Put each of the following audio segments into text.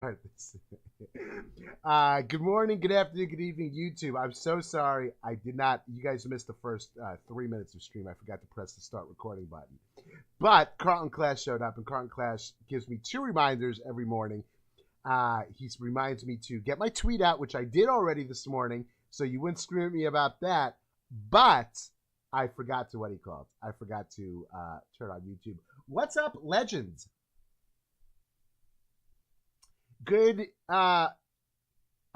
All right. Good morning, good afternoon, good evening, YouTube. I'm so sorry. I did not. You guys missed the first 3 minutes of stream. I forgot to press the start recording button. But Carlton Clash showed up, and Carlton Clash gives me two reminders every morning. He reminds me to get my tweet out, which I did already this morning, so you wouldn't scream at me about that. But I forgot to what he called. I forgot to turn on YouTube. What's up, legends? Good. I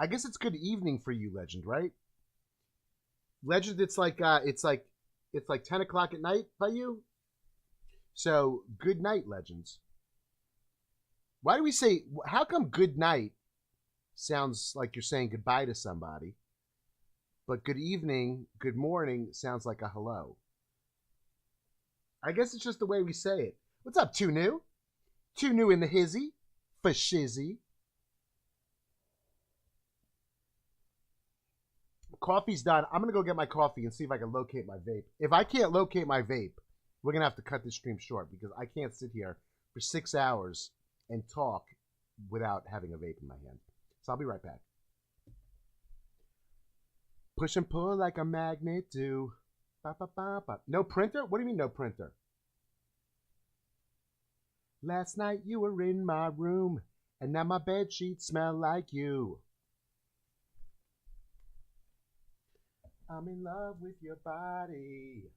guess it's good evening for you, Legend, right? Legend, it's like 10 o'clock at night by you. So good night, Legends. Why do we say? How come good night sounds like you're saying goodbye to somebody, but good evening, good morning sounds like a hello? I guess it's just the way we say it. What's up, Two New? Two New in the hizzy, for shizzy. Coffee's done. I'm gonna go get my coffee and see if I can locate my vape. If I can't locate my vape, we're gonna have to cut this stream short because I can't sit here for 6 hours and talk without having a vape in my hand. So I'll be right back. Push and pull like a magnet do. Ba, ba, ba, ba. No printer? What do you mean no printer? Last night you were in my room, and now my bed sheets smell like you. I'm in love with your body.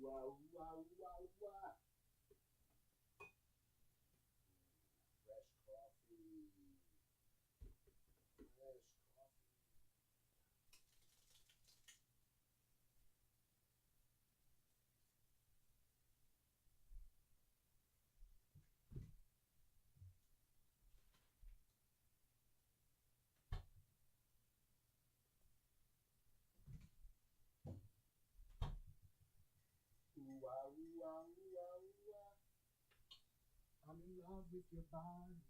Wow, wow, wow, wow. Fresh coffee. Fresh coffee. Ooh, wow, wow, wow, wow. I'm in love with your body.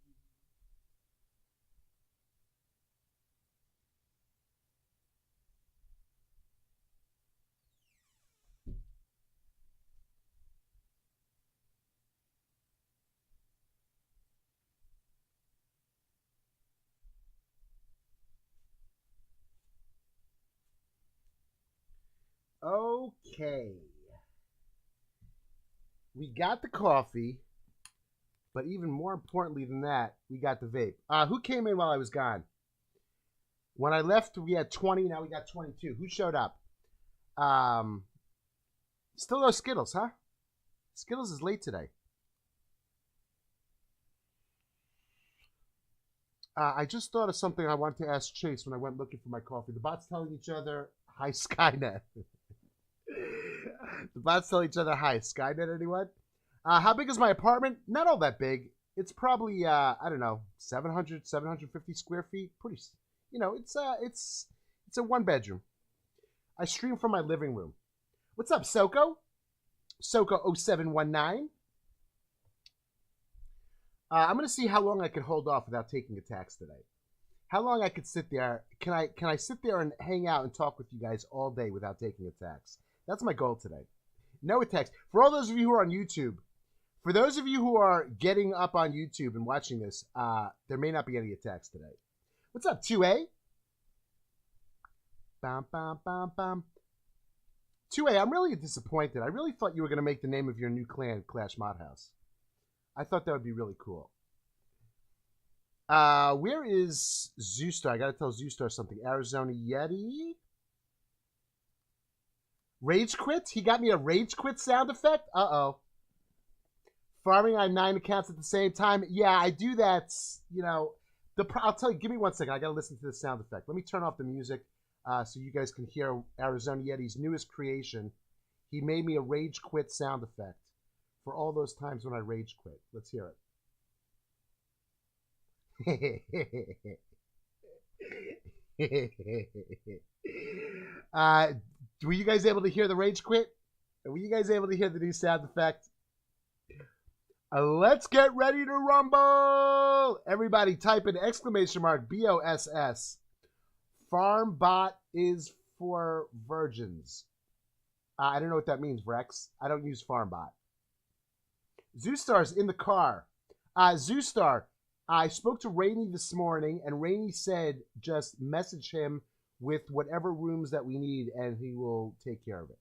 Okay. We got the coffee, but even more importantly than that, we got the vape. Who came in while I was gone? When I left, we had 20. Now we got 22. Who showed up? Um, Still no Skittles, huh? Skittles is late today. I just thought of something I wanted to ask Chase when I went looking for my coffee. The bots telling each other, hi, Skynet. The bots tell each other, hi, Skynet, anyone? How big is my apartment? Not all that big. It's probably, I don't know, 700, 750 square feet. Pretty, it's a one bedroom. I stream from my living room. What's up, Soko? Soko0719. I'm gonna see how long I can hold off without taking attacks today. How long I could sit there? Can I sit there and hang out and talk with you guys all day without taking attacks? That's my goal today. No attacks. For all those of you who are on YouTube, for those of you who are getting up on YouTube and watching this, there may not be any attacks today. What's up, 2A? Bam, bam, bam, bam. 2A, I'm really disappointed. I really thought you were going to make the name of your new clan Clash Mod House. I thought that would be really cool. Where is Zoostar? I got to tell Zoostar something. Arizona Yeti? Rage quit? He got me a rage quit sound effect? Uh-oh. Farming on 9 accounts at the same time? Yeah, I do that, I'll tell you, give me 1 second. I got to listen to the sound effect. Let me turn off the music so you guys can hear Arizona Yeti's newest creation. He made me a rage quit sound effect for all those times when I rage quit. Let's hear it. Were you guys able to hear the rage quit? Were you guys able to hear the new sound effect? Let's get ready to rumble! Everybody type in exclamation mark BOSS. Farmbot is for virgins. I don't know what that means, Rex. I don't use Farmbot. Zoostar's in the car. Zoostar, I spoke to Rainey this morning, and Rainey said just message him with whatever rooms that we need, and he will take care of it.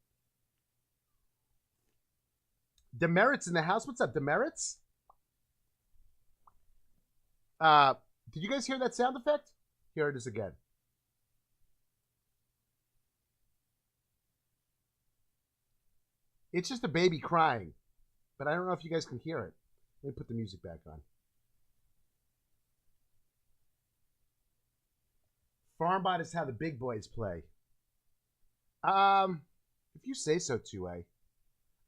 Demerits in the house. What's up, Demerits? Did you guys hear that sound effect? Here it is again. It's just a baby crying, but I don't know if you guys can hear it. Let me put the music back on. Farmbot is how the big boys play. If you say so, 2A.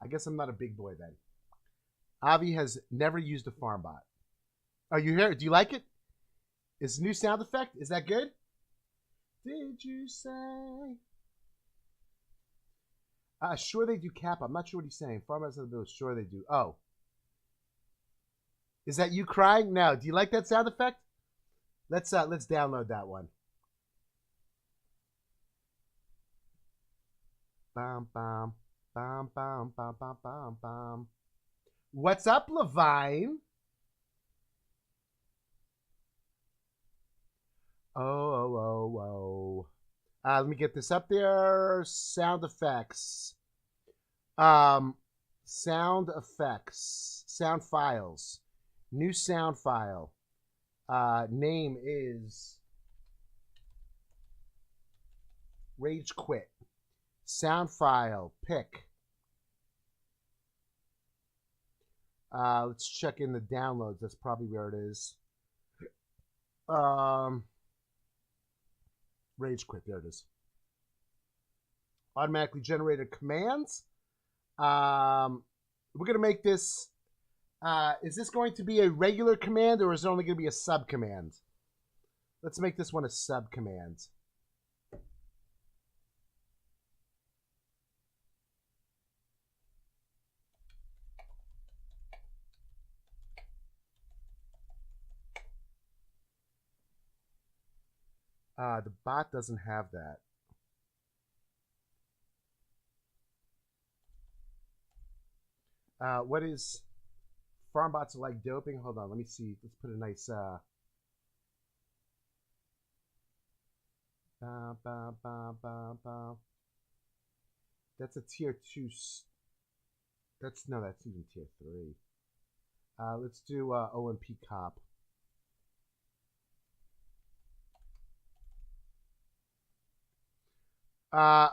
I guess I'm not a big boy then. Avi has never used a Farmbot. Are you here? Do you like it? Is new sound effect? Is that good? Did you say? Sure they do cap. I'm not sure what he's saying. Farmbot's on the bill. Sure they do. Oh. Is that you crying? No. Do you like that sound effect? Let's download that one. Bam bam bam bam bam bam bam bam. What's up, Levine? Oh. Let me get this up there. Sound effects. Sound effects. Sound files. New sound file. Name is Rage Quit. Sound file. Pick. Let's check in the downloads. That's probably where it is. Rage Quit. There it is. Automatically generated commands. We're going to make this. Is this going to be a regular command, or is it only going to be a sub command? Let's make this one a sub command. The bot doesn't have that. What is farm bots are like doping? Hold on, let me see. Let's put a nice that's a tier 2. That's even tier 3. Let's do OMP cop.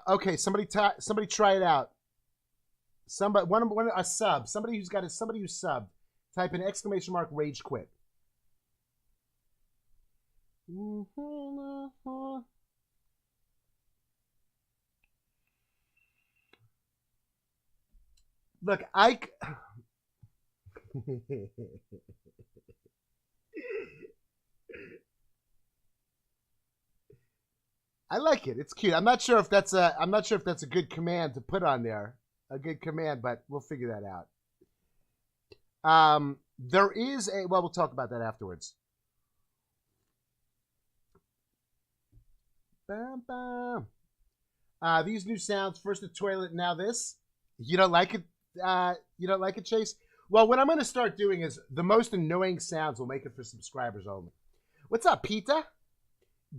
Okay, somebody try it out. Somebody a sub. Somebody who's subbed. Type in exclamation mark rage quit. Look, I like it. It's cute. I'm not sure if that's a good command to put on there. A good command, but we'll figure that out. There is a we'll talk about that afterwards. Bam, bam. These new sounds. First the toilet, now this. You don't like it? You don't like it, Chase? Well, what I'm going to start doing is the most annoying sounds will make it for subscribers only. What's up, Pita?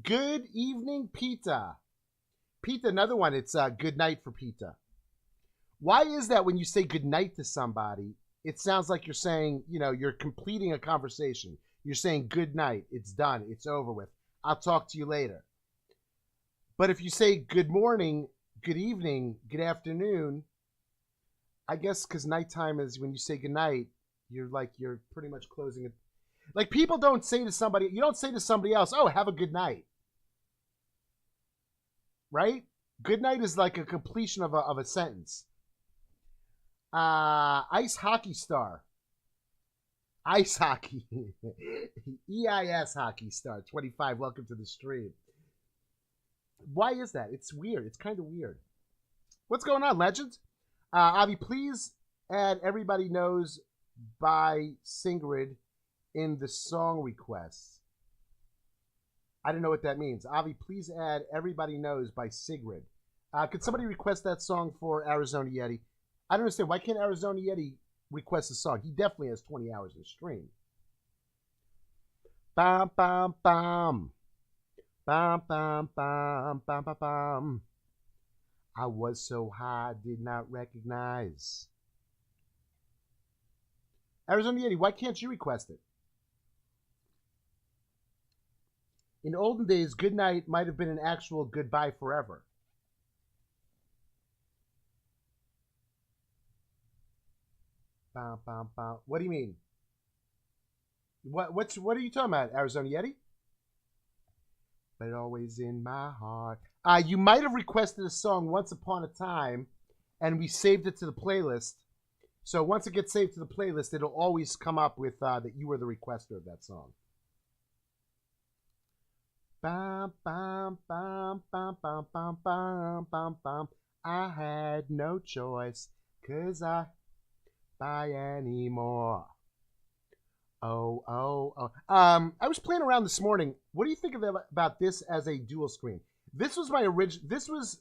Good evening, Pita. Pita, another one. It's good night for Pita. Why is that when you say good night to somebody, it sounds like you're saying, you're completing a conversation. You're saying good night. It's done. It's over with. I'll talk to you later. But if you say good morning, good evening, good afternoon, I guess because nighttime is when you say good night, you're pretty much closing it. Like people don't say to somebody, you don't say to somebody else, oh, have a good night. Right? Good night is like a completion of a sentence. Ice hockey star. Ice hockey. EIS hockey star 25. Welcome to the stream. Why is that? It's weird. It's kind of weird. What's going on, Legend? Avi, please add Everybody Knows by Sigrid in the song requests. I don't know what that means. Avi, please add Everybody Knows by Sigrid. Could somebody request that song for Arizona Yeti? I don't understand. Why can't Arizona Yeti request a song. He definitely has 20 hours in stream. Bam, bam, bam. Bam, bam, bam, bam, bam, bam. I was so high, did not recognize. Arizona Yeti, why can't you request it? In olden days, good night might have been an actual goodbye forever. Bam, bam, bam. What do you mean? What are you talking about, Arizona Yeti? But always in my heart. You might have requested a song once upon a time, and we saved it to the playlist. So once it gets saved to the playlist, it'll always come up with that you were the requester of that song. Bam, bam, bam, bam, bam, bam, bam, bam, bam. I had no choice, 'cause I buy anymore. Oh, oh, oh. I was playing around this morning. What do you think about this as a dual screen? This was my original. This is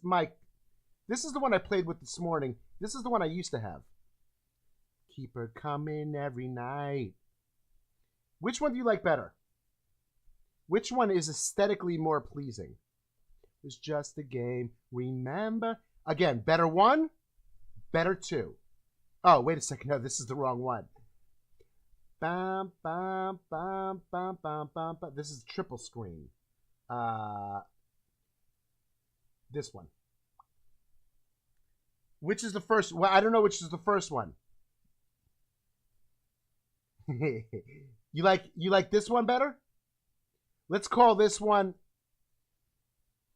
the one I played with this morning. This is the one I used to have. Keep her coming every night. Which one do you like better? Which one is aesthetically more pleasing? It's just a game. Remember. Again, better one, better two. Oh, wait a second. No, this is the wrong one. Bam, bam, bam, bam, bam, bam, bam. This is triple screen. This one. Which is the first? Well, I don't know which is the first one. You like this one better? Let's call this one.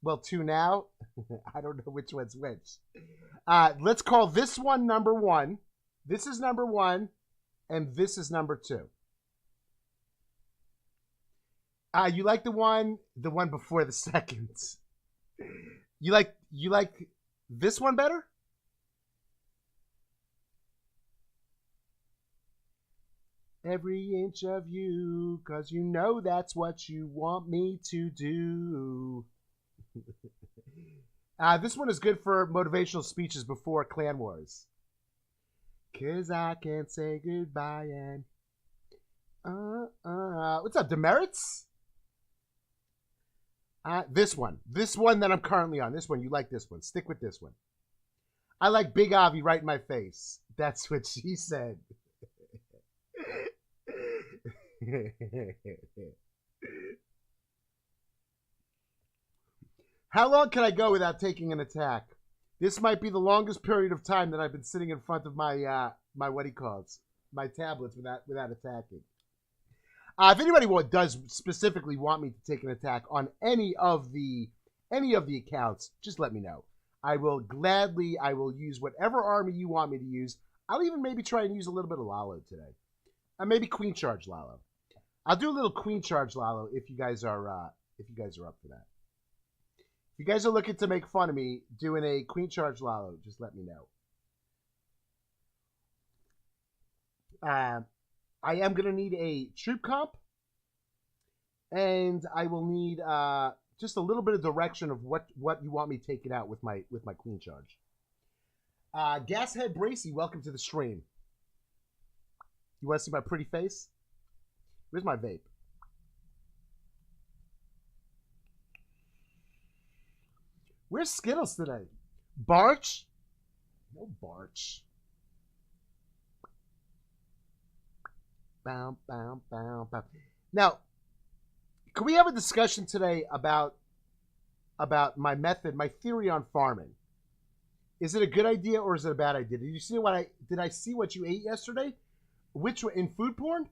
Well, two now. I don't know which one's which. Let's call this one number one. This is number one. And this is number two. You like the one before the second. You like this one better? Every inch of you, 'cause you know that's what you want me to do. This one is good for motivational speeches before Clan Wars. 'Cause I can't say goodbye and what's up, demerits? This one that I'm currently on. This one, you like this one. Stick with this one. I like Big Avi right in my face. That's what she said. How long can I go without taking an attack? This might be the longest period of time that I've been sitting in front of my my tablets without attacking. If anybody does specifically want me to take an attack on any of the accounts, just let me know. I will use whatever army you want me to use. I'll even maybe try and use a little bit of Lalo today. Maybe Queen Charge Lalo. I'll do a little Queen Charge Lalo if you guys are up for that. If you guys are looking to make fun of me doing a Queen Charge Lalo, just let me know. I am going to need a troop comp, and I will need just a little bit of direction of what you want me taking out with my Queen Charge. Gashead Bracy, welcome to the stream. You want to see my pretty face? Where's my vape? Where's Skittles today? Barch? No Barch. Bow, bow, bow, bow. Now, can we have a discussion today about my method, my theory on farming? Is it a good idea or is it a bad idea? Did I see what you ate yesterday? Which one in food porn?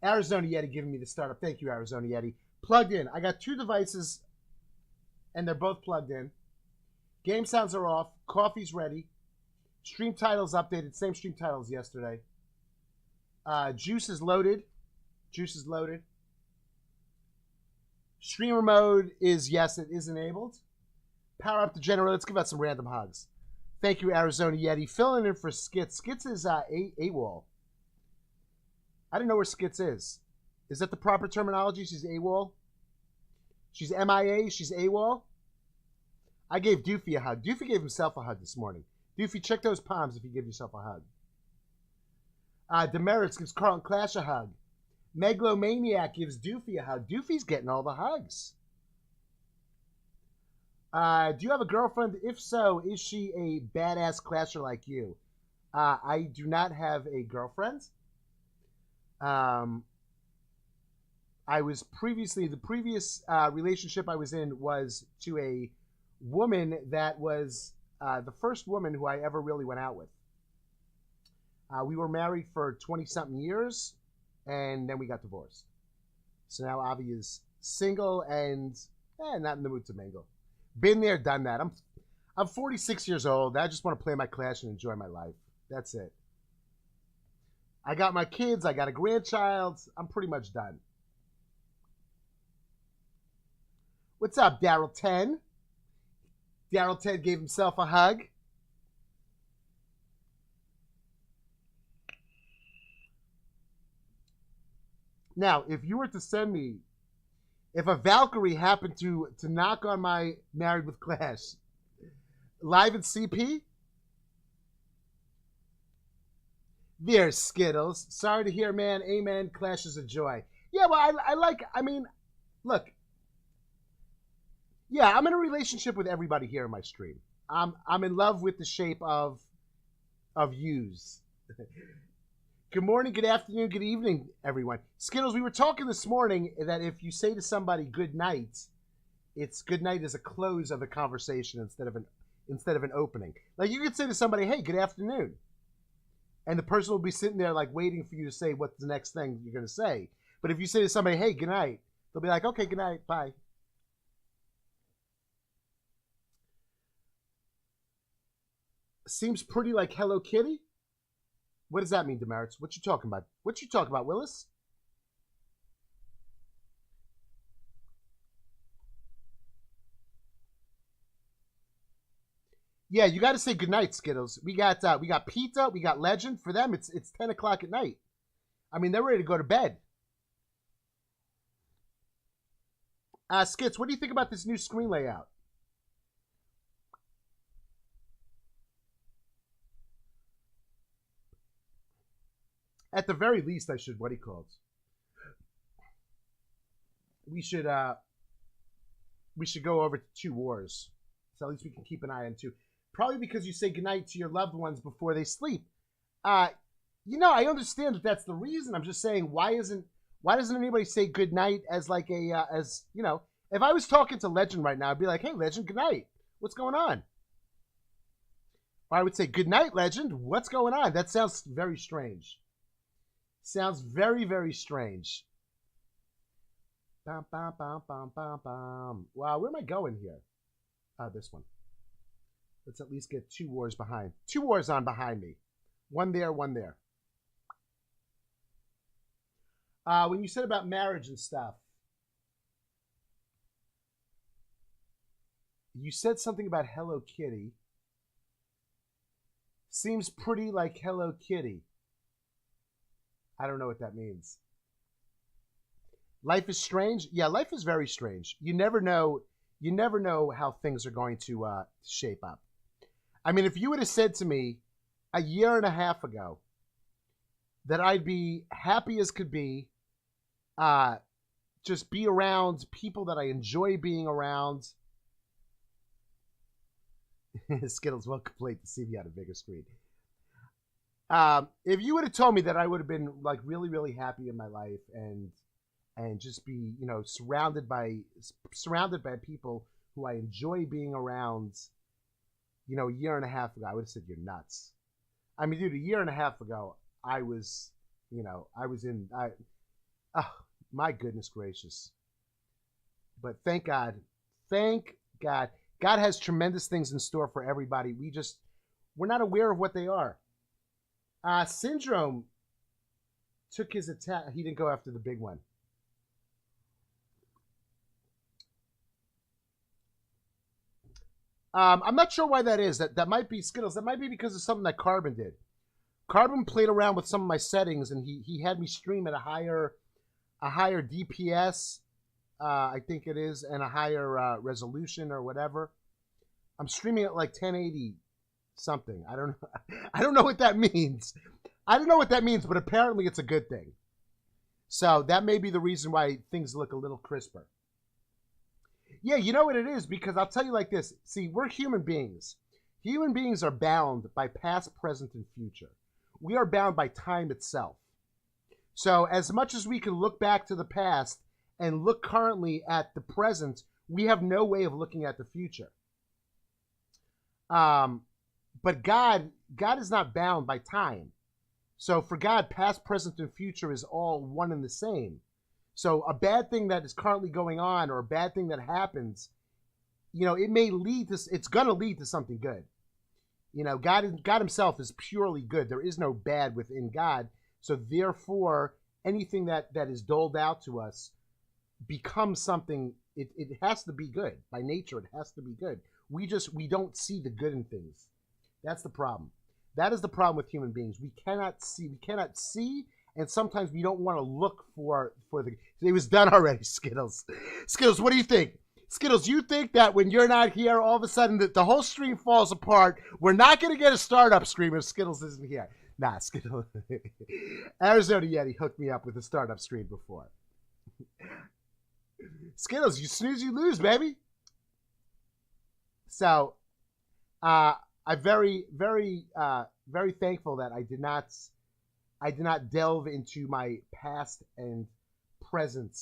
Arizona Yeti giving me the startup. Thank you, Arizona Yeti. Plugged in. I got two devices and they're both plugged in. Game sounds are off. Coffee's ready. Stream title's updated. Same stream title as yesterday. Juice is loaded. Juice is loaded. Streamer mode is, yes, it is enabled. Power up the generator. Let's give out some random hugs. Thank you, Arizona Yeti. Filling in for Skits. Skits is AWOL. I didn't know where Skits is. Is that the proper terminology? She's AWOL? She's MIA? She's AWOL? I gave Doofy a hug. Doofy gave himself a hug this morning. Doofy, check those palms if you give yourself a hug. Demerits gives Carlton Clash a hug. Megalomaniac gives Doofy a hug. Doofy's getting all the hugs. Do you have a girlfriend? If so, is she a badass clasher like you? I do not have a girlfriend. Um, I was previously, the previous relationship I was in was to a woman that was the first woman who I ever really went out with. We were married for 20 something years, and then we got divorced. So now Avi is single and not in the mood to mingle. Been there, done that. I'm 46 years old. I just want to play my Clash and enjoy my life. That's it. I got my kids. I got a grandchild. I'm pretty much done. What's up, Daryl 10? Daryl 10 gave himself a hug. Now, if you were to send me, if a Valkyrie happened to knock on my Married with Clash live at CP, there's Skittles. Sorry to hear, man. Amen. Clash is a joy. Yeah, well, I mean, look. Yeah, I'm in a relationship with everybody here in my stream. I'm in love with the shape of yous. Good morning, good afternoon, good evening, everyone. Skittles, we were talking this morning that if you say to somebody good night, it's good night as a close of the conversation instead of an opening. Like you could say to somebody, hey, good afternoon. And the person will be sitting there like waiting for you to say what's the next thing you're going to say. But if you say to somebody, hey, good night, they'll be like, okay, good night, bye. Seems pretty like Hello Kitty. What does that mean, Demerits? What you talking about? What you talking about, Willis? Yeah, you got to say goodnight, Skittles. We got Pizza, we got Legend. For them, it's 10 o'clock at night. I mean, they're ready to go to bed. Skits, what do you think about this new screen layout? At the very least, I should, what he called. We should go over to 2 Wars. So at least we can keep an eye on 2. Probably because you say goodnight to your loved ones before they sleep. I understand that that's the reason. I'm just saying, why doesn't anybody say goodnight as like a, if I was talking to Legend right now, I'd be like, hey, Legend, goodnight. What's going on? Or I would say, goodnight, Legend. What's going on? That sounds very strange. Sounds very, very strange. Bum, bum, bum, bum, bum, bum. Wow, where am I going here? This one. Let's at least get 2 Wars behind. 2 Wars on behind me. One there, one there. When you said about marriage and stuff, you said something about Hello Kitty. Seems pretty like Hello Kitty. I don't know what that means. Life is strange. Yeah, life is very strange. You never know how things are going to shape up. I mean, if you would have said to me a year and a half ago that I'd be happy as could be, just be around people that I enjoy being around. Skittles won't complain to see me on a bigger screen. If you would have told me that, I would have been like really, really happy in my life and just be, surrounded by people who I enjoy being around, a year and a half ago, I would have said, you're nuts. I mean, dude, a year and a half ago, my goodness gracious. But thank God, God has tremendous things in store for everybody. We're not aware of what they are. Syndrome took his attack. He didn't go after the big one. I'm not sure why that is. That might be Skittles. That might be because of something that Carbon did. Carbon played around with some of my settings, and he had me stream at a higher DPS, I think it is, and a higher resolution or whatever. I'm streaming at like 1080 something. I don't know what that means. I don't know what that means, but apparently it's a good thing. So that may be the reason why things look a little crisper. Yeah, you know what it is? Because I'll tell you like this. See, we're human beings. Human beings are bound by past, present, and future. We are bound by time itself. So as much as we can look back to the past and look currently at the present, we have no way of looking at the future. But God is not bound by time. So for God, past, present, and future is all one and the same. So a bad thing that is currently going on or a bad thing that happens, it may lead to, it's going to lead to something good. God himself is purely good. There is no bad within God. So therefore, anything that is doled out to us becomes something, it has to be good. By nature, it has to be good. We don't see the good in things. That's the problem. That is the problem with human beings. We cannot see, and sometimes we don't want to look for the. It was done already, Skittles. Skittles, what do you think? Skittles, you think that when you're not here, all of a sudden the whole stream falls apart? We're not going to get a startup stream if Skittles isn't here. Nah, Skittles. Arizona Yeti hooked me up with a startup stream before. Skittles, you snooze, you lose, baby. So, I'm very, very, very thankful that I did not delve into my past and present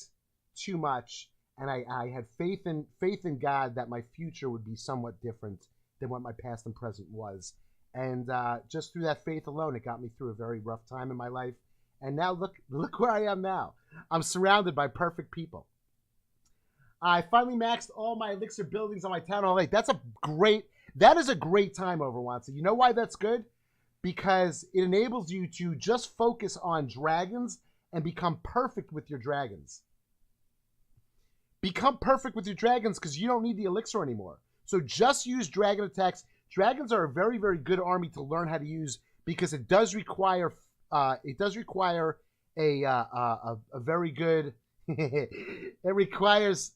too much, and I had faith in God that my future would be somewhat different than what my past and present was, and just through that faith alone, it got me through a very rough time in my life, and now look where I am now. I'm surrounded by perfect people. I finally maxed all my elixir buildings on my town hall 8. That is a great time, Overwatch. You know why that's good? Because it enables you to just focus on dragons and become perfect with your dragons. Become perfect with your dragons because you don't need the elixir anymore. So just use dragon attacks. Dragons are a very, very good army to learn how to use because it does require a very good. It requires.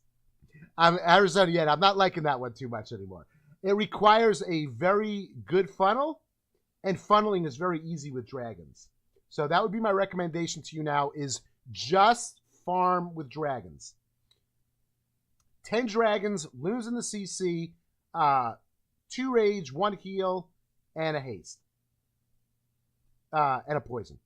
Arizona yet. I'm not liking that one too much anymore. It requires a very good funnel, and funneling is very easy with dragons. So that would be my recommendation to you now is just farm with dragons. 10 dragons, loons in the CC, 2 rage, 1 heal, and a haste. And a poison.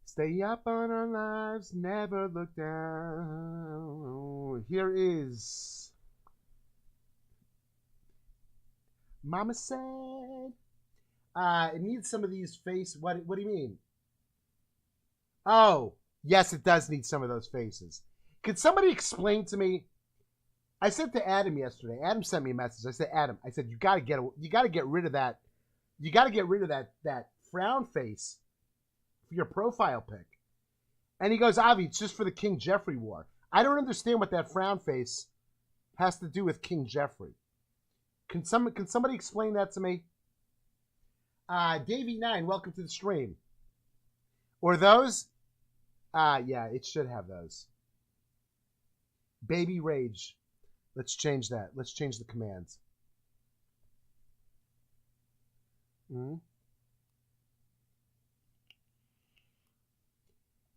Stay up on our lives, never look down. Here is Mama said. It needs some of these face. What do you mean? Oh, yes, it does need some of those faces. Could somebody explain to me? I said to Adam yesterday. Adam sent me a message. I said, Adam, you gotta get rid of that. You gotta get rid of that frown face for your profile pic. And he goes, Avi, it's just for the King Jeffrey War. I don't understand what that frown face has to do with King Jeffrey. Can somebody explain that to me? Davey9, welcome to the stream. Or those? Yeah, it should have those. Baby Rage. Let's change that. Let's change the commands.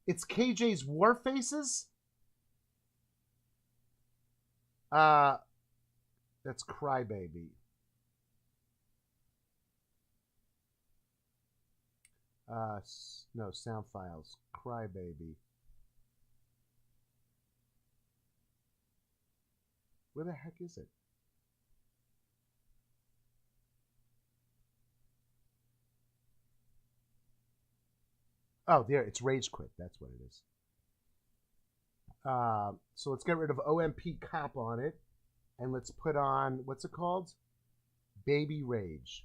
It's KJ's War Faces? That's Crybaby. No, sound files. Crybaby. Where the heck is it? Oh, there. It's Rage Quit. That's what it is. So let's get rid of OMP Cop on it. And let's put on, what's it called? Baby Rage.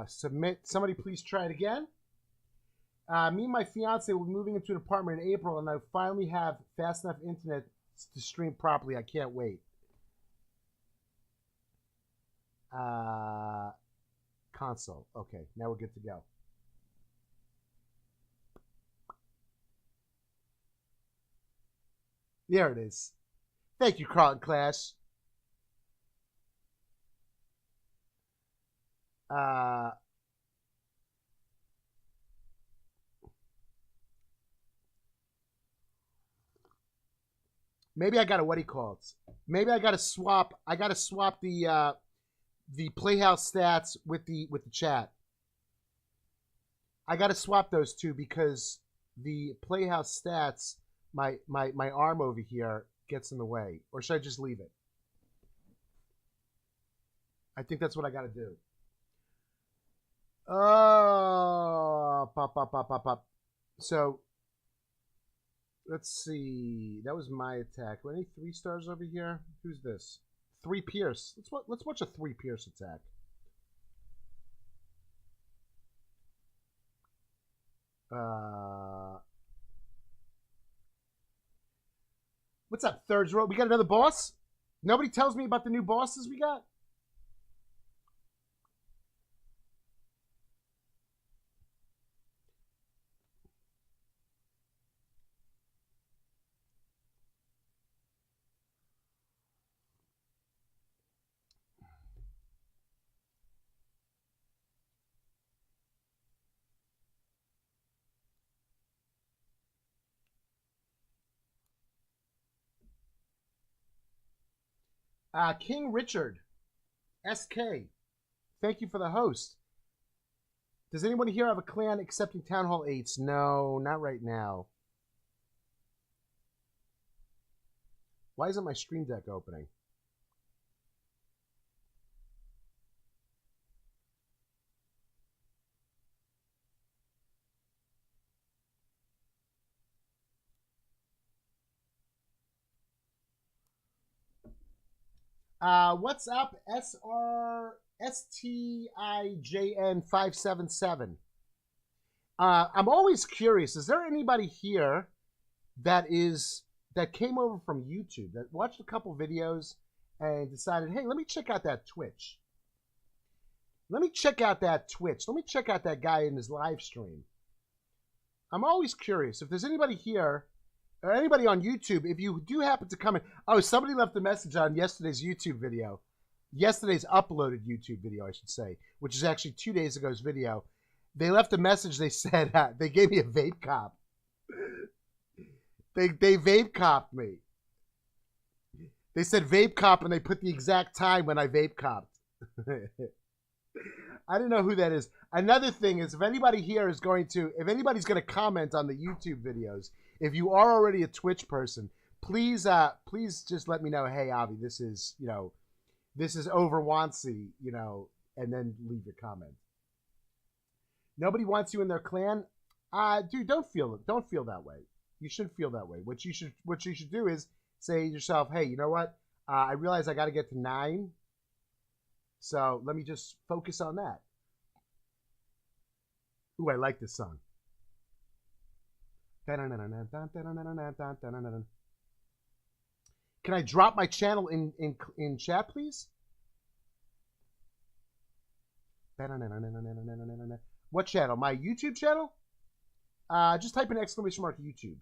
Submit. Somebody please try it again. Me and my fiance will be moving into an apartment in April, and I finally have fast enough internet to stream properly. I can't wait. Console. Okay, now we're good to go. There it is. Thank you, Carlton Clash. Maybe I got to what he calls. Maybe I got to swap. I got to swap the Playhouse stats with the chat. I got to swap those two because the Playhouse stats, my arm over here gets in the way. Or should I just leave it? I think that's what I got to do. Oh, pop. So, let's see. That was my attack. Any 3 stars over here? Who's this? 3 Pierce. Let's watch a 3 Pierce attack. What's up, Thirds Row? We got another boss? Nobody tells me about the new bosses we got? King Richard, SK, thank you for the host. Does anybody here have a clan accepting Town Hall 8s? No, not right now. Why isn't my Stream Deck opening? What's up, STIJN577? I'm always curious. Is there anybody here that came over from YouTube, that watched a couple videos and decided, hey, let me check out that Twitch. Let me check out that Twitch. Let me check out that guy in his live stream. I'm always curious. If there's anybody here or anybody on YouTube, if you do happen to come in. Oh, somebody left a message on yesterday's YouTube video. Yesterday's uploaded YouTube video, I should say, which is actually 2 days ago's video. They left a message. They said, they gave me a vape cop. They vape copped me. They said vape cop, and they put the exact time when I vape copped. I don't know who that is. Another thing is, if anybody here is if anybody's going to comment on the YouTube videos, if you are already a Twitch person, please just let me know. Hey, Avi, this is over Wancy, and then leave your comment. Nobody wants you in their clan, dude. Don't feel that way. You shouldn't feel that way. What you should do is say to yourself, hey, you know what? I realize I got to get to 9. So let me just focus on that. Ooh, I like this song. Can I drop my channel in chat, please? What channel? My YouTube channel? Just type in exclamation mark YouTube.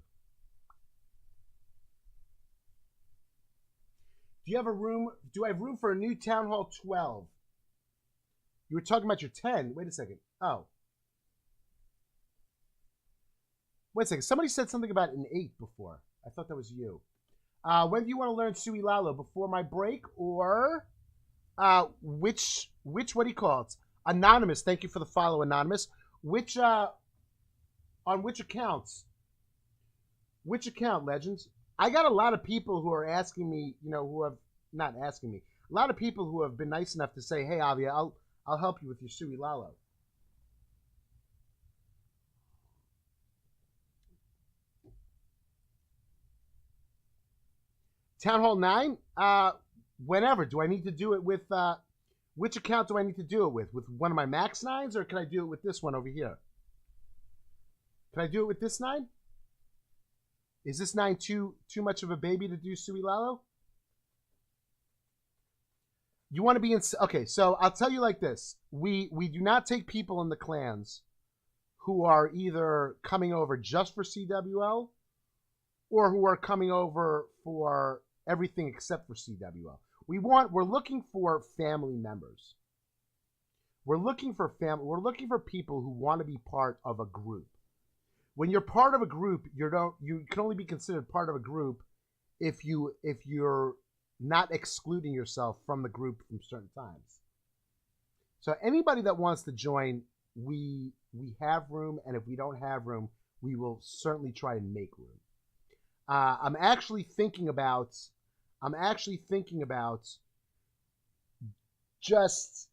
Do I have room for a new Town Hall 12? You were talking about your 10. Wait a second. Oh. Wait a second. Somebody said something about an 8 before. I thought that was you. When do you want to learn Sui Lalo? Before my break or which what do you call it? Anonymous. Thank you for the follow, Anonymous. On which accounts? Which account, Legends? I got a lot of people who are asking me, who have not asking me. A lot of people who have been nice enough to say, "Hey, Avi, I'll help you with your Sui Lalo." Town Hall 9? Whenever. Do I need to do it with which account do I need to do it with? With one of my Max 9s, or can I do it with this one over here? Can I do it with this 9? Is this 9 too much of a baby to do Sui Lalo? You want to be in. Okay, so I'll tell you like this: we do not take people in the clans who are either coming over just for CWL or who are coming over for everything except for CWL. We're looking for family members. We're looking for people who want to be part of a group. When you're part of a group, you can only be considered part of a group if you're not excluding yourself from the group from certain times. So anybody that wants to join, we have room, and if we don't have room, we will certainly try and make room. I'm actually thinking about just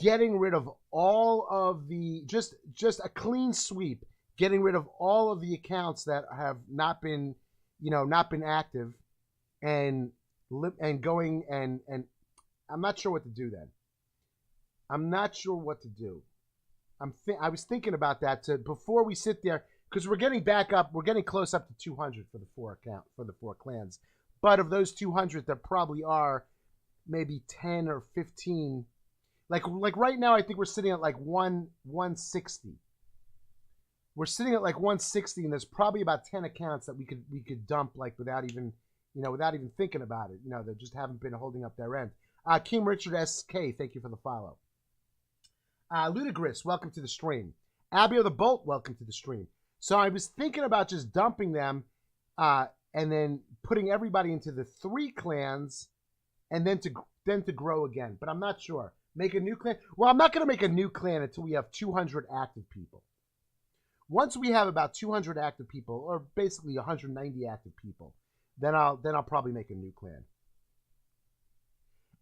getting rid of all of the just a clean sweep, getting rid of all of the accounts that have not been active, and going and I'm not sure what to do then. I'm not sure what to do. I was thinking about that before we sit there, because we're getting close up to 200 for the four clans. But of those 200, there probably are maybe 10 or 15. Like right now, I think we're sitting at like 160. We're sitting at like 160, and there's probably about 10 accounts that we could dump without even thinking about it. They just haven't been holding up their end. King Richard SK, thank you for the follow. Ludicrous, welcome to the stream. Abio the Bolt, welcome to the stream. So I was thinking about just dumping them, and then putting everybody into the 3 clans, and then to grow again. But I'm not sure. Make a new clan? Well, I'm not going to make a new clan until we have 200 active people. Once we have about 200 active people, or basically 190 active people, then I'll probably make a new clan.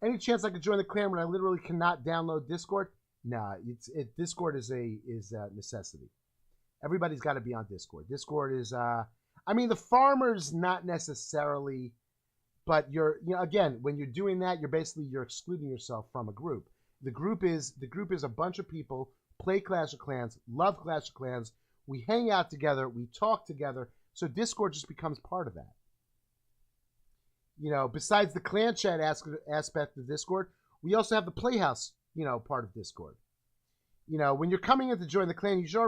Any chance I could join the clan when I literally cannot download Discord? Nah, Discord is a necessity. Everybody's got to be on Discord. Discord is, the farmers not necessarily, but again, when you're doing that, you're excluding yourself from a group. The group is a bunch of people, play Clash of Clans, love Clash of Clans. We hang out together, we talk together. So Discord just becomes part of that. Besides the clan chat aspect of Discord, we also have the Playhouse, part of Discord. When you're coming in to join the clan, you should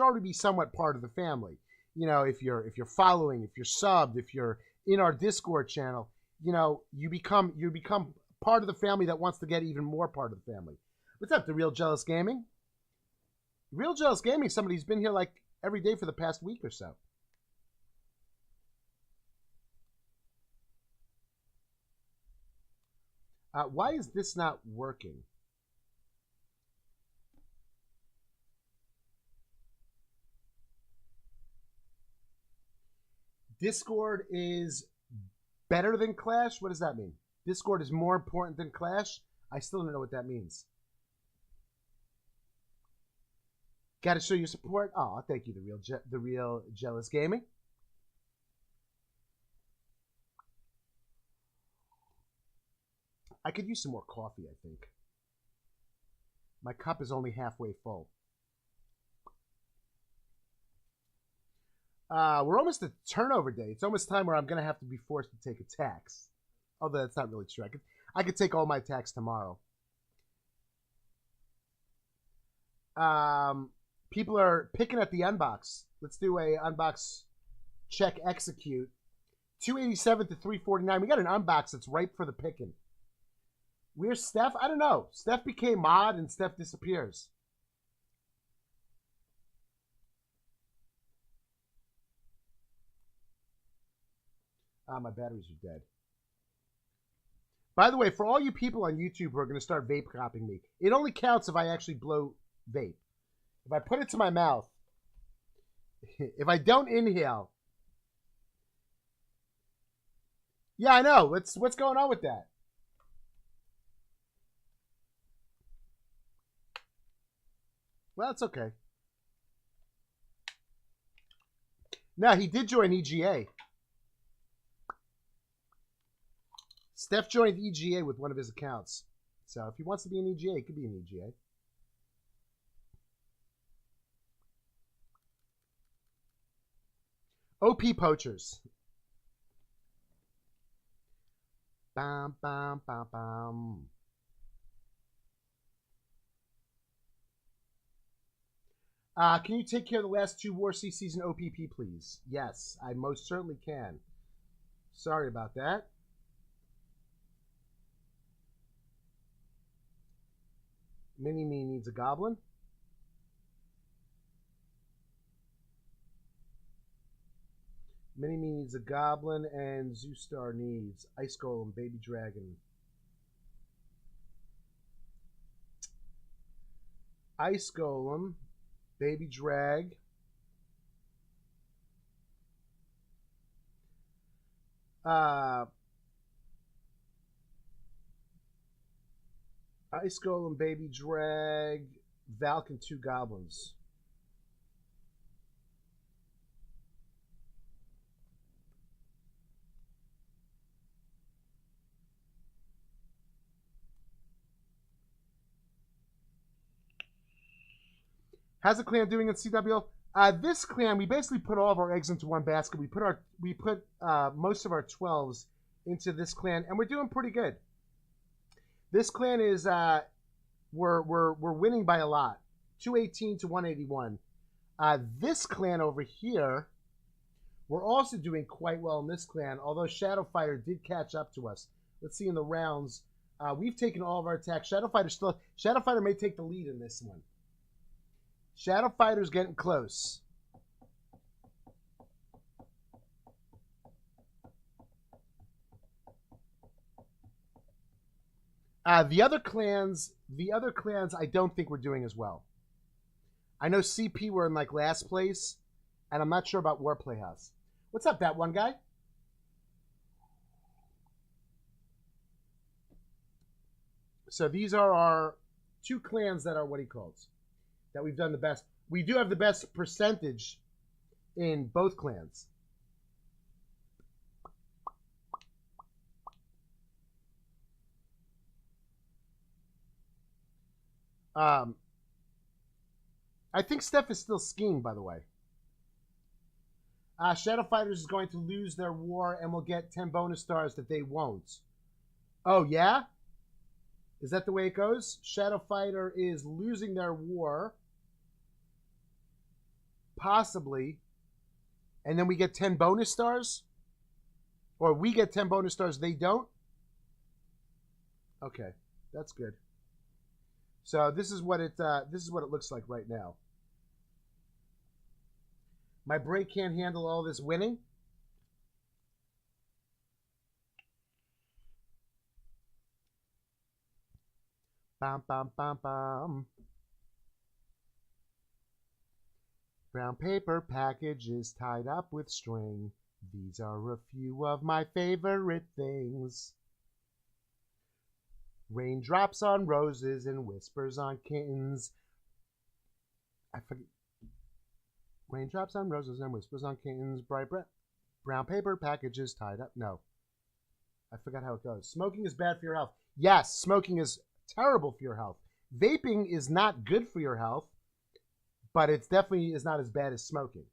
already be somewhat part of the family. If you're following, if you're subbed, if you're in our Discord channel, you become part of the family that wants to get even more part of the family. What's up, The Real Jealous Gaming? Real Jealous Gaming, somebody who's been here like every day for the past week or so. Why is this not working? Discord is better than Clash? What does that mean? Discord is more important than Clash? I still don't know what that means. Got to show your support? Oh, thank you, The Real Jealous Gaming. I could use some more coffee, I think. My cup is only halfway full. We're almost at turnover day. It's almost time where I'm going to have to be forced to take a tax. Although that's not really true. I could take all my tax tomorrow. People are picking at the unbox. Let's do a unbox check execute. 287 to 349. We got an unbox that's ripe for the picking. Where's Steph? I don't know. Steph became mod and Steph disappears. My batteries are dead. By the way, for all you people on YouTube who are going to start vape copying me, it only counts if I actually blow vape. If I put it to my mouth, if I don't inhale. Yeah, I know. What's going on with that? Well, it's okay. No, he did join EGA. Steph joined EGA with one of his accounts. So if he wants to be an EGA, he could be an EGA. OP Poachers. Bam, bam, bam, bam. Can you take care of the last 2 War C season OPP, please? Yes, I most certainly can. Sorry about that. Mini-Me needs a goblin. Mini-Me needs a goblin, and Zoostar needs Ice Golem, Baby Dragon. Ice Golem, Baby Drag. Ice Golem, Baby Drag, Valk, and 2 goblins. How's the clan doing in CWL? This clan, we basically put all of our eggs into one basket. We put most of our 12s into this clan, and we're doing pretty good. This clan is we're winning by a lot, 218 to 181. This clan over here, we're also doing quite well in this clan. Although Shadow Fighter did catch up to us. Let's see in the rounds. We've taken all of our attacks. Shadow Fighter may take the lead in this one. Shadow Fighter's getting close. The other clans, I don't think we're doing as well. I know CP were in like last place, and I'm not sure about War Playhouse. What's up, that one guy? So these are our 2 clans that are what he calls. That we've done the best. We do have the best percentage in both clans. I think Steph is still skiing, by the way. Shadow Fighters is going to lose their war and will get 10 bonus stars that they won't. Oh, yeah? Is that the way it goes? Shadow Fighter is losing their war. Possibly. And then we get 10 bonus stars? Or we get 10 bonus stars, they don't? Okay, that's good. So this is what it looks like right now. My brain can't handle all this winning. Bam, bam, bam, bam. Brown paper packages tied up with string. These are a few of my favorite things. Raindrops on roses and whispers on kittens. I forget. Raindrops on roses and whispers on kittens. Bright brown paper packages tied up. No. I forgot how it goes. Smoking is bad for your health. Yes, smoking is terrible for your health. Vaping is not good for your health, but it definitely is not as bad as smoking.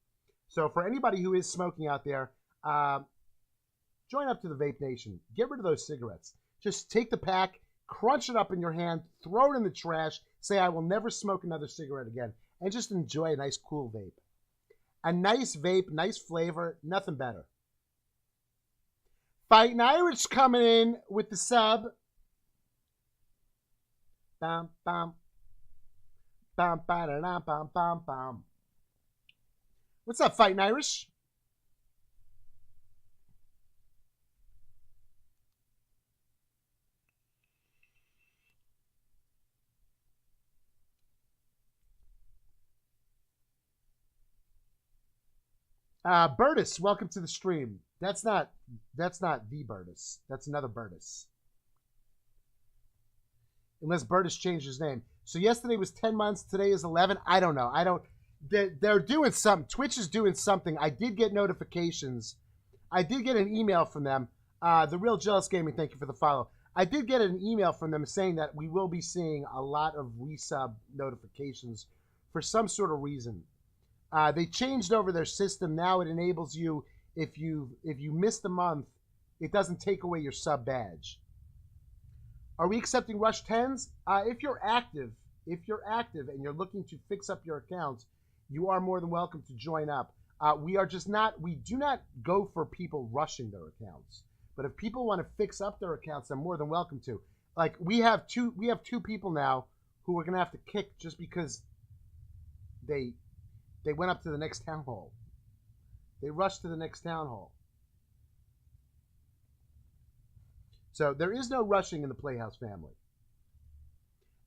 So for anybody who is smoking out there, join up to the Vape Nation. Get rid of those cigarettes. Just take the pack, crunch it up in your hand, throw it in the trash, say, I will never smoke another cigarette again, and just enjoy a nice, cool vape. A nice vape, nice flavor, nothing better. Fighting Irish coming in with the sub. Bam, bam. Bam, bam, bam, bam, bam, bam. What's up, Fighting Irish? Bertus, welcome to the stream. That's not the Bertus. That's another Bertus. Unless Bertus changed his name. So yesterday was 10 months. Today is 11. I don't know. They're doing something. Twitch is doing something. I did get notifications. I did get an email from them. The Real Jealous Gaming, thank you for the follow. I did get an email from them saying that we will be seeing a lot of resub notifications for some sort of reason. They changed over their system. Now it enables you, if you missed a month, it doesn't take away your sub badge. Are we accepting Rush 10s? If you're active and you're looking to fix up your accounts, you are more than welcome to join up. We do not go for people rushing their accounts. But if people want to fix up their accounts, they're more than welcome to. Like we have two people now who we're gonna have to kick just because they went up to the next town hall. They rushed to the next town hall. So there is no rushing in the Playhouse family.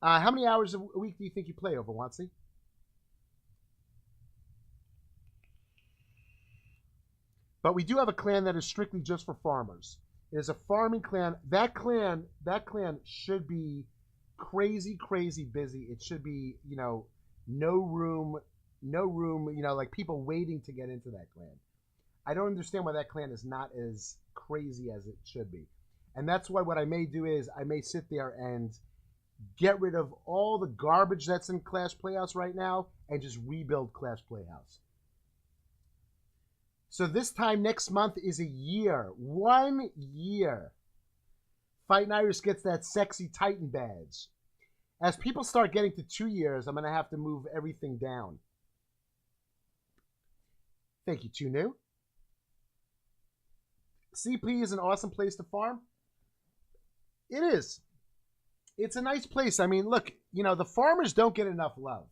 How many hours a week do you think you play over, Watsy? But we do have a clan that is strictly just for farmers. It is a farming clan. That clan should be crazy, crazy busy. It should be, no room, like people waiting to get into that clan. I don't understand why that clan is not as crazy as it should be. And that's why what I may do is I may sit there and get rid of all the garbage that's in Clash Playhouse right now and just rebuild Clash Playhouse. So this time next month is a year. 1 year. Fighting Irish gets that sexy Titan badge. As people start getting to 2 years, I'm going to have to move everything down. Thank you, Tunu. CP is an awesome place to farm. It is. It's a nice place. I mean, look, the farmers don't get enough love.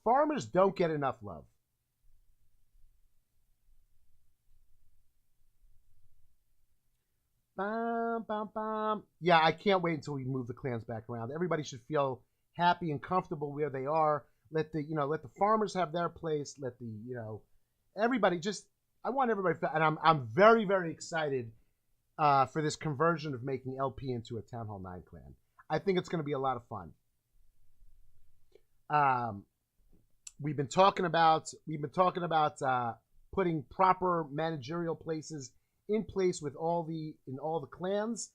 Farmers don't get enough love. Bum, bum, bum. Yeah, I can't wait until we move the clans back around. Everybody should feel happy and comfortable where they are. Let the farmers have their place. Let the, everybody just, I want everybody, and I'm very, very excited for this conversion of making LP into a Town Hall 9 clan. I think it's going to be a lot of fun. We've been talking about putting proper managerial places in place in all the clans.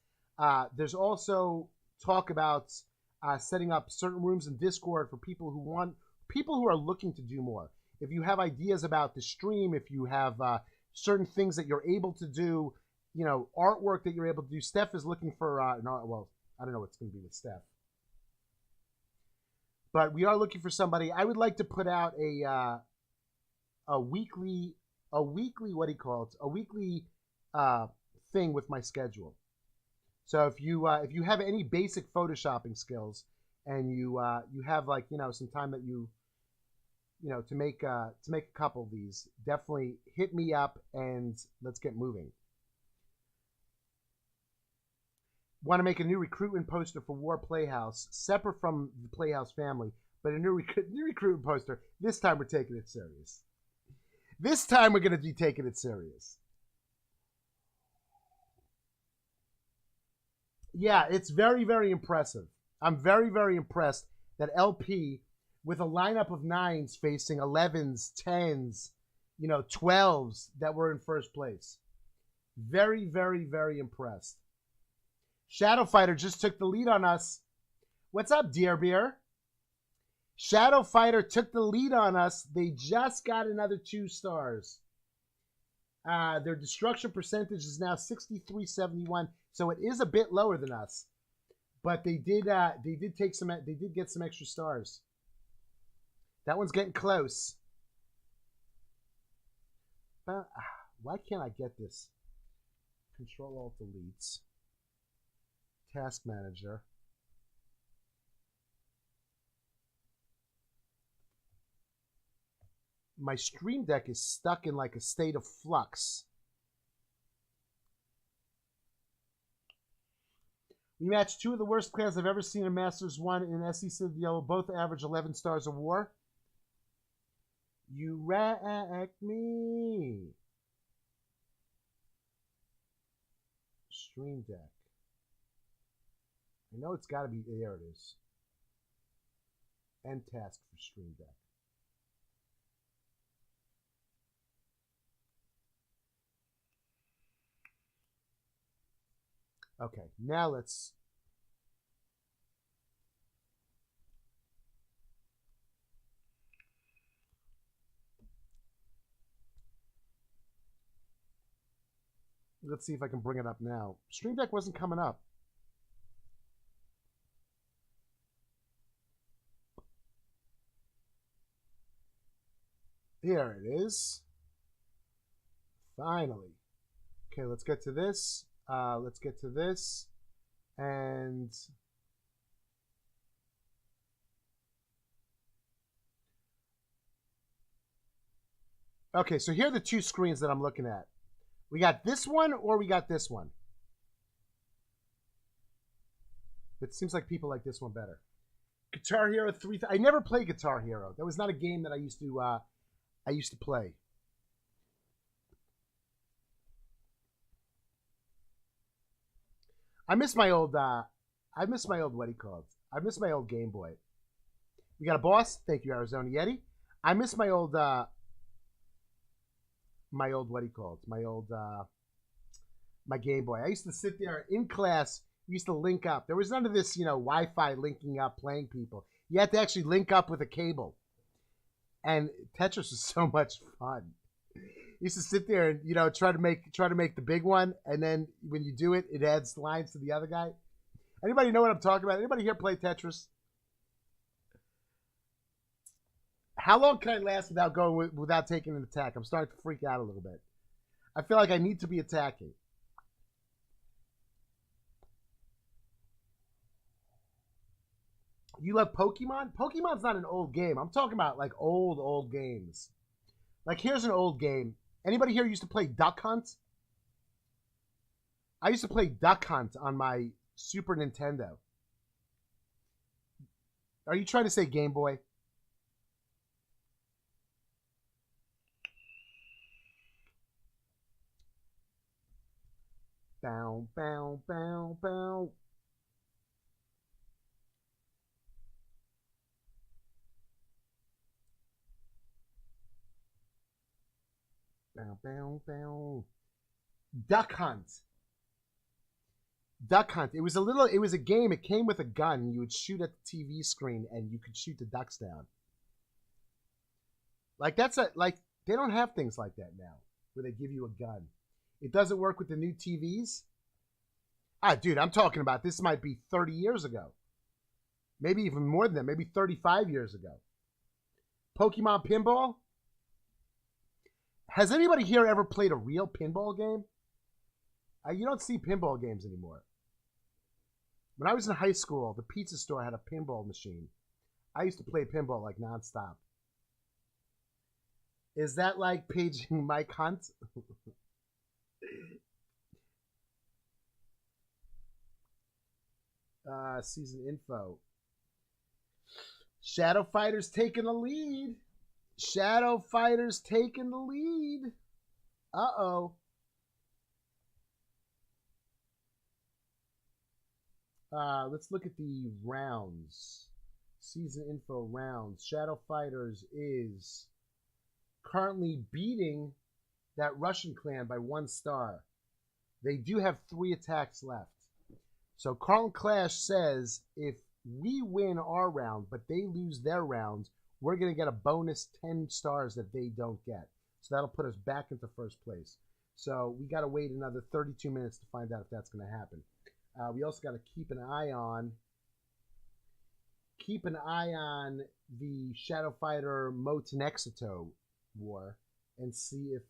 There's also talk about setting up certain rooms in Discord for people who are looking to do more. If you have ideas about the stream, if you have certain things that you're able to do, artwork that you're able to do. Steph is looking for I don't know what's going to be with Steph, but we are looking for somebody. I would like to put out a weekly what do you call it? A weekly thing with my schedule. So if you have any basic photoshopping skills and you have some time that to make a couple of these, definitely hit me up and let's get moving. Want to make a new recruitment poster for War Playhouse, separate from the Playhouse family, but a new recruitment poster. This time we're taking it serious. This time we're going to be taking it serious. Yeah, it's very, very impressive. I'm very, very impressed that LP, with a lineup of 9s facing 11s, 10s, 12s that were in first place. Very, very, very impressed. Shadow Fighter just took the lead on us. What's up, Dear Beer? Shadow Fighter took the lead on us. They just got another 2 stars. Their destruction percentage is now 63.71, so it is a bit lower than us. But they did get some extra stars. That one's getting close. But why can't I get this? Control Alt Deletes. Task Manager. My Stream Deck is stuck in like a state of flux. We matched 2 of the worst clans I've ever seen in Masters 1 in SEC Yellow. Both average 11 stars of war. You wrecked me. Stream Deck. I know it's got to be, there it is. End task for Stream Deck. Okay, now let's see if I can bring it up now. Stream Deck wasn't coming up. Here it is. Finally. Okay, let's get to this. Let's get to this. And okay, so here are the two screens that I'm looking at. We got this one or we got this one. It seems like people like this one better. Guitar Hero 3. I never played Guitar Hero. That was not a game that I used to play. I miss my old what do you call it? I miss my old Game Boy. We got a boss. Thank you, Arizona Yeti. I miss my old what do you call it? My Game Boy. I used to sit there in class. We used to link up. There was none of this, Wi-Fi linking up, playing people. You had to actually link up with a cable. And Tetris was so much fun. You used to sit there and try to make the big one, and then when you do it, it adds lines to the other guy. Anybody know what I'm talking about? Anybody here play Tetris? How long can I last without taking an attack? I'm starting to freak out a little bit. I feel like I need to be attacking. You love Pokemon? Pokemon's not an old game. I'm talking about like old games. Like here's an old game. Anybody here used to play Duck Hunt? I used to play Duck Hunt on my Super Nintendo. Are you trying to say Game Boy? Bow, bow, bow, bow. Bow, bow, bow. Duck Hunt. Duck Hunt. It was a game. It came with a gun. You would shoot at the TV screen and you could shoot the ducks down. Like they don't have things like that now where they give you a gun. It doesn't work with the new TVs. Dude, I'm talking about this might be 30 years ago. Maybe even more than that. Maybe 35 years ago. Pokemon Pinball? Has anybody here ever played a real pinball game? You don't see pinball games anymore. When I was in high school, the pizza store had a pinball machine. I used to play pinball like nonstop. Is that like paging Mike Hunt? Season info. Shadow Fighters taking the lead. Shadow Fighters taking the lead. Uh-oh. Let's look at the rounds. Season info rounds. Shadow Fighters is currently beating that Russian clan by 1 star. They do have 3 attacks left. So Carlton Clash says if we win our round, but they lose their round, we're going to get a bonus 10 stars that they don't get. So that'll put us back into first place. So we got to wait another 32 minutes to find out if that's going to happen. We also got to keep an eye on the Shadow Fighter Motenexito war and see if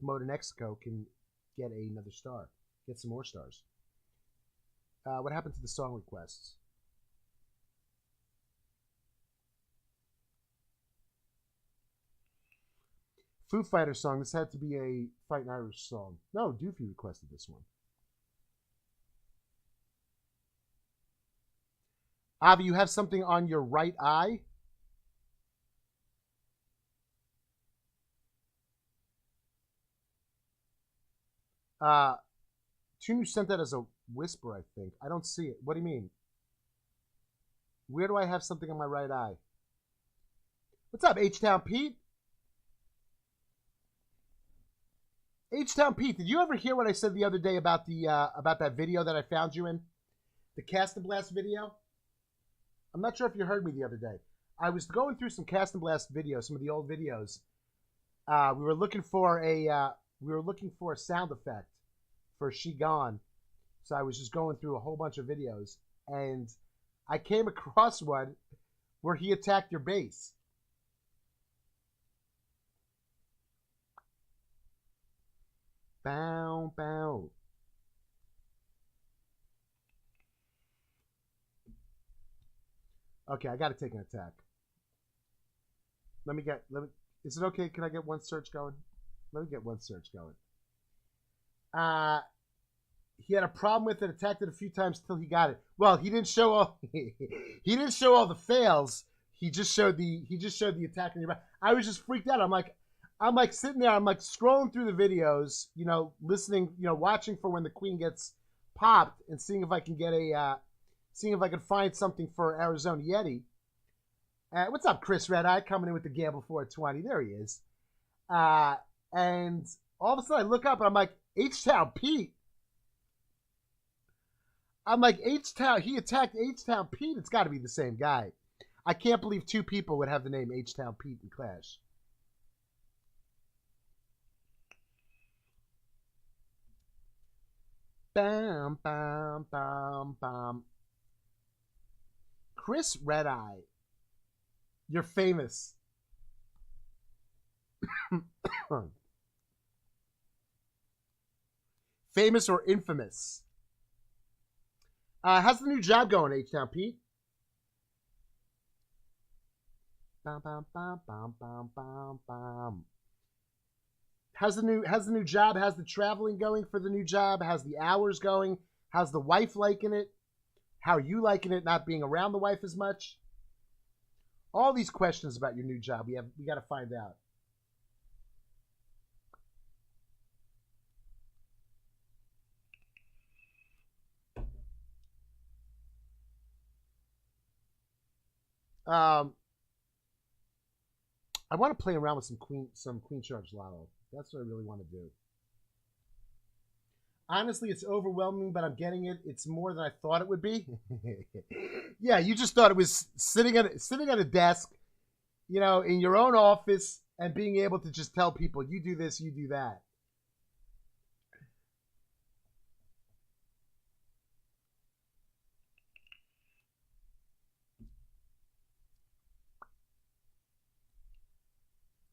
Motenexito can get another star, get some more stars. What happened to the song requests? Foo Fighters song. This had to be a Fightin' Irish song. No, Doofy requested this one. Avi, you have something on your right eye? Tunu sent that as a whisper, I think. I don't see it. What do you mean? Where do I have something on my right eye? What's up, H-Town Pete? H-Town Pete, did you ever hear what I said the other day about that video that I found you in? The Cast and Blast video? I'm not sure if you heard me the other day. I was going through some Cast and Blast videos, some of the old videos. We were looking for a sound effect for She Gone. So I was just going through a whole bunch of videos, and I came across one where he attacked your base. Bow, bow. Okay, I gotta take an attack. Is it okay? Can I get one search going? Let me get one search going. He had a problem with it, attacked it a few times till he got it. Well, he didn't show all he didn't show all the fails. He just showed the attack in your back. I was just freaked out. I'm like sitting there, I'm like scrolling through the videos, listening, watching for when the queen gets popped and seeing if I can get seeing if I can find something for Arizona Yeti. What's up, Chris Red Eye, coming in with the Gamble 420. There he is. And all of a sudden I look up and I'm like, H-Town Pete. I'm like, H-Town, he attacked H-Town Pete. It's got to be the same guy. I can't believe two people would have the name H-Town Pete in Clash. Bam, bam, bam, bam. Chris Red Eye. You're famous. Famous or infamous? How's the new job going, H-Town Pete? Bam, bam, bam, bam, bam, bam, bam. How's the new job? How's the traveling going for the new job? How's the hours going? How's the wife liking it? How are you liking it, not being around the wife as much? All these questions about your new job, we got to find out. I want to play around with some queen charge lotto. That's what I really want to do. Honestly, it's overwhelming, but I'm getting it. It's more than I thought it would be. Yeah, you just thought it was sitting at a desk, in your own office and being able to just tell people, you do this, you do that.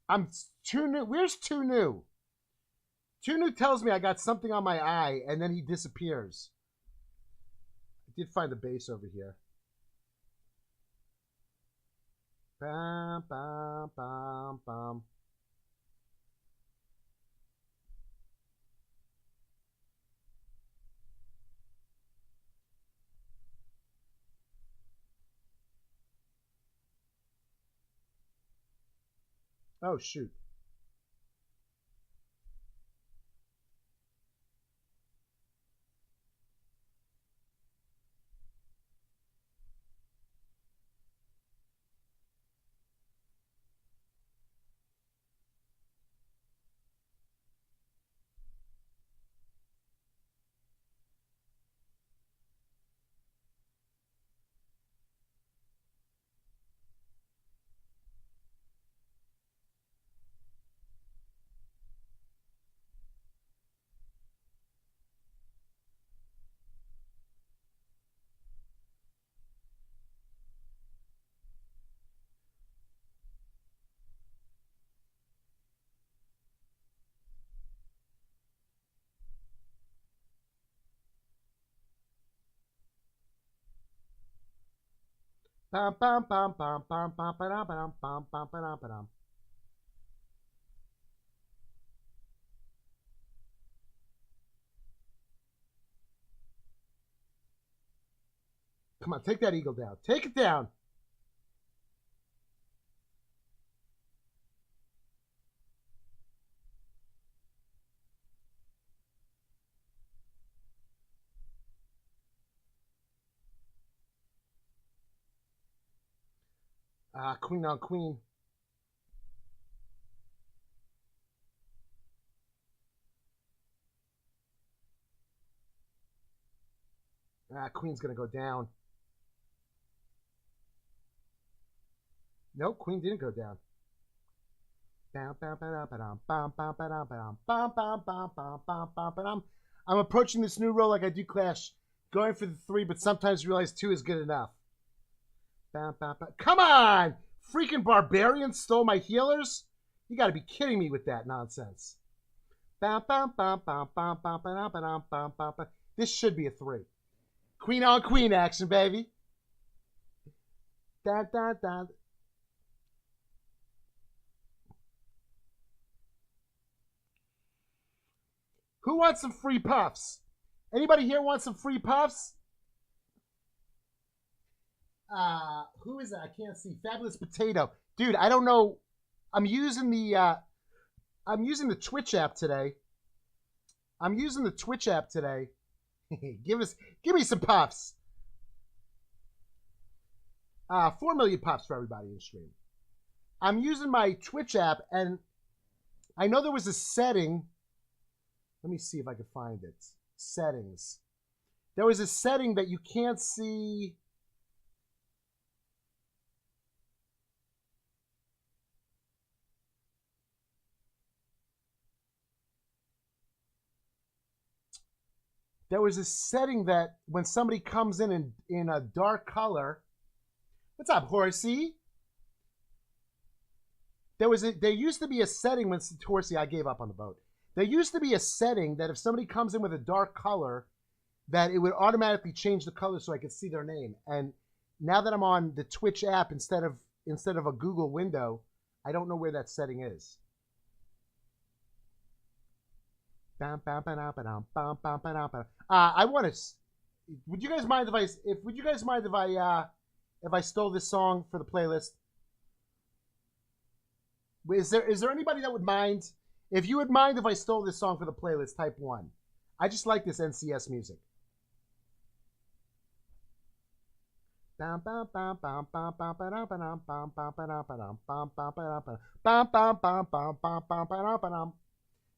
I'm too new. Where's Too New? Too New tells me I got something on my eye, and then he disappears. I did find the base over here. Bam, bam, bam, bam. Oh, shoot. Bam, bam, bam, bam, bam, bam, bam, bam, bam, bam, bam, bam. Come on, take that eagle down. Take it down. Queen on queen. Queen's gonna go down. Nope, queen didn't go down. I'm approaching this new roll like I do Clash, going for the 3, but sometimes realize 2 is good enough. Come on! Freaking barbarian stole my healers? You gotta be kidding me with that nonsense. This should be a 3. Queen on queen action, baby. Da, da, da. Who wants some free puffs? Anybody here want some free puffs? Who is that? I can't see. Fabulous Potato. Dude, I don't know. I'm using the Twitch app today. Give me some puffs. 4 million puffs for everybody in the stream. I'm using my Twitch app, and I know there was a setting. Let me see if I can find it. Settings. There was a setting that you can't see. There was a setting that when somebody comes in a dark color. What's up, Horsey? There used to be a setting when Horsey, I gave up on the boat. There used to be a setting that if somebody comes in with a dark color, that it would automatically change the color so I could see their name. And now that I'm on the Twitch app instead of a Google window, I don't know where that setting is. I want to. Would you guys mind if I stole this song for the playlist? Is there anybody that would mind? If you would mind if I stole this song for the playlist, type 1. I just like this NCS music.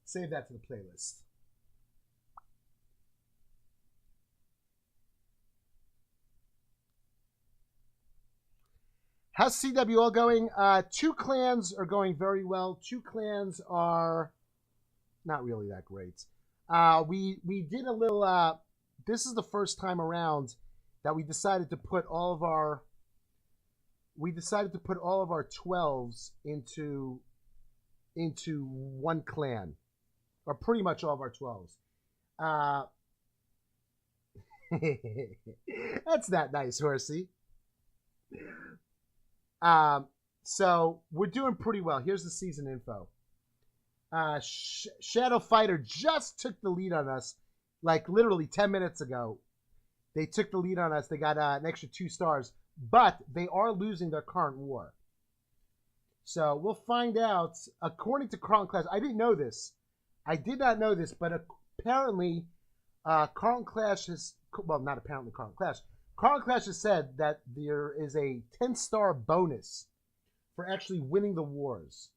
Save that to the playlist. How's CWL going? 2 clans are going very well. 2 clans are not really that great. We did a little. This is the first time around that we decided to put all of our 12s into one clan, or pretty much all of our 12s. That's not nice, Horsey. So we're doing pretty well. Here's the season info. Shadow Fighter just took the lead on us, like literally 10 minutes ago. They took the lead on us. They got an extra 2 stars, but they are losing their current war. So we'll find out. According to Carlton Clash, I didn't know this. I did not know this, but apparently Carlton Clash has, well, not apparently Carlton Clash. Carlton Clash has said that there is a 10-star bonus for actually winning the wars.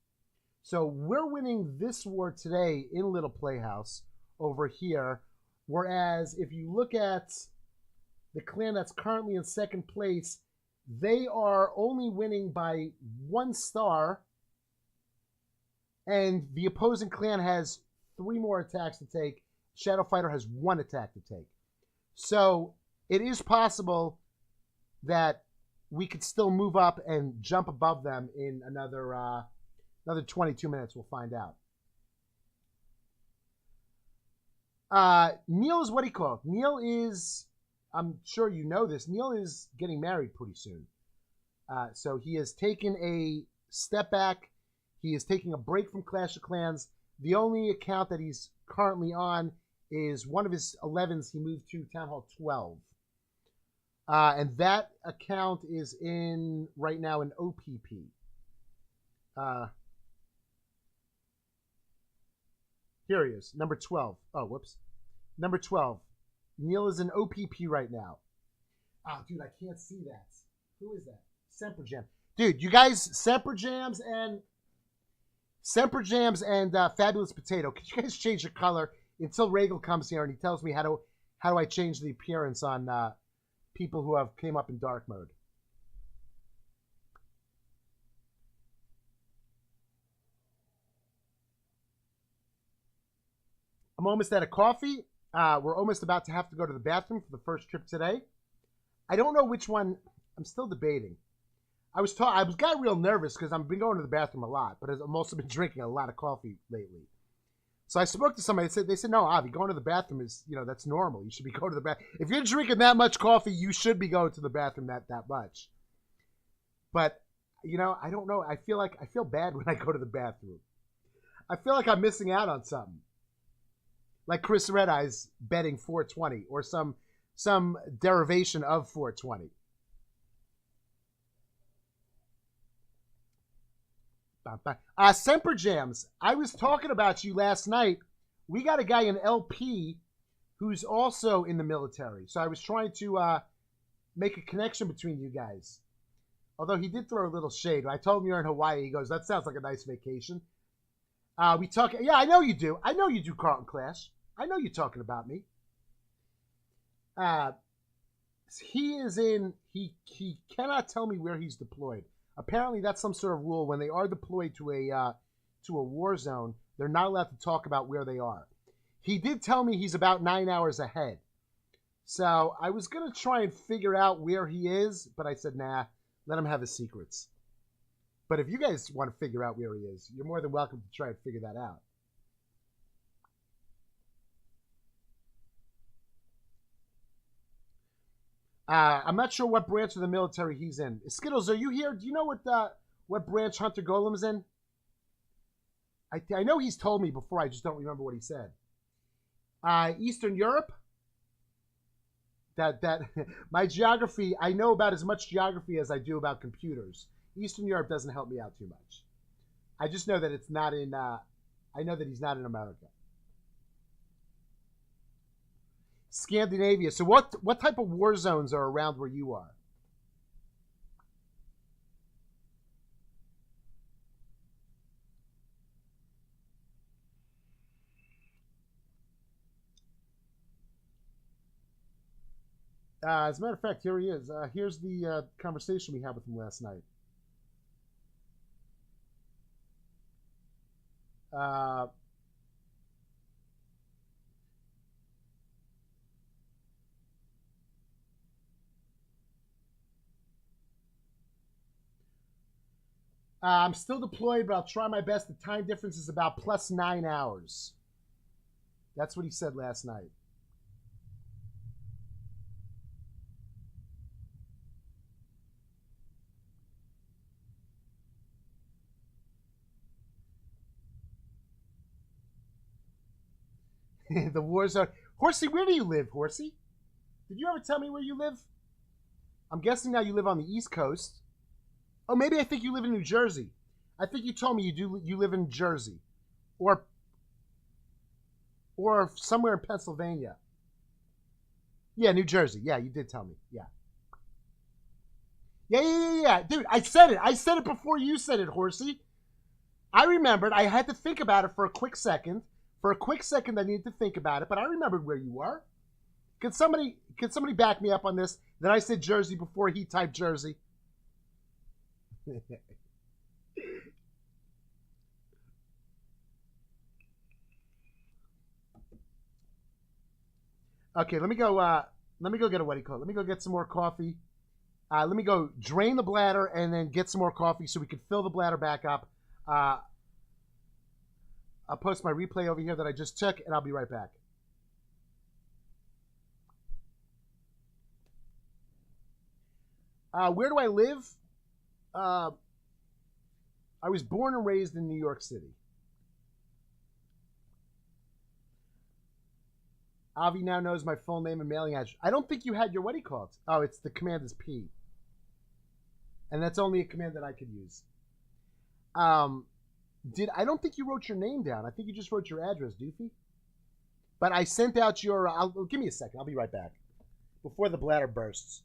So we're winning this war today in Little Playhouse over here. Whereas if you look at the clan that's currently in second place, they are only winning by 1 star. And the opposing clan has 3 more attacks to take. Shadow Fighter has 1 attack to take. So it is possible that we could still move up and jump above them in another 22 minutes. We'll find out. Neil is what he called. Neil is, I'm sure you know this, Neil is getting married pretty soon. So he has taken a step back. He is taking a break from Clash of Clans. The only account that he's currently on is one of his 11s. He moved to Town Hall 12. And that account is in right now in OPP. Here he is, number 12. Oh, whoops. Number 12. Neil is in OPP right now. Oh, dude, I can't see that. Who is that? Semper Jam. Dude, you guys, Semper Jams and Fabulous Potato. Could you guys change the color until Regal comes here and he tells me how do I change the appearance on people who have came up in dark mode? I'm almost out of coffee. We're almost about to have to go to the bathroom for the first trip today. I don't know which one. I'm still debating. I got real nervous because I've been going to the bathroom a lot, but I've also been drinking a lot of coffee lately. So I spoke to somebody. They said, no, Avi, going to the bathroom is, that's normal. You should be going to the bathroom. If you're drinking that much coffee, you should be going to the bathroom that much. But, I don't know. I feel bad when I go to the bathroom. I feel like I'm missing out on something. Like Chris Red Eyes betting 420 or some derivation of 420. Semper Jams. I was talking about you last night. We got a guy in LP who's also in the military. So I was trying to make a connection between you guys. Although he did throw a little shade. I told him you're in Hawaii. He goes, that sounds like a nice vacation. We talk. Yeah, I know you do. I know you do, Carlton Clash. I know you're talking about me. He is in. He cannot tell me where he's deployed. Apparently, that's some sort of rule. When they are deployed to a war zone, they're not allowed to talk about where they are. He did tell me he's about 9 hours ahead. So I was gonna try and figure out where he is, but I said, nah, let him have his secrets. But if you guys want to figure out where he is, you're more than welcome to try and figure that out. I'm not sure what branch of the military he's in. Skittles, are you here? Do you know what branch Hunter Golem's in? I know he's told me before. I just don't remember what he said. Eastern Europe. That my geography. I know about as much geography as I do about computers. Eastern Europe doesn't help me out too much. I just know that it's not in. I know that he's not in America. Scandinavia. So what type of war zones are around where you are? As a matter of fact, here he is. Here's the conversation we had with him last night. I'm still deployed, but I'll try my best. The time difference is about plus 9 hours. That's what he said last night. The war zone. Horsey, where do you live, Horsey? Did you ever tell me where you live? I'm guessing now you live on the East Coast. Oh, maybe I think you live in New Jersey. I think you told me you live in Jersey. Or somewhere in Pennsylvania. Yeah, New Jersey. Yeah, you did tell me. Yeah. Yeah. Dude, I said it. I said it before you said it, Horsey. I remembered. I had to think about it for a quick second. For a quick second, I needed to think about it, but I remembered where you were. Can somebody back me up on this? That I said Jersey before he typed Jersey. Okay, let me go get what do you call it? Let me go get some more coffee. Let me go drain the bladder and then get some more coffee so we can fill the bladder back up. I'll post my replay over here that I just took, and I'll be right back. Where do I live? I was born and raised in New York City. Avi now knows my full name and mailing address. I don't think you had your, what do you call it? Oh, it's the command is P. And that's only a command that I could use. I don't think you wrote your name down. I think you just wrote your address, Doofy. But I sent out your, give me a second. I'll be right back. Before the bladder bursts.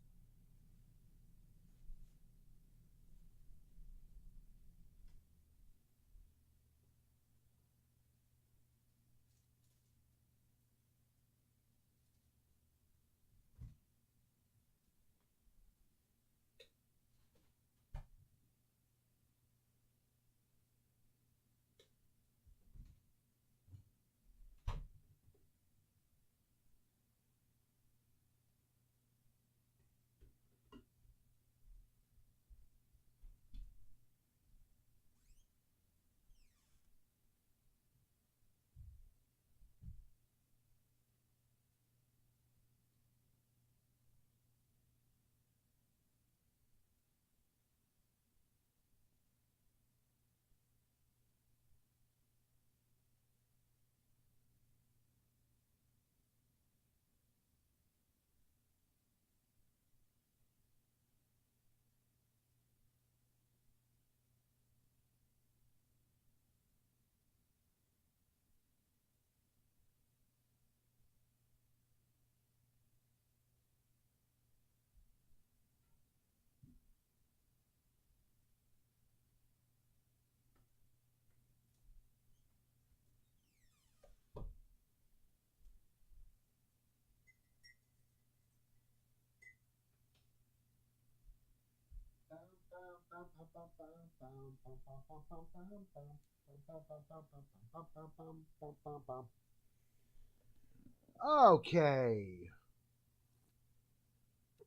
Okay.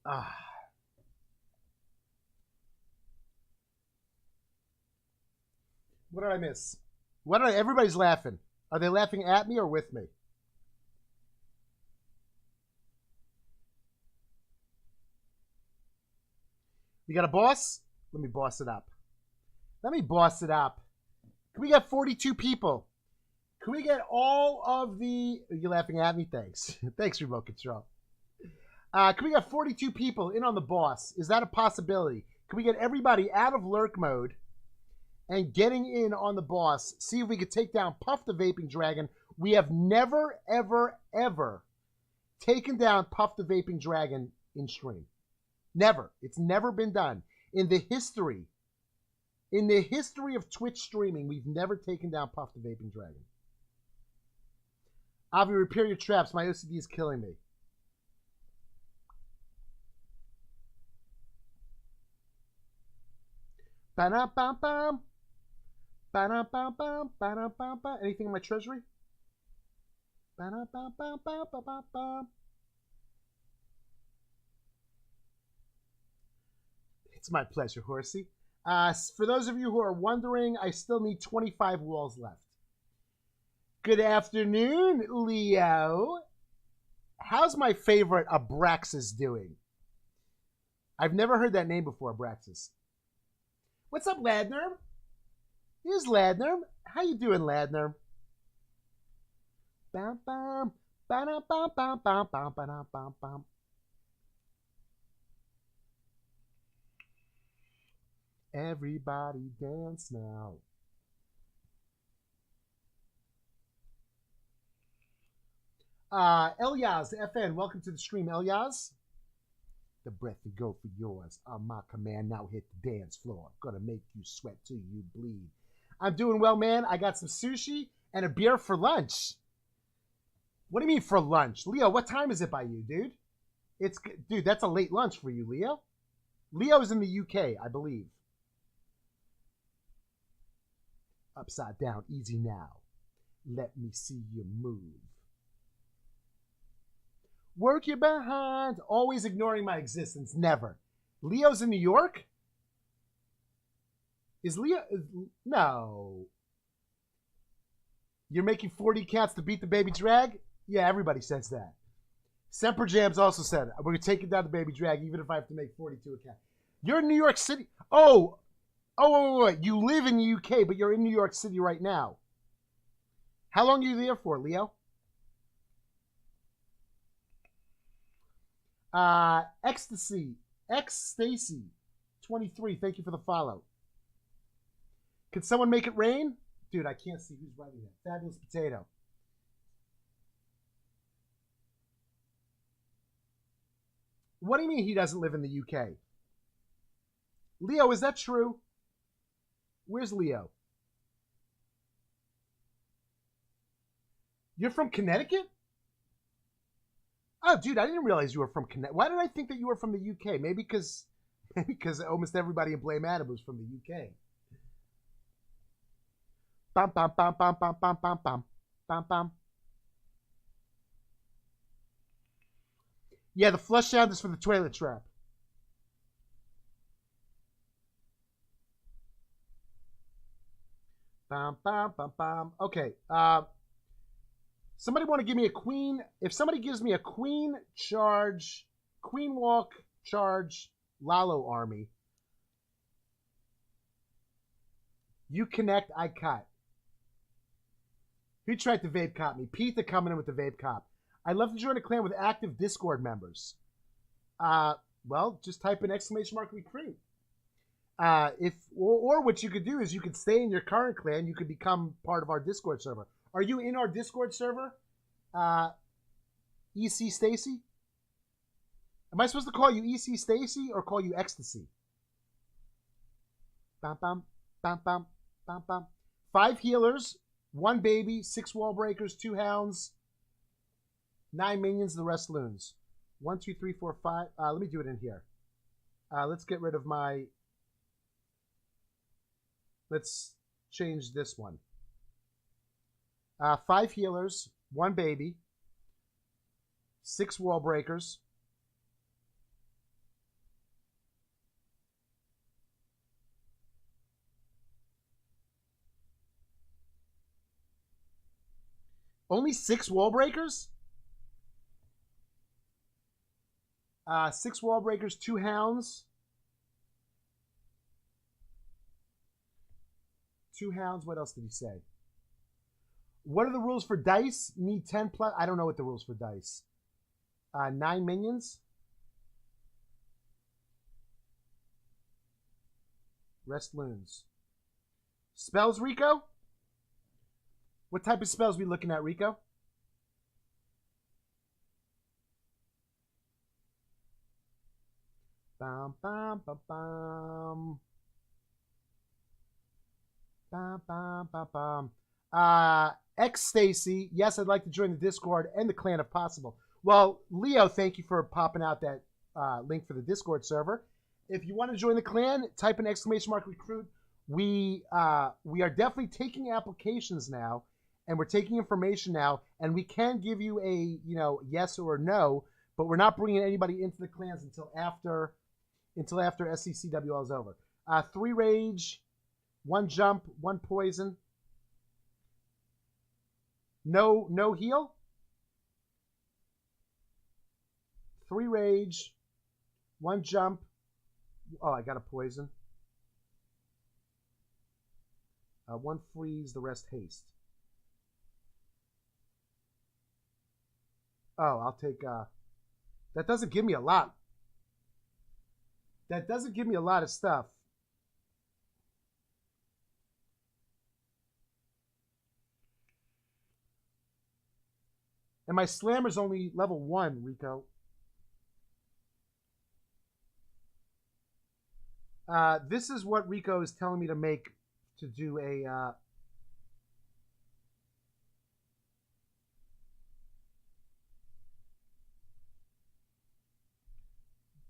Ah. What did I miss? Everybody's laughing. Are they laughing at me or with me? We got a boss? Let me boss it up. Let me boss it up. Can we get 42 people? Can we get all of the... You're laughing at me? Thanks. Thanks, Remote Control. Can we get 42 people in on the boss? Is that a possibility? Can we get everybody out of lurk mode and getting in on the boss? See if we could take down Puff the Vaping Dragon. We have never, ever, ever taken down Puff the Vaping Dragon in stream. Never. It's never been done. In the history of Twitch streaming, we've never taken down Puff the Vaping Dragon. Avi, repair your traps. My OCD is killing me. Ba-da-bum-bum. Ba-da-bum-bum. Ba-da-bum-bum. Anything in my treasury? Ba-da-bum-bum-bum-bum-bum. It's my pleasure, Horsey. For those of you who are wondering, I still need 25 walls left. Good afternoon, Leo. How's my favorite Abraxas doing? I've never heard that name before, Abraxas. What's up, Ladner? Here's Ladner. How you doing, Ladner? Bam, bam, bam, bam, bam, bam, bam, bam, bam, bam. Everybody dance now. Elyaz, FN, welcome to the stream, Elyaz. The breath to go for yours. On my command, now hit the dance floor. Gonna make you sweat till you bleed. I'm doing well, man. I got some sushi and a beer for lunch. What do you mean for lunch? Leo, what time is it by you, dude? Dude, that's a late lunch for you, Leo. Leo's in the UK, I believe. Upside down, easy now. Let me see you move. Work your behind. Always ignoring my existence. Never. Leo's in New York? Is Leo... No. You're making 40 cats to beat the baby drag? Yeah, everybody says that. Semper Jams also said it. We're taking down the baby drag even if I have to make 42 a cat. You're in New York City. Oh, wait. You live in the UK, but you're in New York City right now. How long are you there for, Leo? Ecstasy, Stacy, 23. Thank you for the follow. Can someone make it rain? Dude, I can't see who's writing that. Fabulous Potato. What do you mean he doesn't live in the UK? Leo, is that true? Where's Leo? You're from Connecticut? Oh, dude, I didn't realize you were from Connecticut. Why did I think that you were from the UK? Maybe because almost everybody in Blame Adam was from the UK. Bam, bam, bam, bam, bam, bam, bam, bam, bam, bam. Yeah, the flush sound is for the toilet trap. Bam, bam, bam, bam. Okay. Somebody want to give me a queen? If somebody gives me a queen charge, queen walk charge, Lalo army, you connect, I cut. Who tried to vape cop me? Pete coming in with the vape cop. I'd love to join a clan with active Discord members. Well, just type in !recruit. Or what you could do is you could stay in your current clan. You could become part of our Discord server. Are you in our Discord server? EC Stacy? Am I supposed to call you EC Stacy or call you Ecstasy? Bam, bam, bam, bam, bam, bam. 5 healers, 1 baby, 6 wall breakers, 2 hounds, 9 minions, the rest loons. 1, 2, 3, 4, 5. Let me do it in here. Let's get rid of my... Let's change this one. 5 healers, 1 baby, 6 wall breakers. Only 6 wall breakers? 6 wall breakers, 2 hounds. 2 hounds. What else did he say? What are the rules for dice? Need 10 plus. I don't know what the rules for dice. 9 minions. Rest loons. Spells, Rico? What type of spells we looking at, Rico? Bum, bum, bum, bum. Bum, bum, bum, bum. X Stacy, yes, I'd like to join the Discord and the clan if possible. Well, Leo, thank you for popping out that link for the Discord server. If you want to join the clan, type in !recruit. We are definitely taking applications now, and we're taking information now, and we can give you a yes or no, but we're not bringing anybody into the clans until after SCCWL is over. 3 rage, 1 jump, 1 poison. No heal. 3 rage, 1 jump. Oh, I got a poison. 1 freeze, the rest haste. Oh, I'll take. That doesn't give me a lot. That doesn't give me a lot of stuff. And my slammer's only level 1, Rico. This is what Rico is telling me to make to do a...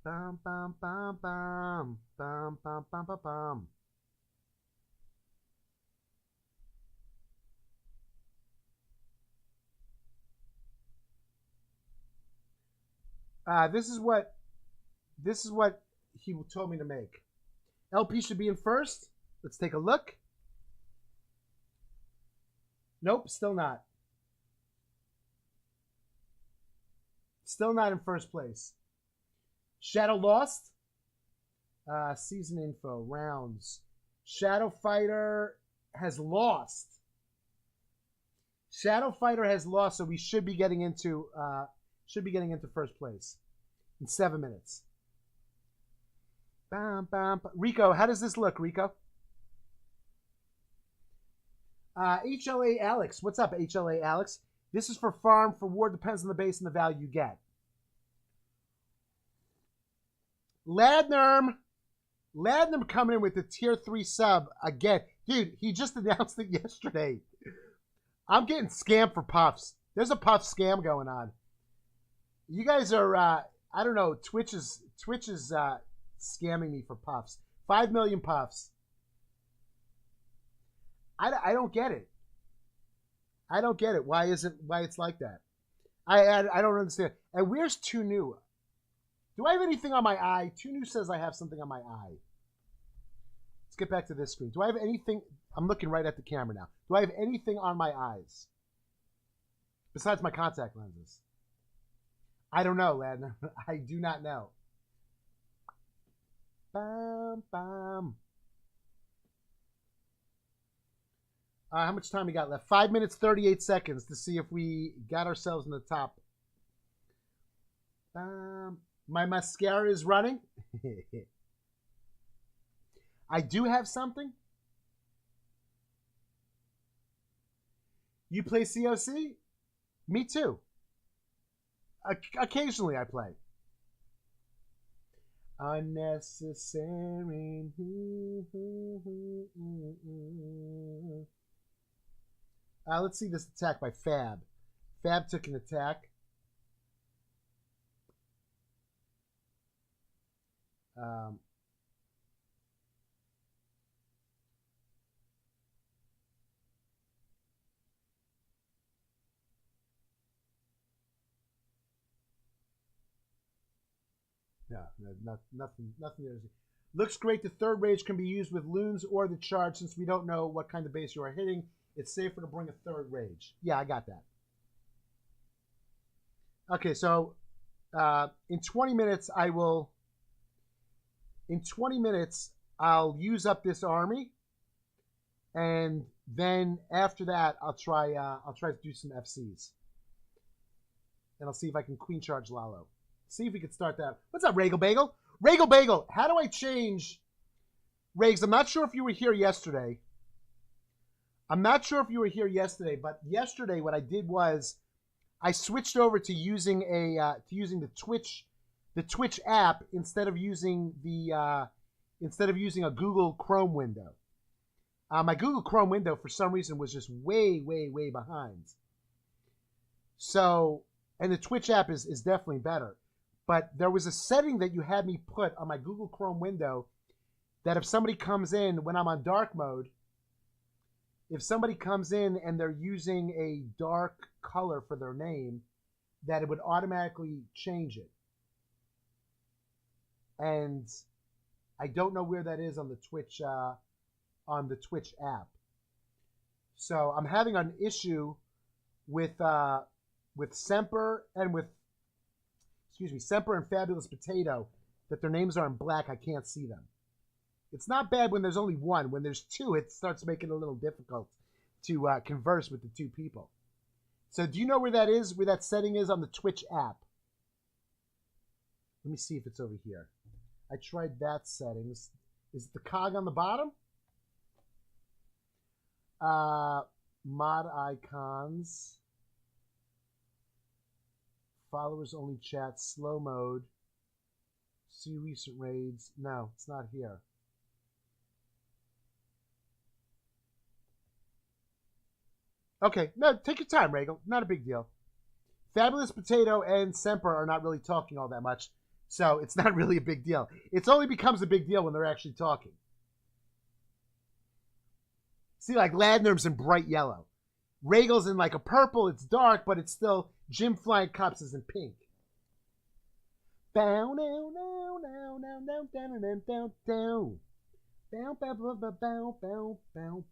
Bum, bum, bum, bum, bum, bum, bum, bum, bum. This is what he told me to make. LP should be in first. Let's take a look. Nope, still not. Still not in first place. Shadow lost. Season info, rounds. Shadow Fighter has lost. Shadow Fighter has lost, so we should be getting into first place in 7 minutes. Bam, bam, bam. Rico, how does this look, Rico? HLA Alex. What's up, HLA Alex? This is for farm. For war, depends on the base and the value you get. Ladnerm coming in with the tier 3 sub again. Dude, he just announced it yesterday. I'm getting scammed for puffs. There's a puff scam going on. You guys are, I don't know, Twitch is scamming me for puffs. 5 million puffs. I don't get it. I don't get it. Why it's like that? I don't understand. And where's Too New? Do I have anything on my eye? Too New says I have something on my eye. Let's get back to this screen. Do I have anything? I'm looking right at the camera now. Do I have anything on my eyes besides my contact lenses? I don't know, Ladner. I do not know. Bam, bam. How much time we got left? 5 minutes, 38 seconds to see if we got ourselves in the top. My mascara is running. I do have something. You play COC? Me too. Occasionally I play. Unnecessary. Let's see this attack by Fab. Fab took an attack. No, nothing there. Looks great. The third rage can be used with loons or the charge. Since we don't know what kind of base you are hitting, it's safer to bring a third rage. Yeah, I got that. Okay, so in 20 minutes, I'll use up this army, and then after that, I'll try to do some FCs, and I'll see if I can queen charge Lalo. See if we can start that. What's up, Regal Bagel? Regal Bagel, how do I change Regs? I'm not sure if you were here yesterday. But yesterday what I did was I switched over to using the Twitch app instead of using a Google Chrome window. My Google Chrome window for some reason was just way behind. So, and the Twitch app is definitely better. But there was a setting that you had me put on my Google Chrome window that if somebody comes in when I'm on dark mode, if somebody comes in and they're using a dark color for their name, that it would automatically change it. And I don't know where that is on the Twitch app. So I'm having an issue with Semper and Semper and Fabulous Potato, that their names are in black. I can't see them. It's not bad when there's only one. When there's two, it starts making it a little difficult to converse with the two people. So do you know where that is, where that setting is on the Twitch app? Let me see if it's over here. I tried that settings. Is it the cog on the bottom? Mod icons. Followers only chat, slow mode, see recent raids. No, it's not here. Okay, no, take your time, Regal. Not a big deal. Fabulous Potato and Semper are not really talking all that much, so it's not really a big deal. It only becomes a big deal when they're actually talking. See, like Ladner's in bright yellow. Regal's in like a purple. It's dark, but it's still Jim Flying Cups is in pink. Bow now now now now now down down down down. Bow bow bow bow bow bow bow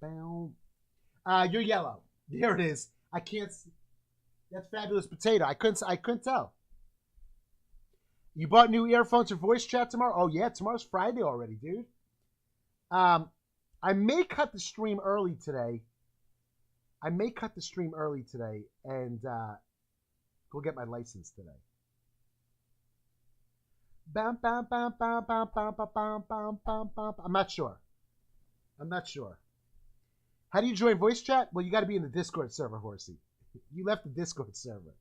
bow. You're yellow. There it is. I can't see. That's Fabulous Potato. I couldn't tell. You bought new earphones for voice chat tomorrow? Oh yeah, tomorrow's Friday already, dude. I may cut the stream early today. and go get my license today. I'm not sure. How do you join voice chat? Well, you got to be in the Discord server, Horsey. You left the Discord server.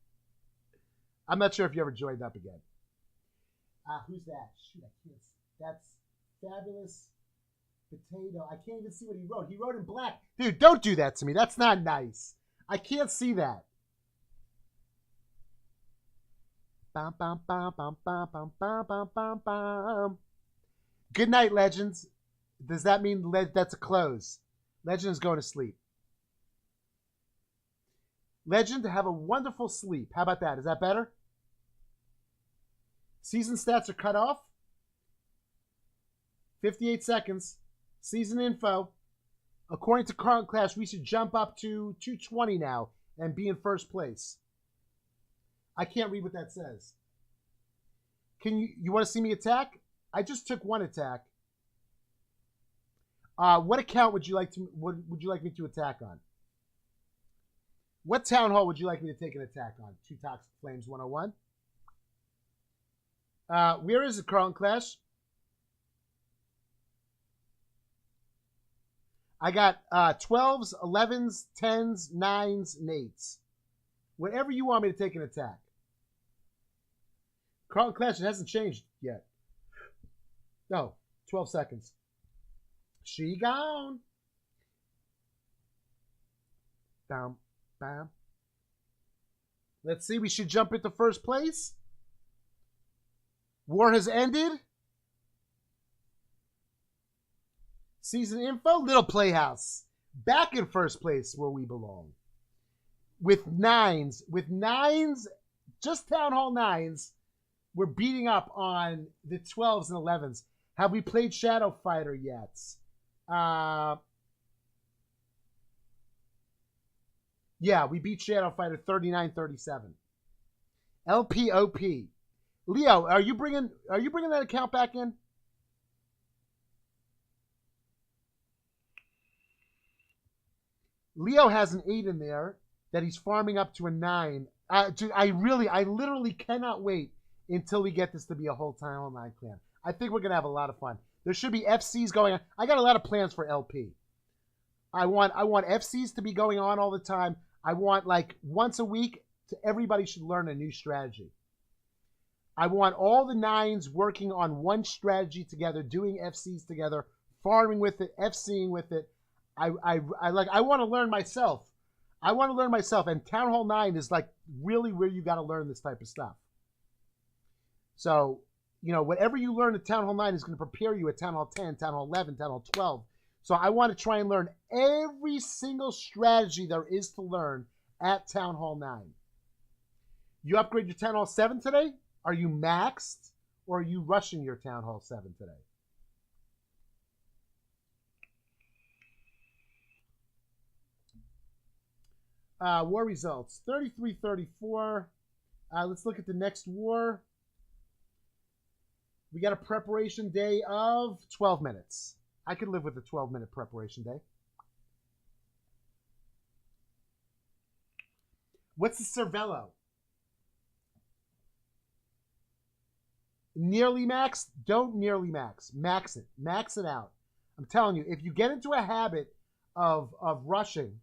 I'm not sure if you ever joined up again. Who's that? Shoot, I can't see. That's Fabulous Potato. I can't even see what he wrote. He wrote in black. Dude, don't do that to me. That's not nice. I can't see that. Good night, Legends. Does that mean that's a close? Legend is going to sleep. Legend, have a wonderful sleep. How about that? Is that better? Season stats are cut off. 58 seconds. Season info. According to current class, we should jump up to 220 now and be in first place. I can't read what that says. Can you want to see me attack? I just took one attack. What account would you like me to attack on? What town hall would you like me to take an attack on? Two Toxic Flames 101. Where is it, Carlton Clash? I got 12s, 11s, 10s, 9s, and 8s. Whatever you want me to take an attack. Carlton Clash, it hasn't changed yet. No, 12 seconds. She gone. Bam, bam. Let's see, we should jump into first place. War has ended. Season info, Little Playhouse. Back in first place where we belong. With 9s, just Town Hall 9s, we're beating up on the 12s and 11s. Have we played Shadow Fighter yet? Yeah, we beat Shadow Fighter 39-37. LPOP. Leo, are you bringing that account back in? Leo has an 8 in there that he's farming up to a 9. I literally cannot wait until we get this to be a whole time online clan. I think we're gonna have a lot of fun. There should be FCs going on. I got a lot of plans for LP. I want FCs to be going on all the time. I want like once a week everybody should learn a new strategy. I want all the 9s working on one strategy together, doing FCs together, farming with it, FCing with it. I want to learn myself. I want to learn myself, and Town Hall 9 is like really where you got to learn this type of stuff. So, you know, whatever you learn at Town Hall 9 is going to prepare you at Town Hall 10, Town Hall 11, Town Hall 12. So I want to try and learn every single strategy there is to learn at Town Hall 9. You upgrade your Town Hall 7 today? Are you maxed, or are you rushing your Town Hall 7 today? War results, 33-34. Let's look at the next war. We got a preparation day of 12 minutes. I could live with a 12-minute preparation day. What's the Cervello? Nearly max? Don't nearly max. Max it. Max it out. I'm telling you, if you get into a habit of rushing,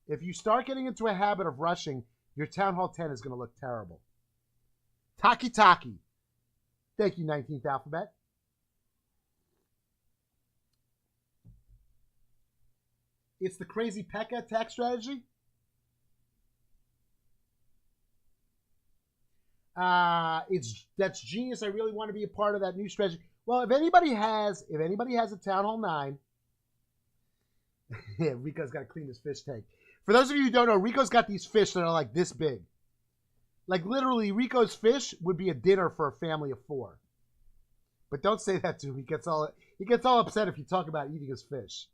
if you start getting into a habit of rushing, your Town Hall 10 is going to look terrible. Taki Taki. Thank you, 19th Alphabet. It's the crazy P.E.K.K.A attack strategy. That's genius. I really want to be a part of that new strategy. Well, if anybody has a Town Hall 9, yeah, Rico's got to clean his fish tank. For those of you who don't know, Rico's got these fish that are like this big. Like literally, Rico's fish would be a dinner for a family of 4. But don't say that to him. He gets all upset if you talk about eating his fish.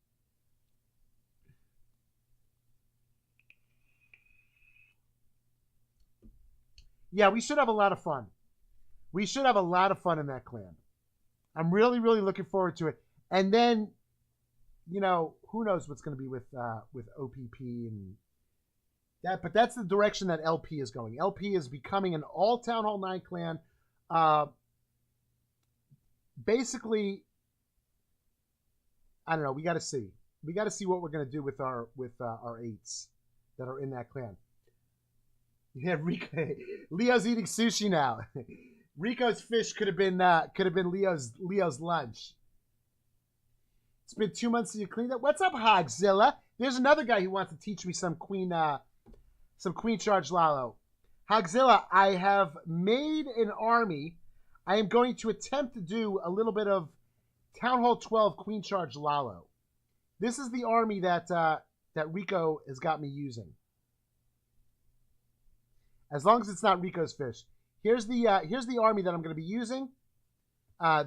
Yeah, we should have a lot of fun. We should have a lot of fun in that clan. I'm really, really looking forward to it. And then, you know, who knows what's going to be with OPP and that. But that's the direction that LP is going. LP is becoming an all Town Hall 9 clan. Basically, I don't know. We got to see. We got to see what we're going to do with our 8s that are in that clan. Yeah, Rico, Leo's eating sushi now. Rico's fish could have been Leo's lunch. It's been 2 months since you cleaned up. What's up, Hogzilla? There's another guy who wants to teach me some Queen Charge Lalo. Hogzilla, I have made an army. I am going to attempt to do a little bit of Town Hall 12 Queen Charge Lalo. This is the army that Rico has got me using. As long as it's not Rico's fish. Here's the army that I'm going to be using.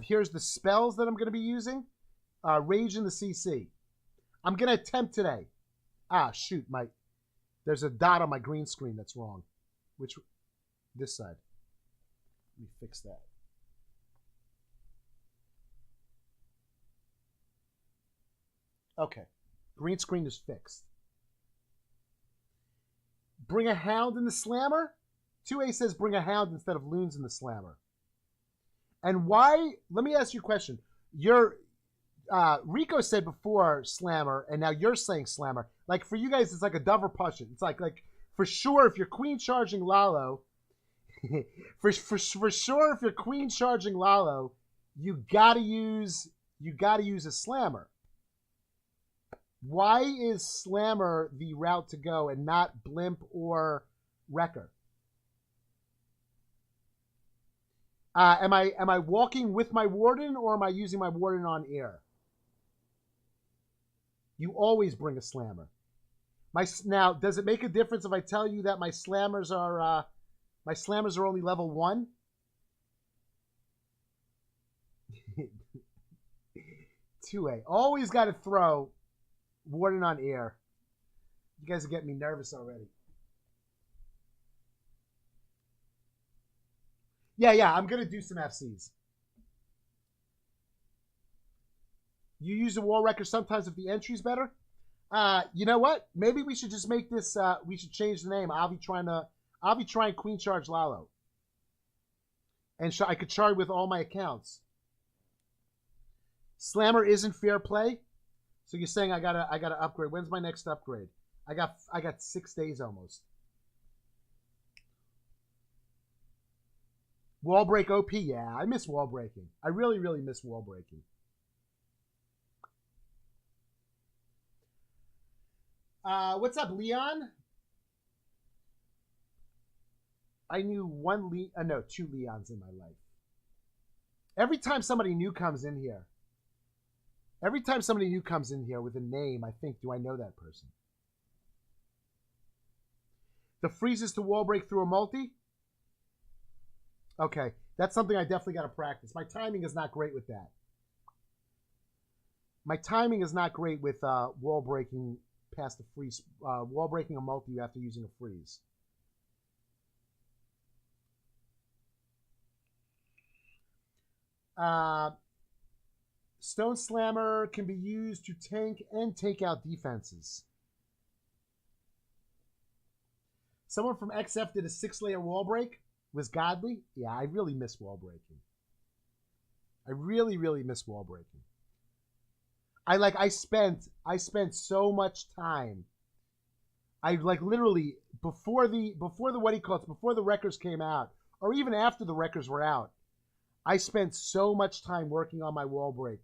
Here's the spells that I'm going to be using. Rage in the CC. I'm going to attempt today. Ah, shoot. There's a dot on my green screen that's wrong. This side. Let me fix that. Okay. Green screen is fixed. Bring a hound in the slammer? 2A says bring a hound instead of loons in the slammer. And why? Let me ask you a question. Rico said before slammer, and now you're saying slammer. Like for you guys, it's like a dove or Pushin. It's like for sure if you're queen charging Lalo, for sure if you're queen charging Lalo, you gotta use a slammer. Why is Slammer the route to go and not Blimp or Wrecker? Am I walking with my Warden or am I using my Warden on air? You always bring a Slammer. Now, does it make a difference if I tell you that my Slammers are only level 1? 2A. Always got to throw Warden on air. You guys are getting me nervous already. Yeah, I'm going to do some FCs. You use a wall wrecker sometimes if the entry's better. You know what? Maybe we should just make this, we should change the name. I'll be trying Queen Charge Lalo. And I could charge with all my accounts. Slammer isn't fair play. So you're saying I gotta upgrade. When's my next upgrade? I got 6 days almost. Wall break OP, yeah. I miss wall breaking. I really, really miss wall breaking. What's up, Leon? I knew two Leons in my life. Every time somebody new comes in here with a name, I think, do I know that person? The freezes to wall break through a multi? Okay, that's something I definitely got to practice. My timing is not great with that. My timing is not great with wall breaking past the freeze. Wall breaking a multi after using a freeze. Stone Slammer can be used to tank and take out defenses. Someone from XF did a 6-layer wall break. Was godly? Yeah, I really miss wall breaking. I really, really miss wall breaking. I spent so much time. I literally before the records came out, or even after the records were out, I spent so much time working on my wall break,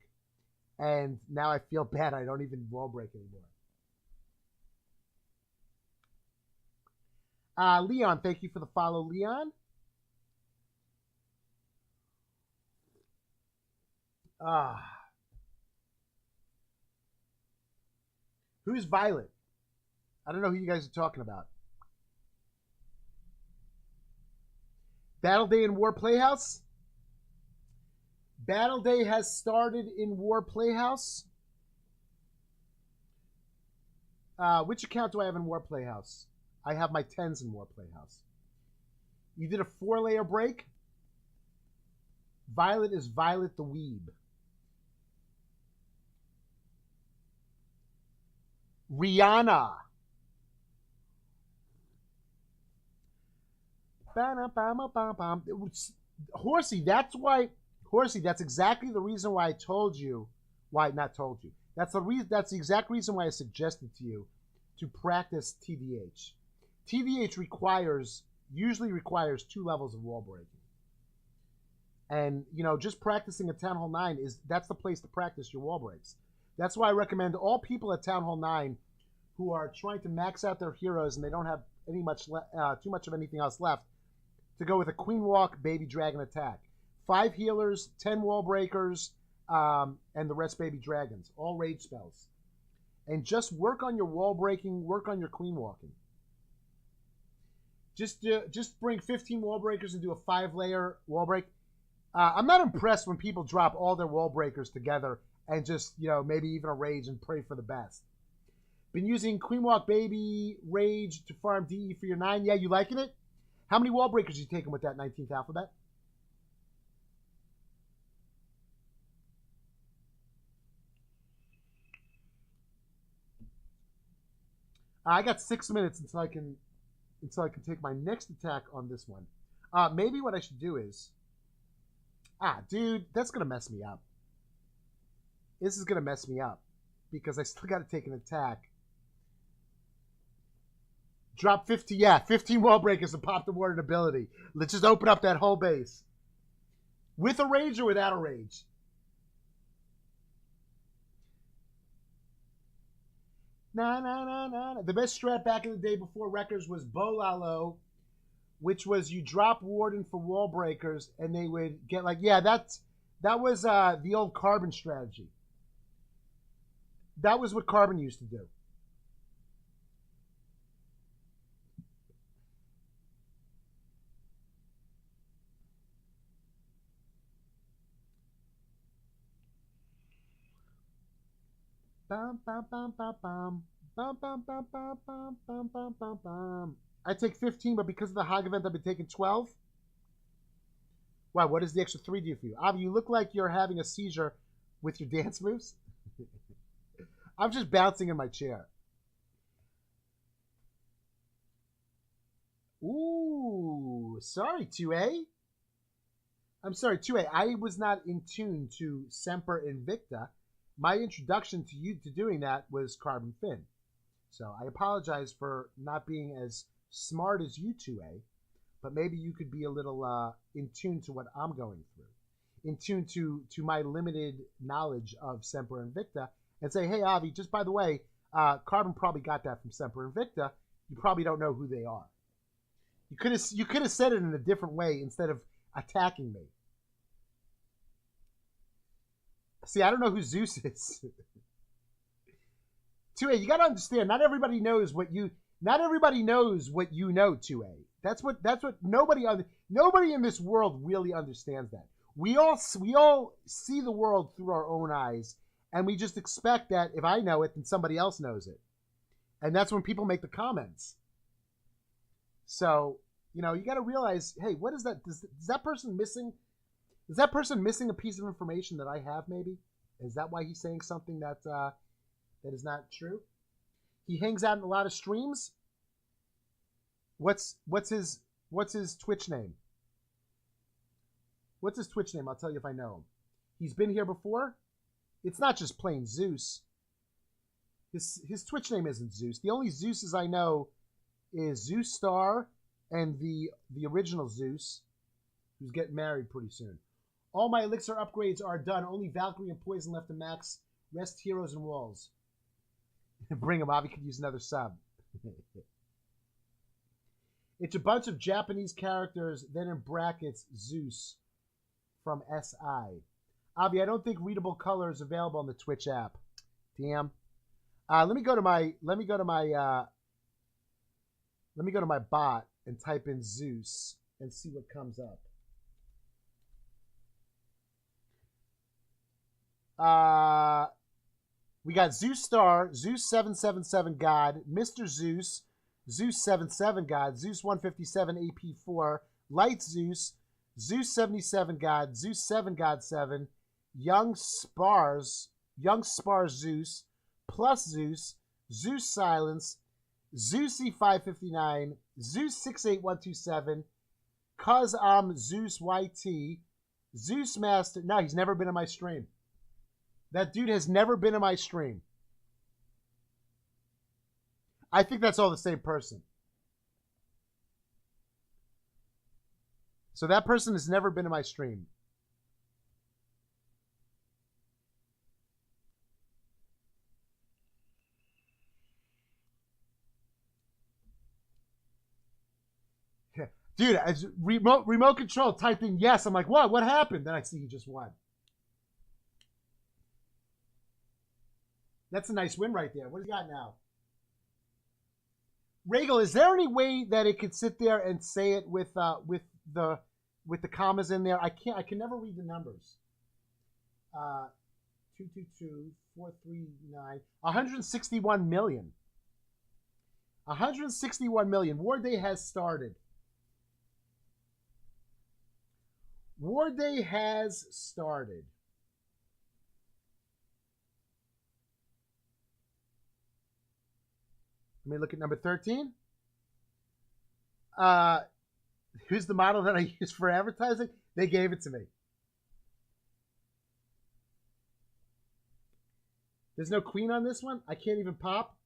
and now I feel bad. I don't even wall break anymore. Leon, thank you for the follow, Leon. Who's Violet? I don't know who you guys are talking about. Battle Day in War Playhouse? Battle Day has started in War Playhouse. Which account do I have in War Playhouse? I have my 10s in War Playhouse. You did a 4-layer break. Violet is Violet the Weeb. Rihanna. Horsey, that's exactly the reason why I told you. Why not told you? That's the exact reason why I suggested to you to practice TDH. TDH usually requires 2 levels of wall breaking. And just practicing at Town Hall 9 that's the place to practice your wall breaks. That's why I recommend all people at Town Hall 9 who are trying to max out their heroes and they don't have too much of anything else left to go with a Queen Walk Baby Dragon attack. 5 healers, 10 wall breakers, and the rest baby dragons. All rage spells. And just work on your wall breaking, work on your Queen Walking. Just bring 15 wall breakers and do a 5-layer wall break. I'm not impressed when people drop all their wall breakers together and just, maybe even a rage and pray for the best. Been using Queen Walk Baby Rage to farm DE for your 9. Yeah, you liking it? How many wall breakers you taking with that 19th alphabet? I got 6 minutes until I can take my next attack on this one. Maybe what I should do is, dude, that's gonna mess me up. This is gonna mess me up because I still got to take an attack. Drop 15 wall breakers and pop the warded ability. Let's just open up that whole base. With a rage or without a rage? Nah. The best strat back in the day before records was Bolalo, which was you drop Warden for wall breakers and they would get that was the old Carbon strategy. That was what Carbon used to do. Bum, bum, bum, bum, bum. Bum, bum, bum, bum, bum, bum, bum, bum, bum. I take 15, but because of the Hog event, I've been taking 12. Wow, what does the extra 3 do for you? Avi, you look like you're having a seizure with your dance moves. I'm just bouncing in my chair. Ooh, sorry, 2A. I'm sorry, 2A. I was not in tune to Semper Invicta. My introduction to you to doing that was Carbon Fin. So I apologize for not being as smart as you, 2A, but maybe you could be a little in tune to what I'm going through, in tune to my limited knowledge of Semper Invicta, and say, hey, Avi, just by the way, Carbon probably got that from Semper Invicta. You probably don't know who they are. You could have said it in a different way instead of attacking me. See, I don't know who Zeus is. 2A, you got to understand, not everybody knows what you know, 2A. That's what nobody in this world really understands that. We all see the world through our own eyes, and we just expect that if I know it, then somebody else knows it. And that's when people make the comments. So, you got to realize, hey, what is that? Is that person missing? Is that person missing a piece of information that I have? Maybe is that why he's saying something that is not true? He hangs out in a lot of streams. What's his Twitch name? What's his Twitch name? I'll tell you if I know him. He's been here before. It's not just plain Zeus. His Twitch name isn't Zeus. The only Zeuses I know is Zeus Star and the original Zeus, who's getting married pretty soon. All my elixir upgrades are done. Only Valkyrie and Poison left to max. Rest heroes and walls. Bring him. Avi could use another sub. It's a bunch of Japanese characters, then in brackets, Zeus from SI. Avi, I don't think readable color is available on the Twitch app. Damn. Let me go to my bot and type in Zeus and see what comes up. We got Zeus Star, Zeus 777 God, Mr. Zeus, Zeus 77 God, Zeus 157 AP4, Light Zeus, Zeus 77 God, Zeus 7 God 7, Young Spars Zeus, Plus Zeus, Zeus Silence, Zeus E559, Zeus 68127, Cuz Zeus YT, Zeus Master. No, he's never been in my stream. That dude has never been in my stream. I think that's all the same person. So that person has never been in my stream. Dude, as remote control typed in yes. I'm like, what happened? Then I see he just won. That's a nice win right there. What do you got now? Regal, is there any way that it could sit there and say it with the commas in there? I can never read the numbers. 222 439 161 million. 161 million. War Day has started. War Day has started. Let me look at number 13. Who's the model that I use for advertising? They gave it to me. There's no queen on this one? I can't even pop?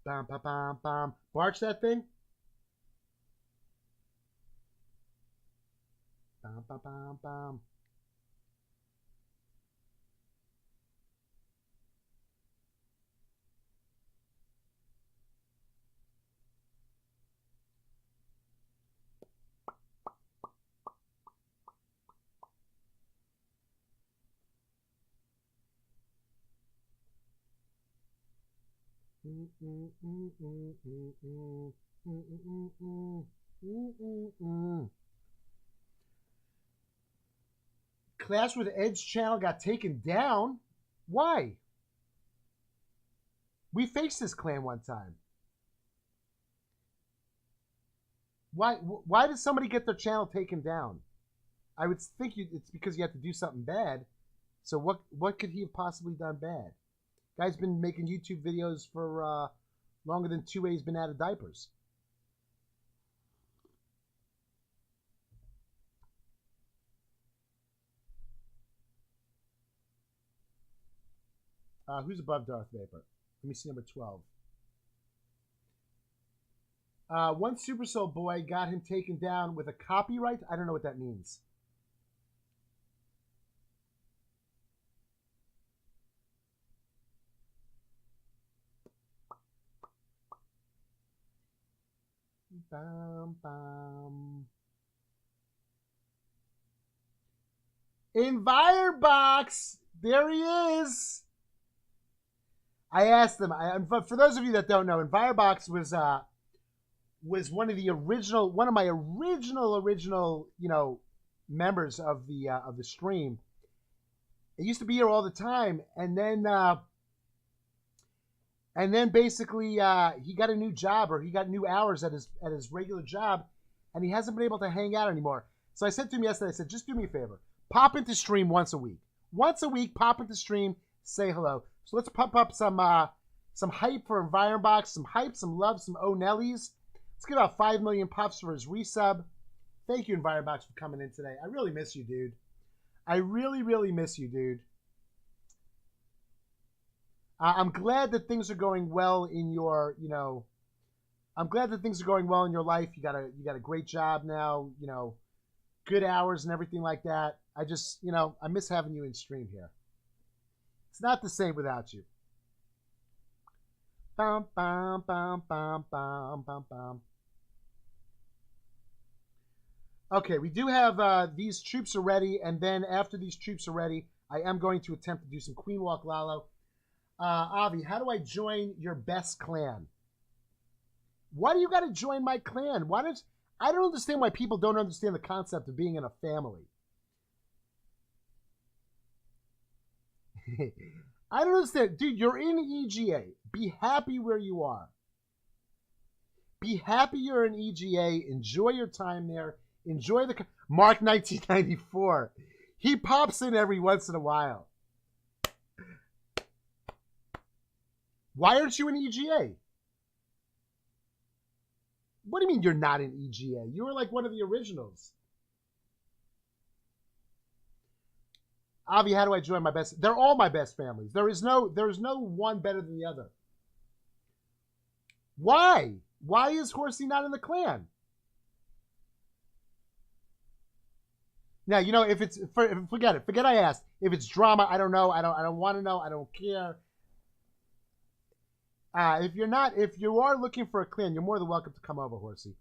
Bam, bam, bam, bam. Barch that thing. Bam, bam, bam, bam. Clash with Edge channel got taken down. Why? We faced this clan one time. Why did somebody get their channel taken down? I would think it's because you have to do something bad. So what could he have possibly done bad? Guy's been making YouTube videos for longer than 2A's been out of diapers. Who's above Darth Vapor? Let me see number 12. One Super Soul Boy got him taken down with a copyright. I don't know what that means. Bam, bam. Envirebox! There he is! I asked them. For those of you that don't know, Envirebox was one of my original, members of the stream. It used to be here all the time, and then basically he got a new job, or he got new hours at his regular job, and he hasn't been able to hang out anymore. So I said to him yesterday, I said, just do me a favor, pop into stream once a week. Once a week, pop into stream, say hello. So let's pump up some hype for Environbox, some hype, some love, some O'Nellies. Let's give out 5 million puffs for his resub. Thank you, Environbox, for coming in today. I really miss you, dude. I really, really miss you, dude. I'm glad that things are going well in your, I'm glad that things are going well in your life. You got a great job now, good hours and everything like that. I just, I miss having you in stream here. It's not the same without you. Bum, bum, bum, bum, bum, bum, bum. Okay, we do have these troops are ready, and then after these troops are ready, I am going to attempt to do some Queen Walk Lalo. Avi, how do I join your best clan? Why do you got to join my clan? I don't understand why people don't understand the concept of being in a family. I don't understand. Dude, you're in EGA. Be happy where you are. Be happy you're in EGA. Enjoy your time there. Enjoy the... Mark 1994. He pops in every once in a while. Why aren't you in EGA? What do you mean you're not in EGA? You were like one of the originals. Avi, how do I join my best? They're all my best families. There is no one better than the other. Why? Why is Horsey not in the clan? Now, if it's forget it. Forget I asked. If it's drama, I don't know. I don't want to know. I don't care. If you are looking for a clan, you're more than welcome to come over, Horsey.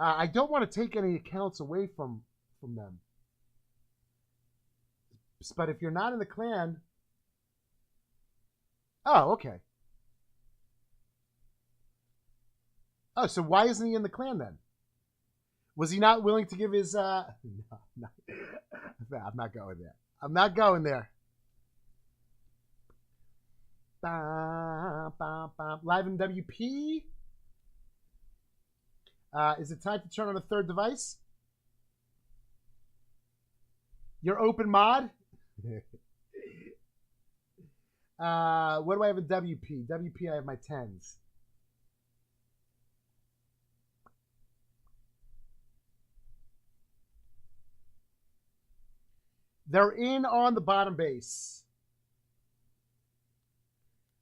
I don't want to take any accounts away from them. But if you're not in the clan... Oh, okay. Oh, so why isn't he in the clan then? Was he not willing to give his... No, I'm not going there. I'm not going there. Live in WP. Is it time to turn on a third device? Your open mod? What do I have in WP? WP, I have my 10s. They're in on the bottom base.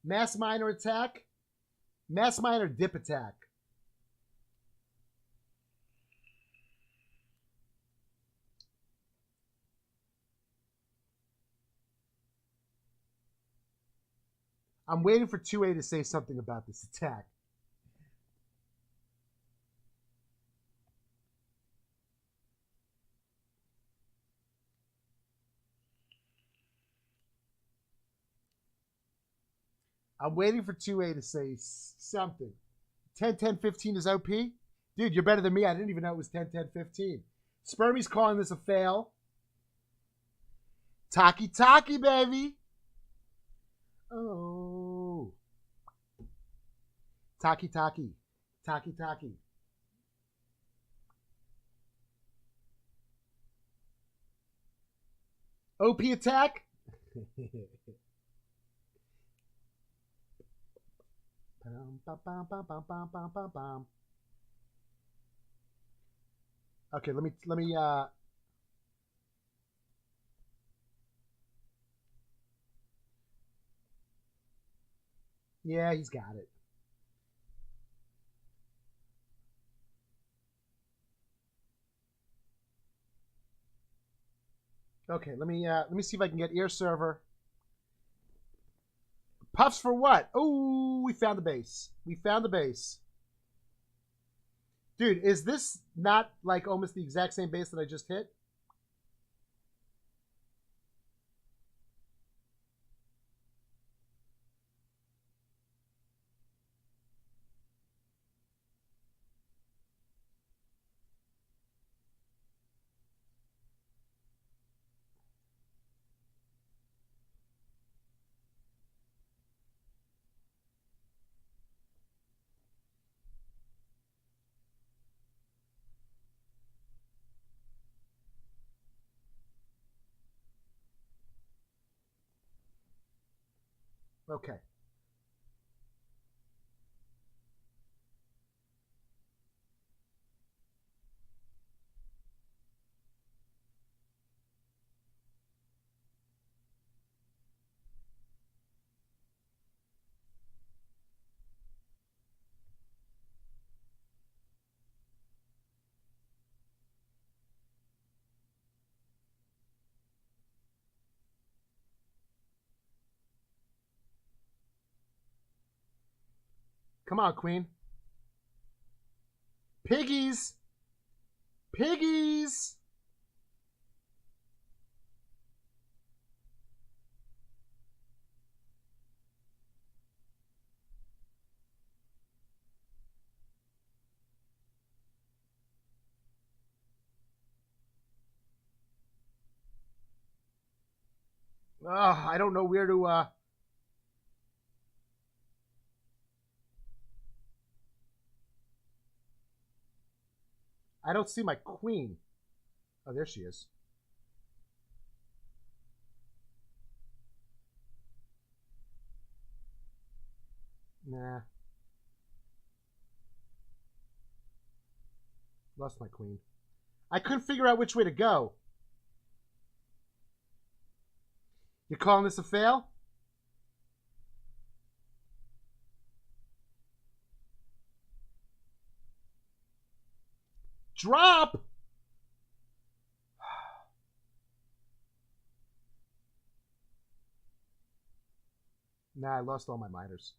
Mass Miner attack. Mass Miner dip attack. I'm waiting for 2A to say something about this attack. I'm waiting for 2A to say something. 10, 10, 15 is OP? Dude, you're better than me. I didn't even know it was 10, 10, 15. Spermy's calling this a fail. Taki Taki, baby. Oh. Taki Taki. Taki Taki. OP attack? Okay, let me yeah, he's got it. Okay, let me see if I can get ear server. Puffs for what? Oh, we found the base. We found the base. Dude, is this not like almost the exact same base that I just hit? Okay. Come on, Queen. Piggies. Piggies. I don't know where to I don't see my queen. Oh, there she is. Nah. Lost my queen. I couldn't figure out which way to go. You calling this a fail? Drop! Nah, I lost all my miners.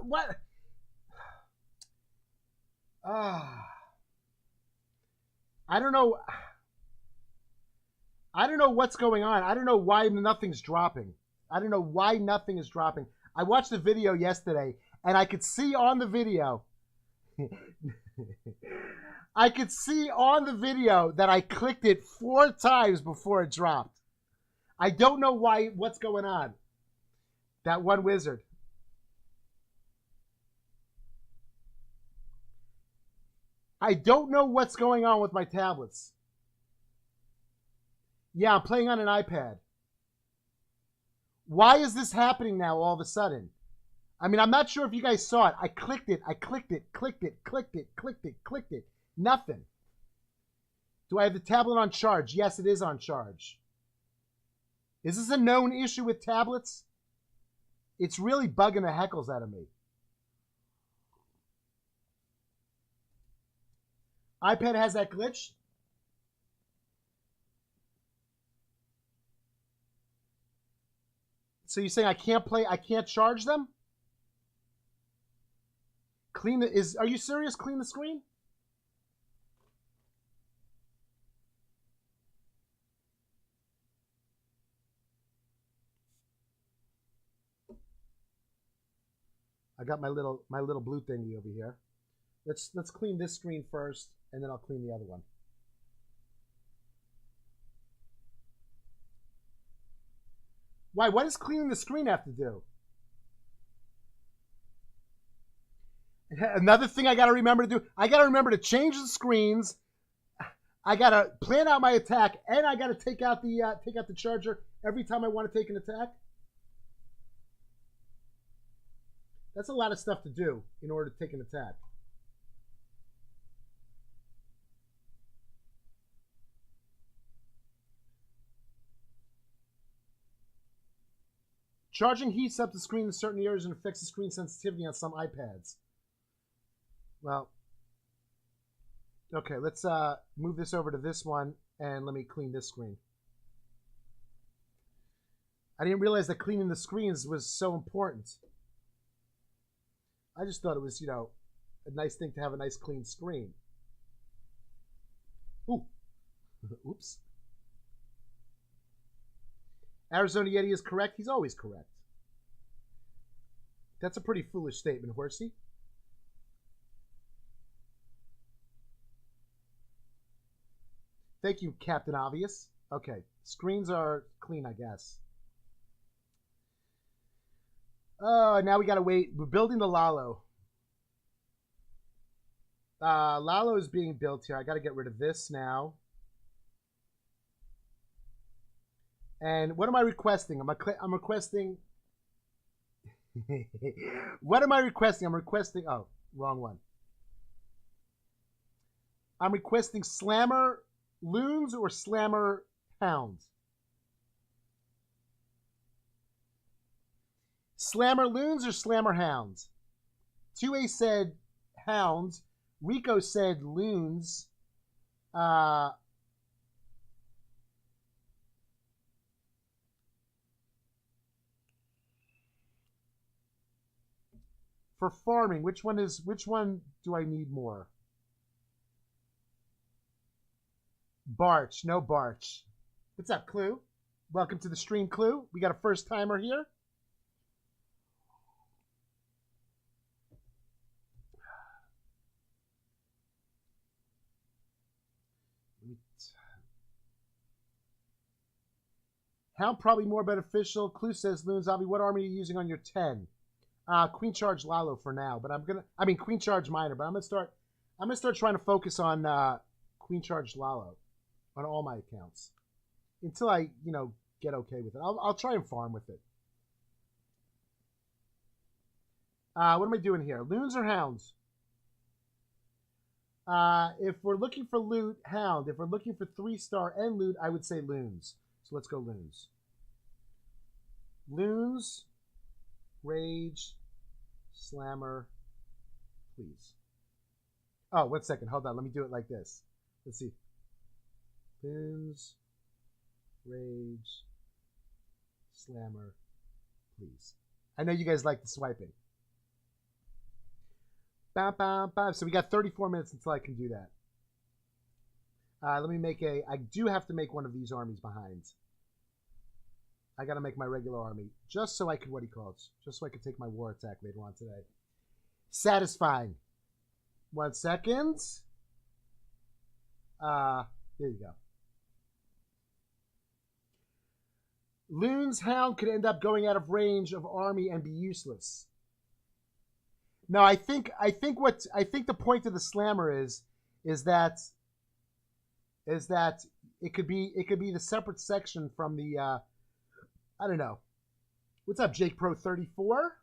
What? I don't know. I don't know what's going on. I don't know why nothing's dropping. I don't know why nothing is dropping. I watched the video yesterday, and I could see on the video. I could see on the video that I clicked it 4 times before it dropped. I don't know why. What's going on? That one wizard. I don't know what's going on with my tablets. Yeah, I'm playing on an iPad. Why is this happening now all of a sudden? I mean, I'm not sure if you guys saw it. I clicked it, clicked it, clicked it, clicked it. Nothing. Do I have the tablet on charge? Yes, it is on charge. Is this a known issue with tablets? It's really bugging the heckles out of me. iPad has that glitch? So you're saying I can't play, I can't charge them? Clean the, are you serious? Clean the screen? I got my little blue thingy over here. Let's clean this screen first, and then I'll clean the other one. Why? What does cleaning the screen have to do? Another thing I got to remember to do, I got to remember to change the screens. I got to plan out my attack, and I got to take out the charger every time I want to take an attack. That's a lot of stuff to do in order to take an attack. Charging heats up the screen in certain areas and affects the screen sensitivity on some iPads. Well, okay, let's move this over to this one, and let me clean this screen. I didn't realize that cleaning the screens was so important. I just thought it was, a nice thing to have a nice clean screen. Ooh. Oops. Arizona Yeti is correct. He's always correct. That's a pretty foolish statement, Horsey. Thank you, Captain Obvious. Okay, screens are clean, I guess. Oh, now we gotta wait. We're building the Lalo. Lalo is being built here. I gotta get rid of this now. And what am I requesting? I'm requesting. What am I requesting? I'm requesting. Oh, wrong one. I'm requesting Slammer Loons or Slammer Hounds. Slammer Loons or Slammer Hounds? 2A said Hounds. Rico said Loons. For farming, which one do I need more? Barch, no Barch. What's up, Clue? Welcome to the stream, Clue. We got a first timer here. Hound probably more beneficial. Clue says, Loon Zombie, what army are you using on your 10? Queen Charge Lalo for now, but Queen Charge Minor, but I'm gonna start trying to focus on Queen Charge Lalo on all my accounts until I, get okay with it. I'll try and farm with it. What am I doing here? Loons or Hounds? If we're looking for loot, Hound. If we're looking for 3-star and loot, I would say Loons. So let's go Loons. Loons, Rage, Slammer, please. Oh, 1 second. Hold on. Let me do it like this. Let's see. Loons, Rage, Slammer, please. I know you guys like the swiping. Bam, bam, bam. So we got 34 minutes until I can do that. Let me make I do have to make one of these armies behind. I got to make my regular army just so I could, just so I could take my war attack later on today. Satisfying. 1 second. There you go. Loon's Hound could end up going out of range of army and be useless. No, I think the point of the Slammer is that it could be the separate section from the I don't know. What's up, Jake Pro 34?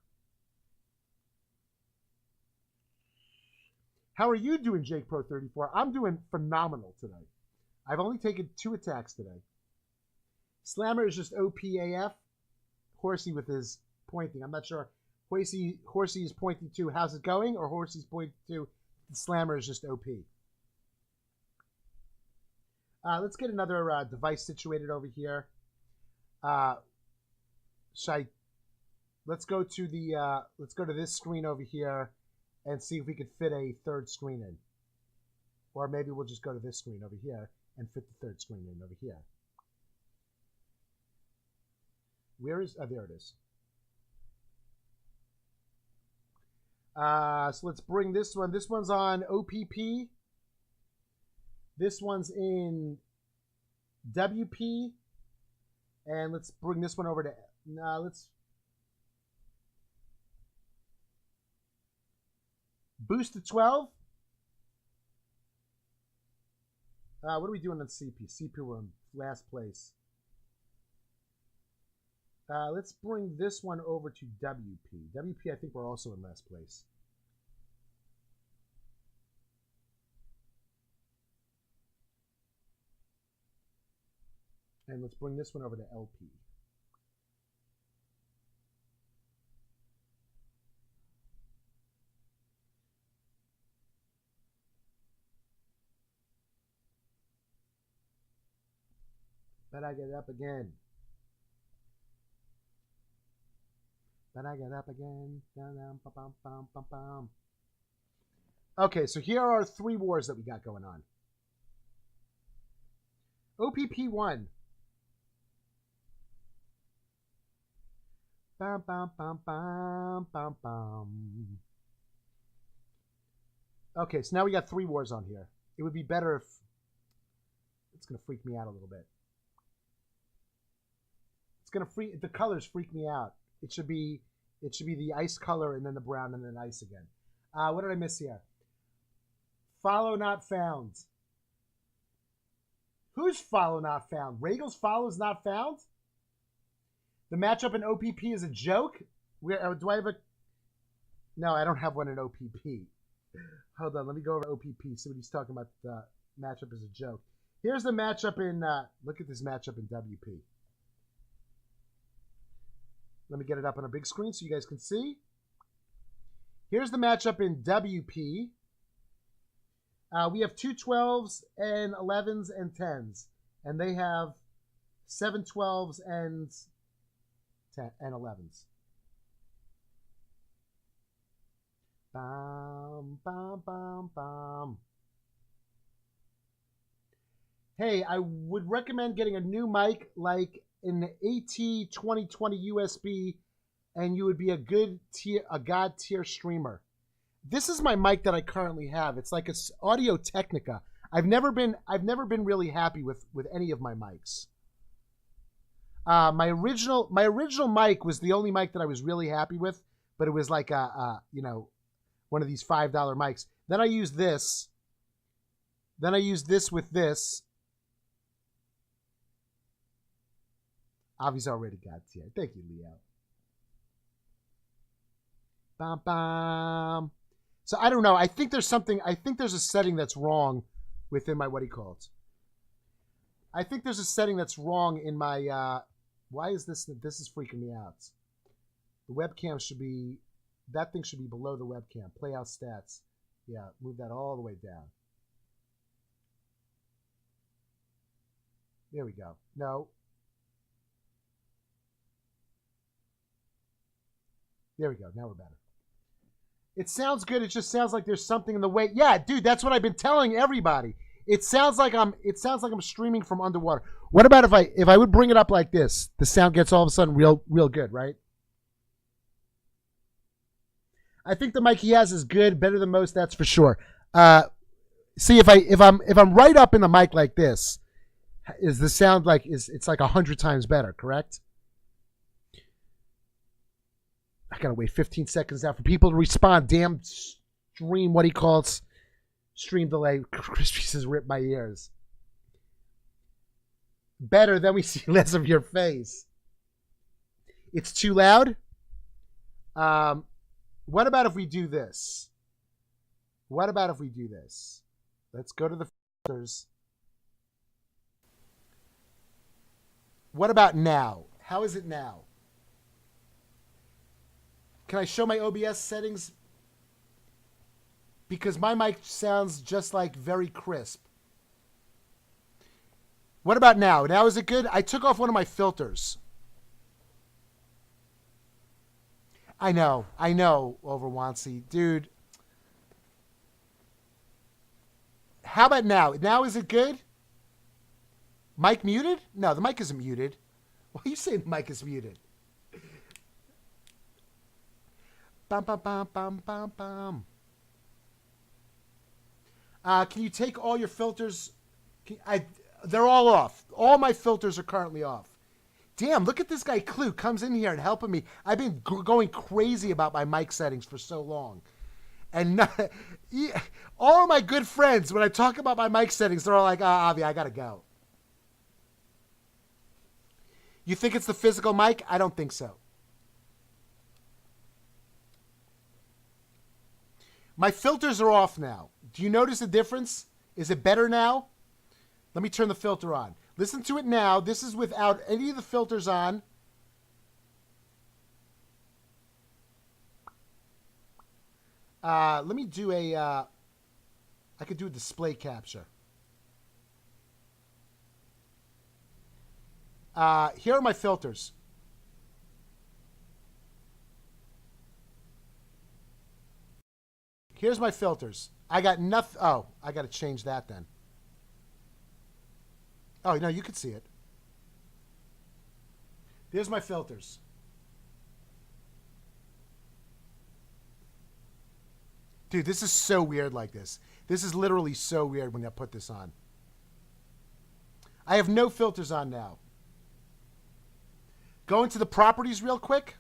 How are you doing, Jake Pro 34? I'm doing phenomenal today. I've only taken 2 attacks today. Slammer is just OPAF. Horsey with his pointing. I'm not sure. Horsey is pointing to how's it going, or Horsey's pointing to the Slammer is just OP. Let's get another device situated over here. Let's go to this screen over here, and see if we could fit a third screen in. Or maybe we'll just go to this screen over here and fit the third screen in over here. Where is... Oh, there it is. So let's bring this one. This one's on OPP. This one's in WP. And let's bring this one over to... let's... Boost to 12. What are we doing on CP? CP, we're in last place. Let's bring this one over to WP. WP, I think we're also in last place. And let's bring this one over to LP. But I get up again. But I get up again. Okay, so here are 3 wars that we got going on. OPP 1. Bum, bum, bum, bum, bum, bum. Okay, so now we got 3 wars on here. It would be better if... It's going to freak me out a little bit. It's going to freak... The colors freak me out. It should be the ice color and then the brown and then ice again. What did I miss here? Follow not found. Who's follow not found? Regal's follow is not found? The matchup in OPP is a joke? Do I have a... No, I don't have one in OPP. Hold on, let me go over OPP. See what he's talking about. The matchup is a joke. Here's the matchup in... look at this matchup in WP. Let me get it up on a big screen so you guys can see. Here's the matchup in WP. We have 2 12s and 11s and 10s. And they have 7 12s and 11s. Bum, bum, bum, bum. Hey, I would recommend getting a new mic like an AT 2020 USB, and you would be a god tier streamer. This is my mic that I currently have. It's like a Audio Technica. I've never been really happy with any of my mics. My original mic was the only mic that I was really happy with, but it was like one of these $5 mics. Then I used this. Then I used this with this. Avi's already got here. Thank you, Leo. Bam, bam. So I don't know. I think there's a setting that's wrong within my, what do you call it? I think there's a setting that's wrong in my, why is this is freaking me out. The webcam should be, that thing should be below the webcam. Playhouse stats. Yeah, move that all the way down. There we go. No. There we go. Now we're better. It sounds good. It just sounds like there's something in the way. Yeah, dude, that's what I've been telling everybody. It sounds like I'm streaming from underwater. What about if I would bring it up like this? The sound gets all of a sudden real good, right? I think the mic he has is good, better than most, that's for sure. See, if I'm right up in the mic like this, is the sound like it's like 100 times better, correct? I gotta wait 15 seconds now for people to respond. Damn stream, what he calls stream delay. Crispy says, rip my ears. Better, then we see less of your face. It's too loud. What about if we do this? What about if we do this? Let's go to the filters. What about now? How is it now? Can I show my OBS settings? Because my mic sounds just like very crisp. What about now? Now is it good? I took off one of my filters. I know, Overwancy. Dude, How about now? Now is it good? Mic muted? No, the mic isn't muted. Why are you saying the mic is muted? Bum, bum, bum, bum, bum, bum. Can you take all your filters? They're all off. All my filters are currently off. Damn, look at this guy Clue comes in here and helping me. I've been going crazy about my mic settings for so long. And all of my good friends, when I talk about my mic settings, they're all like, Avi, I got to go. You think it's the physical mic? I don't think so. My filters are off now. Do you notice a difference? Is it better now? Let me turn the filter on. Listen to it now. This is without any of the filters on. Let me do I could do a display capture. Here are my filters. Here's my filters. I got nothing. Oh, I got to change that then. Oh, no, you could see it. There's my filters. Dude, this is so weird like this. This is literally so weird when I put this on. I have no filters on now. Go into the properties real quick.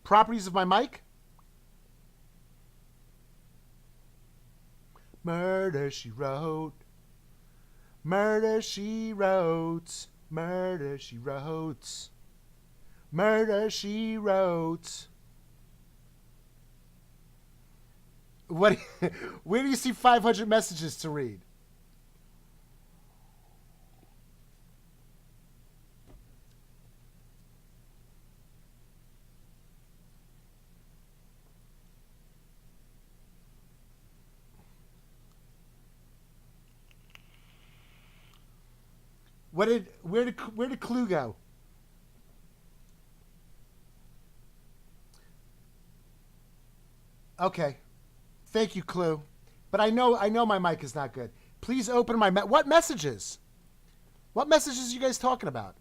Properties of my mic. Murder, she wrote. Murder, she wrote. Murder, she wrote. Murder, she wrote. What? Where do you see 500 messages to read? Where did Clue go? Okay. Thank you, Clue. But I know my mic is not good. Please open my what messages? What messages are you guys talking about?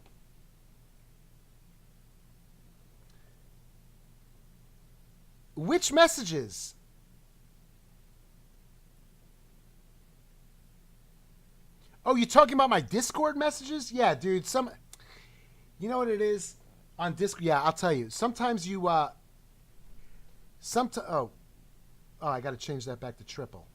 Which messages? Oh, you talking about my Discord messages? Yeah, dude. You know what it is on Discord? Yeah, I'll tell you. Sometimes you oh, I got to change that back to triple.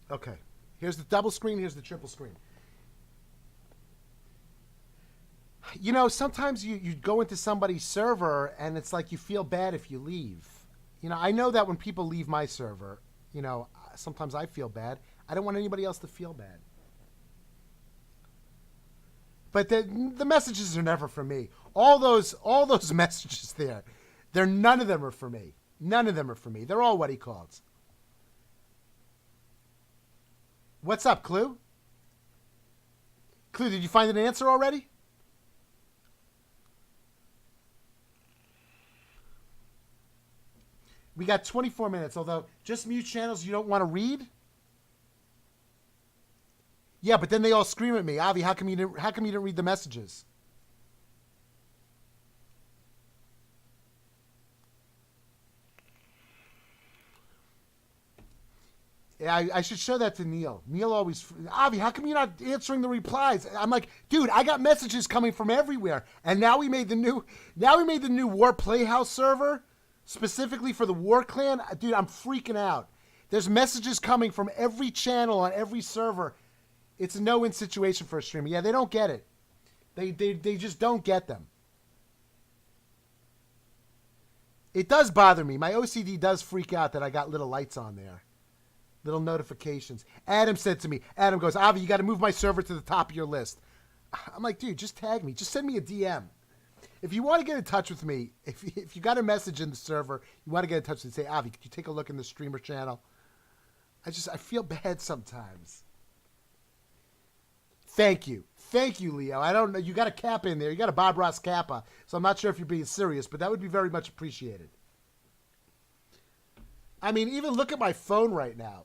Okay. Here's the double screen. Here's the triple screen. You know, sometimes you go into somebody's server and it's like you feel bad if you leave. You know, I know that when people leave my server, you know, sometimes I feel bad. I don't want anybody else to feel bad. But the messages are never for me. All those messages there, none of them are for me. None of them are for me. They're all what he calls. What's up, Clue? Clue, did you find an answer already? We got 24 minutes, although just mute channels you don't want to read? Yeah, but then they all scream at me. Avi, how come you didn't read the messages? Yeah, I should show that to Neil. Neil always, Avi, how come you're not answering the replies? I'm like, dude, I got messages coming from everywhere, and now we made the new War Playhouse server specifically for the War Clan. Dude, I'm freaking out. There's messages coming from every channel on every server. It's a no-win situation for a streamer. Yeah, they don't get it. They just don't get them. It does bother me. My OCD does freak out that I got little lights on there. Little notifications. Adam said to me, Adam goes, Avi, you got to move my server to the top of your list. I'm like, dude, just tag me. Just send me a DM. If you want to get in touch with me, if you got a message in the server, you want to get in touch with me, say, Avi, could you take a look in the streamer channel? I feel bad sometimes. Thank you, Leo. I don't know, you got a kappa in there. You got a Bob Ross kappa, so I'm not sure if you're being serious, but that would be very much appreciated. I mean, even look at my phone right now.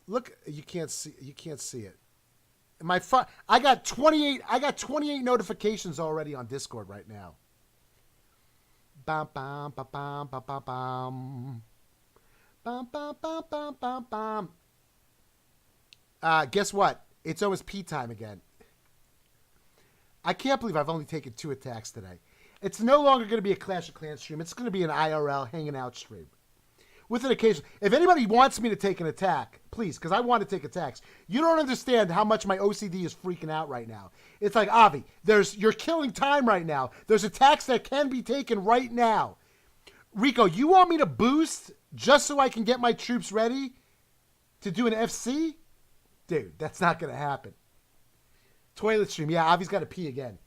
Look, you can't see it. My phone, I got 28 notifications already on Discord right now. Bam bam bam bam bam bam bam. Bam bam bam bam bam bam. Guess what? It's almost pee time again. I can't believe I've only taken 2 attacks today. It's no longer going to be a Clash of Clans stream. It's going to be an IRL hanging out stream. With an occasion. If anybody wants me to take an attack, please, because I want to take attacks. You don't understand how much my OCD is freaking out right now. It's like, Avi, you're killing time right now. There's attacks that can be taken right now. Rico, you want me to boost just so I can get my troops ready to do an FC? Dude, that's not going to happen. Toilet stream. Yeah, Avi's got to pee again.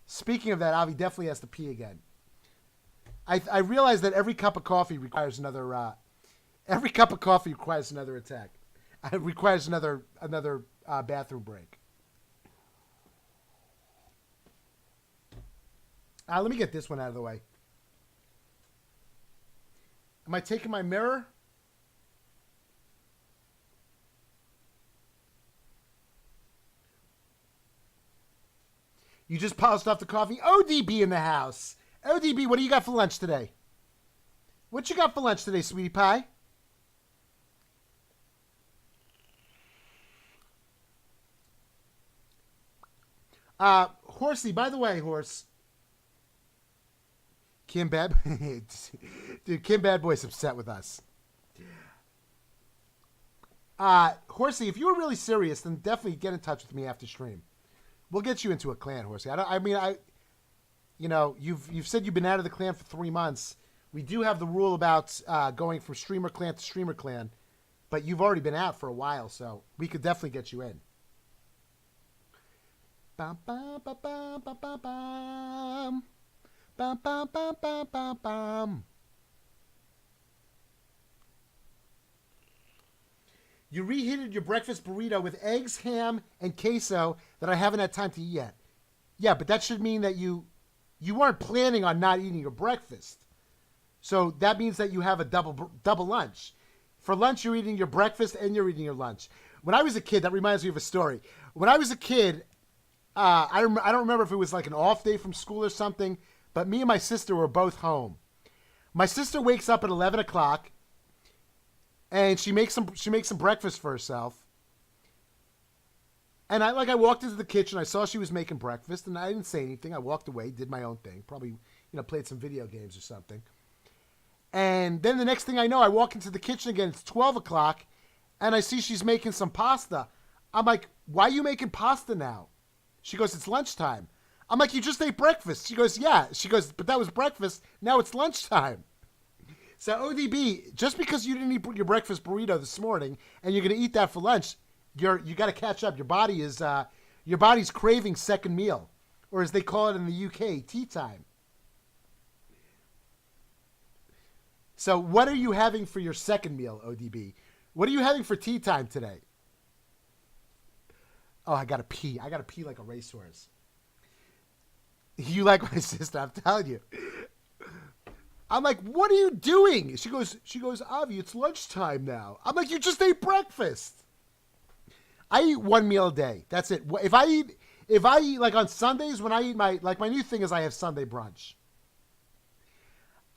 Speaking of that, Avi definitely has to pee again. I realize that every cup of coffee requires another attack. It requires another bathroom break. Let me get this one out of the way. Am I taking my mirror? You just polished off the coffee. ODB in the house. ODB, what do you got for lunch today? What you got for lunch today, sweetie pie? Horsey, by the way, Horse. Kim Bad... Dude, Kim Bad Boy's upset with us. Horsey, if you were really serious, then definitely get in touch with me after stream. We'll get you into a clan, Horsey. You know, you've said you've been out of the clan for 3 months. We do have the rule about going from streamer clan to streamer clan, but you've already been out for a while, so we could definitely get you in. Bam bam bam bam bam bam bam bam bam bam bam bam bam. You reheated your breakfast burrito with eggs, ham, and queso that I haven't had time to eat yet. Yeah, but that should mean that you weren't planning on not eating your breakfast. So that means that you have a double lunch. For lunch, you're eating your breakfast and you're eating your lunch. When I was a kid, that reminds me of a story. When I was a kid, I don't remember if it was like an off day from school or something, but me and my sister were both home. My sister wakes up at 11 o'clock, and she makes some breakfast for herself. And I walked into the kitchen. I saw she was making breakfast, and I didn't say anything. I walked away, did my own thing. Probably, played some video games or something. And then the next thing I know, I walk into the kitchen again. It's 12 o'clock, and I see she's making some pasta. I'm like, why are you making pasta now? She goes, it's lunchtime. I'm like, you just ate breakfast. She goes, yeah. She goes, but that was breakfast. Now it's lunchtime. So ODB, just because you didn't eat your breakfast burrito this morning, and you're going to eat that for lunch, you got to catch up. Your body's craving second meal, or as they call it in the UK, tea time. So what are you having for your second meal, ODB? What are you having for tea time today? Oh, I got to pee. I got to pee like a racehorse. You like my sister, I'm telling you. I'm like, what are you doing? She goes, Avi, it's lunchtime now. I'm like, you just ate breakfast. I eat one meal a day. That's it. If I eat like on Sundays when I eat my new thing is I have Sunday brunch.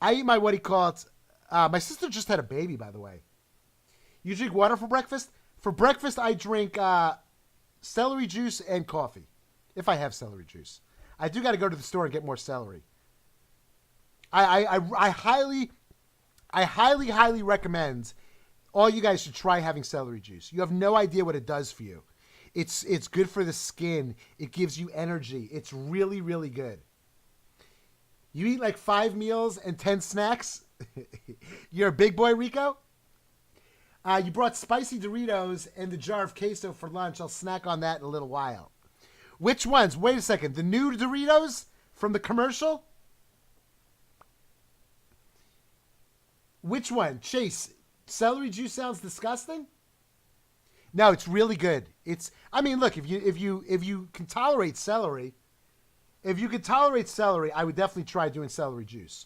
I eat my, what do you call it? My sister just had a baby, by the way. You drink water for breakfast? For breakfast, I drink celery juice and coffee. If I have celery juice. I do got to go to the store and get more celery. I highly recommend all you guys should try having celery juice. You have no idea what it does for you. It's good for the skin. It gives you energy. It's really, really good. You eat like 5 meals and 10 snacks? You're a big boy, Rico? You brought spicy Doritos and the jar of queso for lunch. I'll snack on that in a little while. Which ones? Wait a second. The new Doritos from the commercial? Which one? Chase, celery juice sounds disgusting? No, it's really good. I mean, look, if you can tolerate celery, I would definitely try doing celery juice.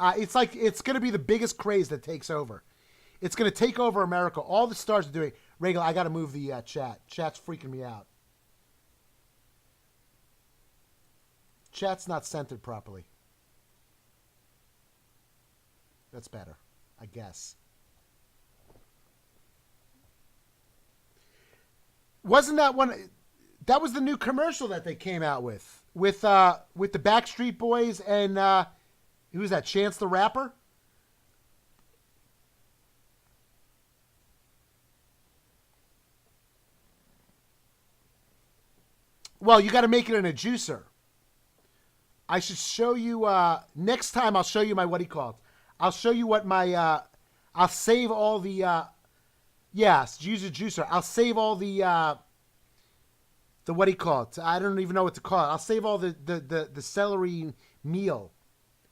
It's going to be the biggest craze that takes over. It's going to take over America. All the stars are doing. Regal, I got to move the chat. Chat's freaking me out. Chat's not centered properly. That's better, I guess. Wasn't that one? That was the new commercial that they came out with the Backstreet Boys and who's that? Chance the Rapper. Well, you got to make it in a juicer. I should show you next time. I'll show you my I'll show you what my I'll save all the yes, use a juicer. I'll save all the I don't even know what to call it. I'll save all the celery meal,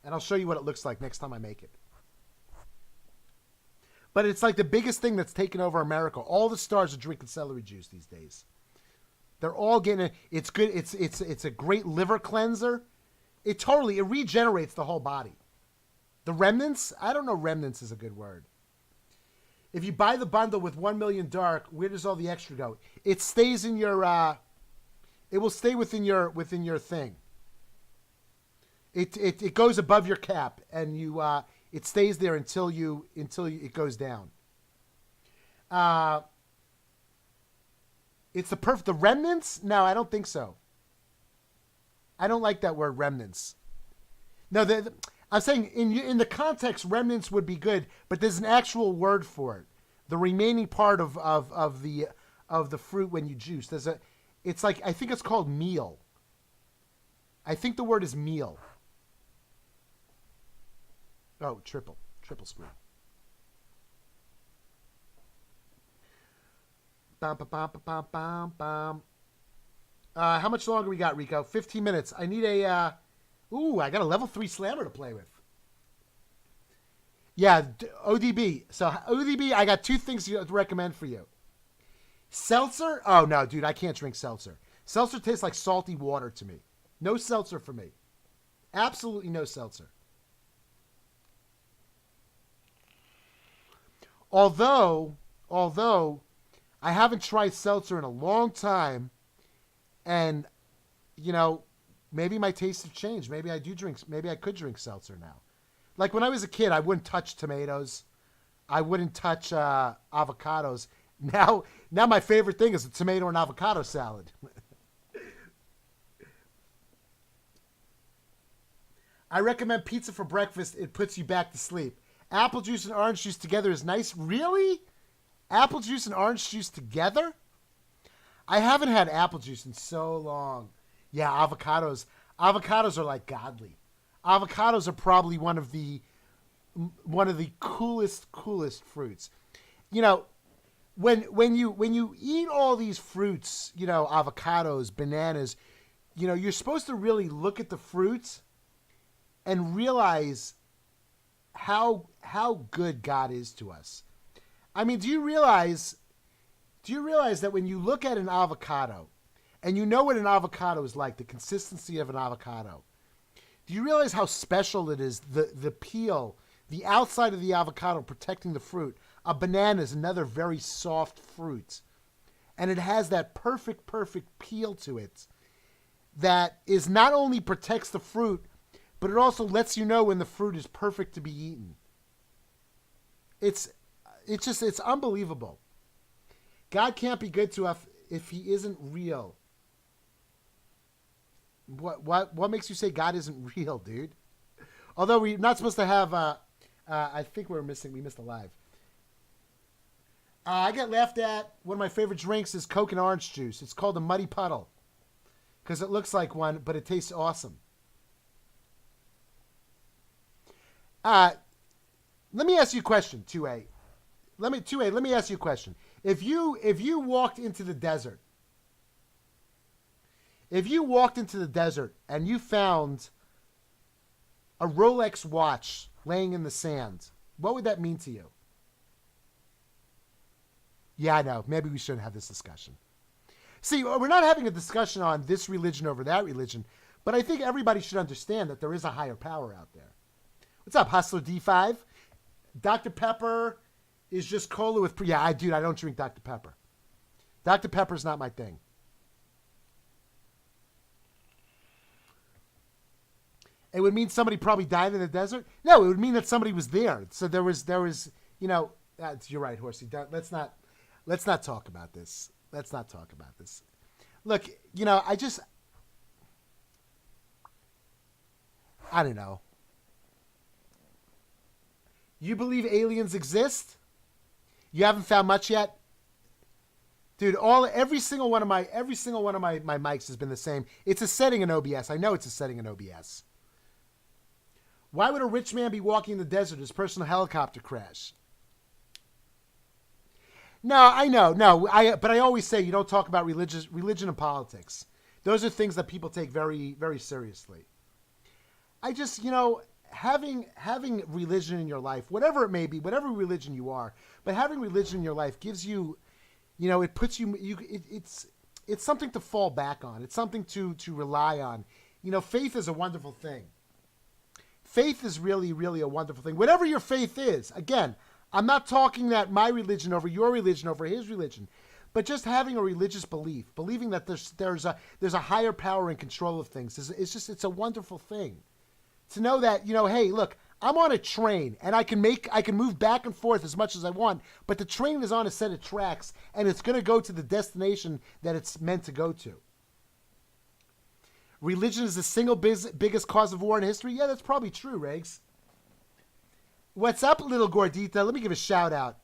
and I'll show you what it looks like next time I make it. But it's like the biggest thing that's taken over America. All the stars are drinking celery juice these days. They're all getting it. It's good. It's a great liver cleanser. It regenerates the whole body. The remnants, I don't know remnants is a good word. If you buy the bundle with 1 million dark, where does all the extra go? It stays in your it will stay within your thing. It goes above your cap, and it stays there until it goes down. It's the remnants? No, I don't think so. I don't like that word remnants. No, I'm saying in the context, remnants would be good, but there's an actual word for it. The remaining part of the fruit when you juice. It's like, I think it's called meal. I think the word is meal. Oh, triple screen. Bam, bam, bam, bam, bam, bam. How much longer we got, Rico? 15 minutes. I need I got a level 3 slammer to play with. Yeah, ODB. So ODB, I got 2 things to recommend for you. Seltzer? Oh, no, dude, I can't drink seltzer. Seltzer tastes like salty water to me. No seltzer for me. Absolutely no seltzer. Although I haven't tried seltzer in a long time, and, maybe my tastes have changed. Maybe I could drink seltzer now. Like when I was a kid, I wouldn't touch tomatoes. I wouldn't touch avocados. Now my favorite thing is a tomato and avocado salad. I recommend pizza for breakfast. It puts you back to sleep. Apple juice and orange juice together is nice. Really? Apple juice and orange juice together? I haven't had apple juice in so long. Yeah, avocados. Avocados are like godly. Avocados are probably one of the coolest fruits. When you eat all these fruits, avocados, bananas, you're supposed to really look at the fruits and realize how good God is to us. I mean, do you realize that when you look at an avocado and you know what an avocado is like, the consistency of an avocado, do you realize how special it is? The peel, the outside of the avocado protecting the fruit. A banana is another very soft fruit. And it has that perfect peel to it that is not only protects the fruit, but it also lets you know when the fruit is perfect to be eaten. It's unbelievable. God can't be good to us if he isn't real. What makes you say God isn't real, dude? Although we're not supposed to have I think we missed a live. I get laughed at. One of my favorite drinks is Coke and orange juice. It's called a Muddy Puddle because it looks like one, but it tastes awesome. Let me ask you a question, 2A. Let me ask you a question. If you walked into the desert, If you walked into the desert and you found a Rolex watch laying in the sand, what would that mean to you? Yeah, I know. Maybe we shouldn't have this discussion. See, we're not having a discussion on this religion over that religion, but I think everybody should understand that there is a higher power out there. What's up, Hustler D5? Dr. Pepper is just cola with... Yeah, I don't drink Dr. Pepper. Dr. Pepper's not my thing. It would mean somebody probably died in the desert? No, it would mean that somebody was there. So there was, you're right, Horsey. Let's not talk about this. Let's not talk about this. Look, I don't know. You believe aliens exist? You haven't found much yet? Dude, every single one of my mics has been the same. It's a setting in OBS. I know it's a setting in OBS. Why would a rich man be walking in the desert? His personal helicopter crash. No, I know. No, but I always say you don't talk about religion and politics. Those are things that people take very, very seriously. I just, having religion in your life, whatever it may be, whatever religion you are, but having religion in your life gives you, it puts it's something to fall back on. It's something to rely on. Faith is a wonderful thing. Faith is really, really a wonderful thing. Whatever your faith is, again, I'm not talking that my religion over your religion over his religion, but just having a religious belief, believing that there's a higher power in control of things. It's a wonderful thing. To know that, hey, look, I'm on a train and I can move back and forth as much as I want, but the train is on a set of tracks and it's going to go to the destination that it's meant to go to. Religion is the single biggest cause of war in history? Yeah, that's probably true, Regs. What's up, little Gordita? Let me give a shout out.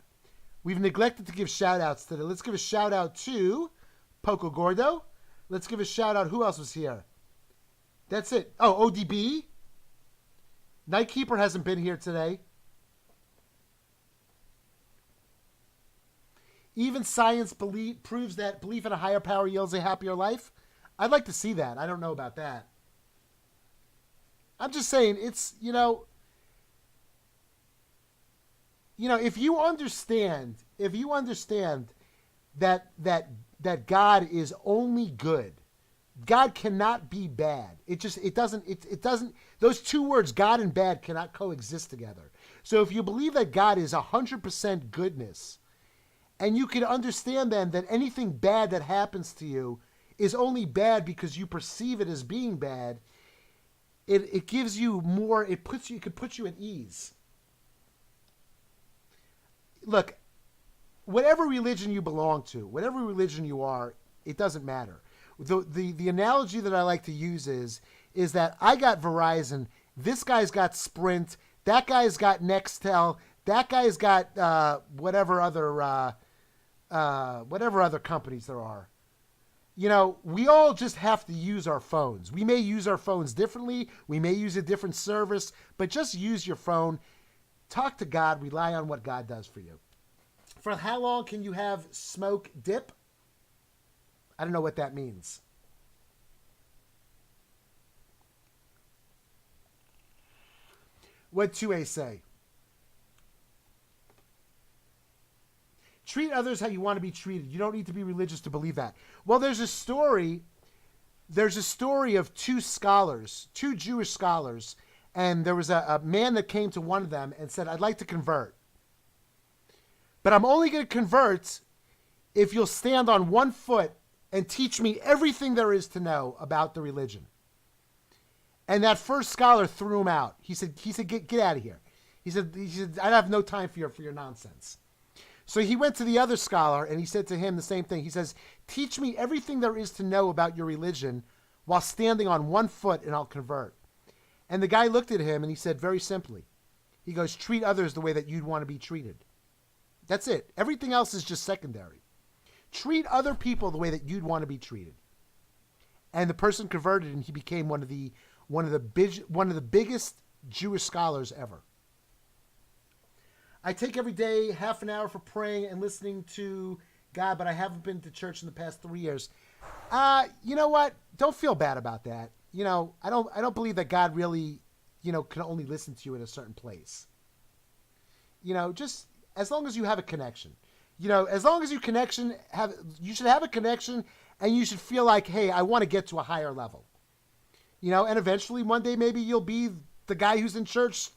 We've neglected to give shout outs today. Let's give a shout out to Poco Gordo. Let's give a shout out. Who else was here? That's it. Oh, ODB. Nightkeeper hasn't been here today. Even science proves that belief in a higher power yields a happier life. I'd like to see that. I don't know about that. I'm just saying, it's, if you understand that God is only good, God cannot be bad. It doesn't, those two words, God and bad, cannot coexist together. So if you believe that God is 100% goodness, and you can understand then that anything bad that happens to you is only bad because you perceive it as being bad, it gives you more, it could put you at ease. Look, whatever religion you belong to, whatever religion you are, it doesn't matter. The analogy that I like to use is that I got Verizon, this guy's got Sprint, that guy's got Nextel, that guy's got whatever other companies there are. We all just have to use our phones. We may use our phones differently. We may use a different service, but just use your phone. Talk to God. Rely on what God does for you. For how long can you have smoke dip? I don't know what that means. What'd 2A say? Treat others how you want to be treated. You don't need to be religious to believe that. Well, there's a story of two Jewish scholars, and there was a man that came to one of them and said, I'd like to convert. But I'm only going to convert if you'll stand on one foot and teach me everything there is to know about the religion. And that first scholar threw him out. He said, get out of here. He said, I have no time for your nonsense. So he went to the other scholar and he said to him the same thing. He says, teach me everything there is to know about your religion while standing on one foot and I'll convert. And the guy looked at him and he said very simply, he goes, treat others the way that you'd want to be treated. That's it. Everything else is just secondary. Treat other people the way that you'd want to be treated. And the person converted and he became one of the biggest Jewish scholars ever. I take every day half an hour for praying and listening to God, but I haven't been to church in the past 3 years. You know what? Don't feel bad about that. I don't believe that God really, can only listen to you in a certain place. Just as long as you have a connection. As long as you should have a connection, and you should feel like, hey, I want to get to a higher level. And eventually one day maybe you'll be the guy who's in church,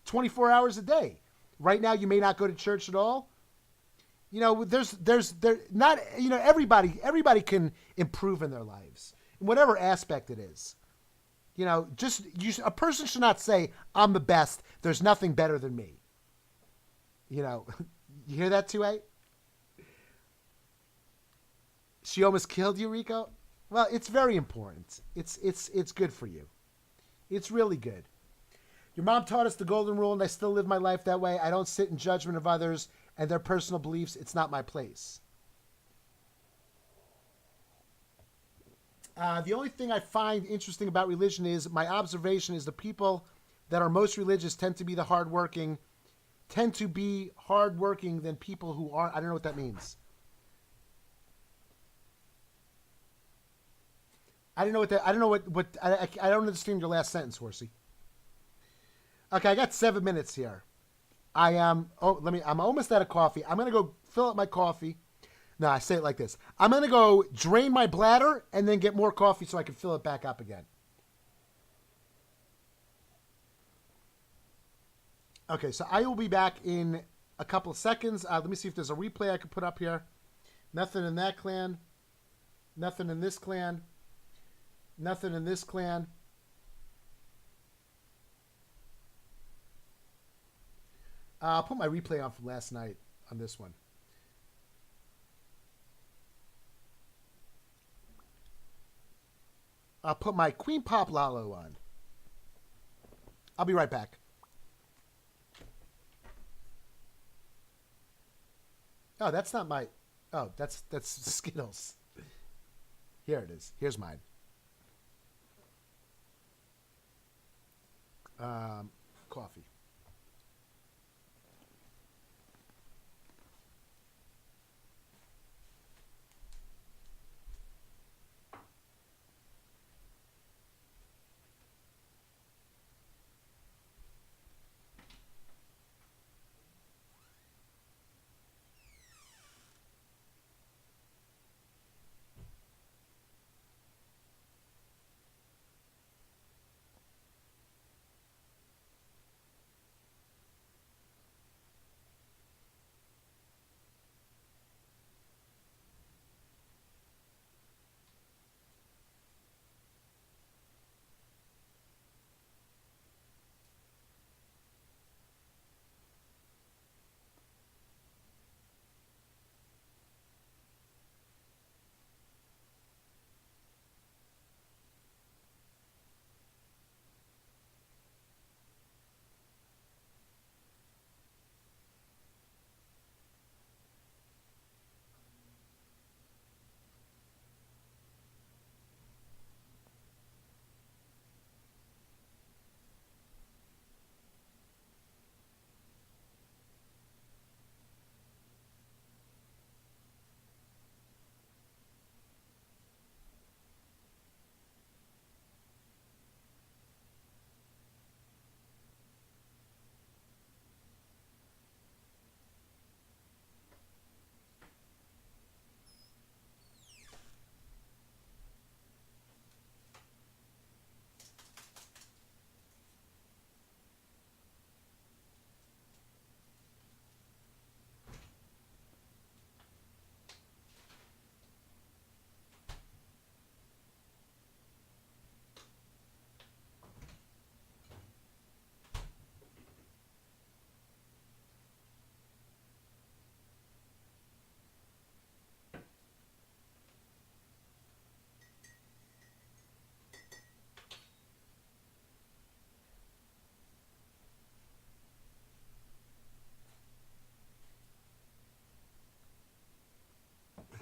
24 hours a day. Right now you may not go to church at all. There's not, everybody can improve in their lives in whatever aspect it is. A person should not say, I'm the best. There's nothing better than me. You hear that too, eh? She almost killed you, Rico? Well, it's very important. It's good for you. It's really good. Your mom taught us the golden rule, and I still live my life that way. I don't sit in judgment of others and their personal beliefs. It's not my place. The only thing I find interesting about religion is my observation is the people that are most religious tend to be hardworking than people who aren't. I don't know what that means. I don't know what I don't understand your last sentence, Horsey. Okay, I got 7 minutes here. I'm almost out of coffee. I'm going to go fill up my coffee. No, I say it like this. I'm going to go drain my bladder and then get more coffee so I can fill it back up again. Okay, so I will be back in a couple of seconds. Let me see if there's a replay I can put up here. Nothing in that clan. Nothing in this clan. Nothing in this clan. I'll put my replay on from last night on this one. I'll put my Queen Pop Lalo on. I'll be right back. Oh, that's not my... Oh, that's Skittles. Here it is. Here's mine. Coffee.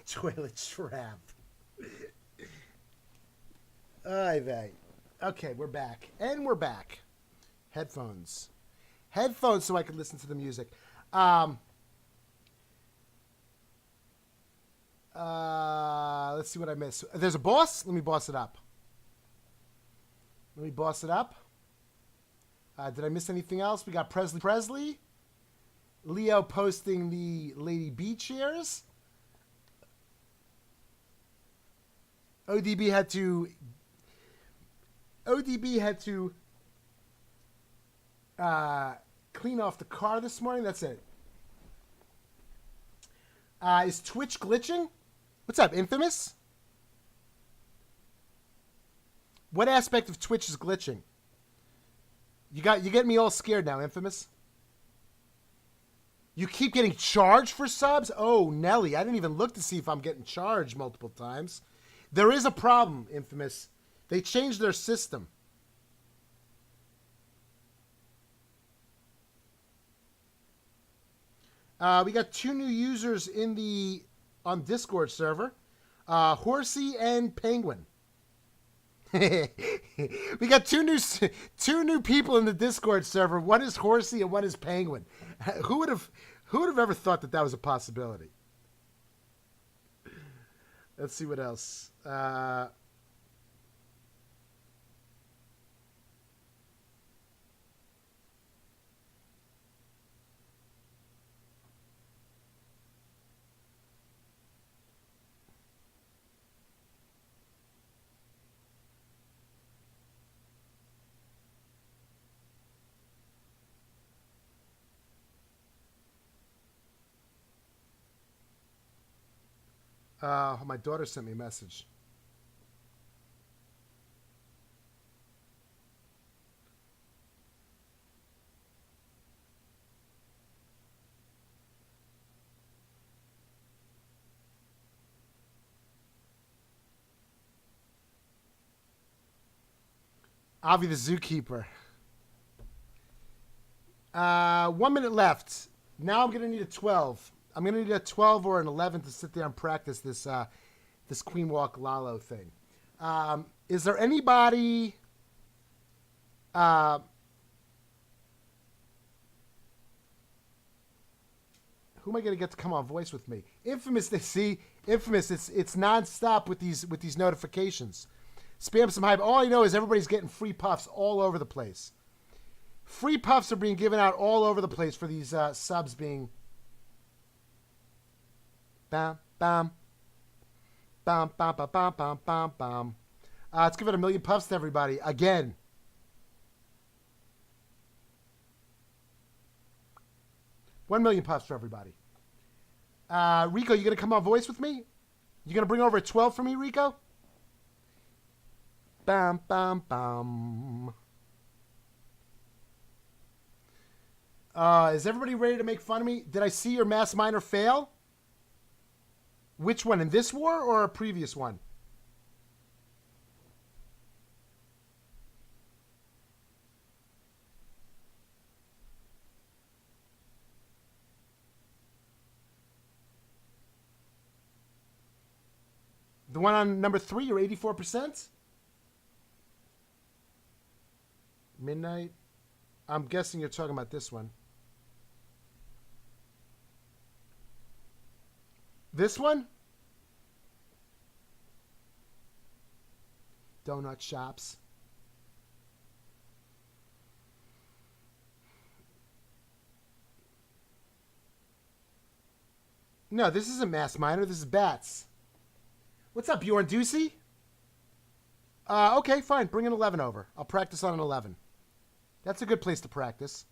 Toilet trap. Ay vey. Okay, we're back. And we're back. Headphones. Headphones so I can listen to the music. Let's see what I missed. There's a boss. Let me boss it up. Did I miss anything else? We got Presley. Leo posting the Lady B cheers. ODB had to clean off the car this morning. That's it. Is Twitch glitching? What's up, Infamous? What aspect of Twitch is glitching? You get me all scared now, Infamous. You keep getting charged for subs? Oh, Nelly, I didn't even look to see if I'm getting charged multiple times. There is a problem, Infamous. They changed their system. We got 2 new users on Discord server. Horsey and Penguin. We got two new people in the Discord server. One is Horsey and one is Penguin. Who would have ever thought that was a possibility? Let's see what else. My daughter sent me a message. Avi the zookeeper. 1 minute left. Now I'm going to need a 12. I'm going to need a 12 or an 11 to sit there and practice this Queen Walk Lalo thing. Is there anybody... who am I going to get to come on voice with me? Infamous, it's nonstop with these notifications. Spam some hype. All I know is everybody's getting free puffs all over the place. Free puffs are being given out all over the place for these subs being... Bam, bam. Bam, bam, bam, bam, bam, bam, bam. Let's give it 1 million puffs to everybody. Again. $1 million puffs for everybody. Rico, you going to come on voice with me? You going to bring over a 12 for me, Rico? Bam, bam, bam. Is everybody ready to make fun of me? Did I see your mass miner fail? Which one? In this war or a previous one? The one on number 3, you're 84%? Midnight? I'm guessing you're talking about this one. This one? Donut shops. No, this isn't Mass Miner. This is Bats. What's up, Bjorn Ducey? Okay, fine. Bring an 11 over. I'll practice on an 11. That's a good place to practice.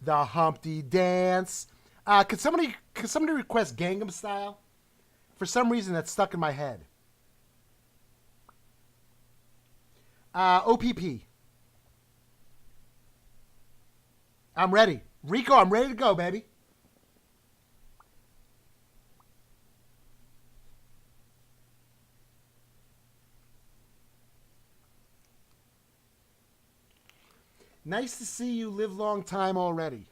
The Humpty Dance. Could somebody request Gangnam Style? For some reason, that's stuck in my head. OPP. I'm ready. Rico, I'm ready to go, baby. Nice to see you live long time already.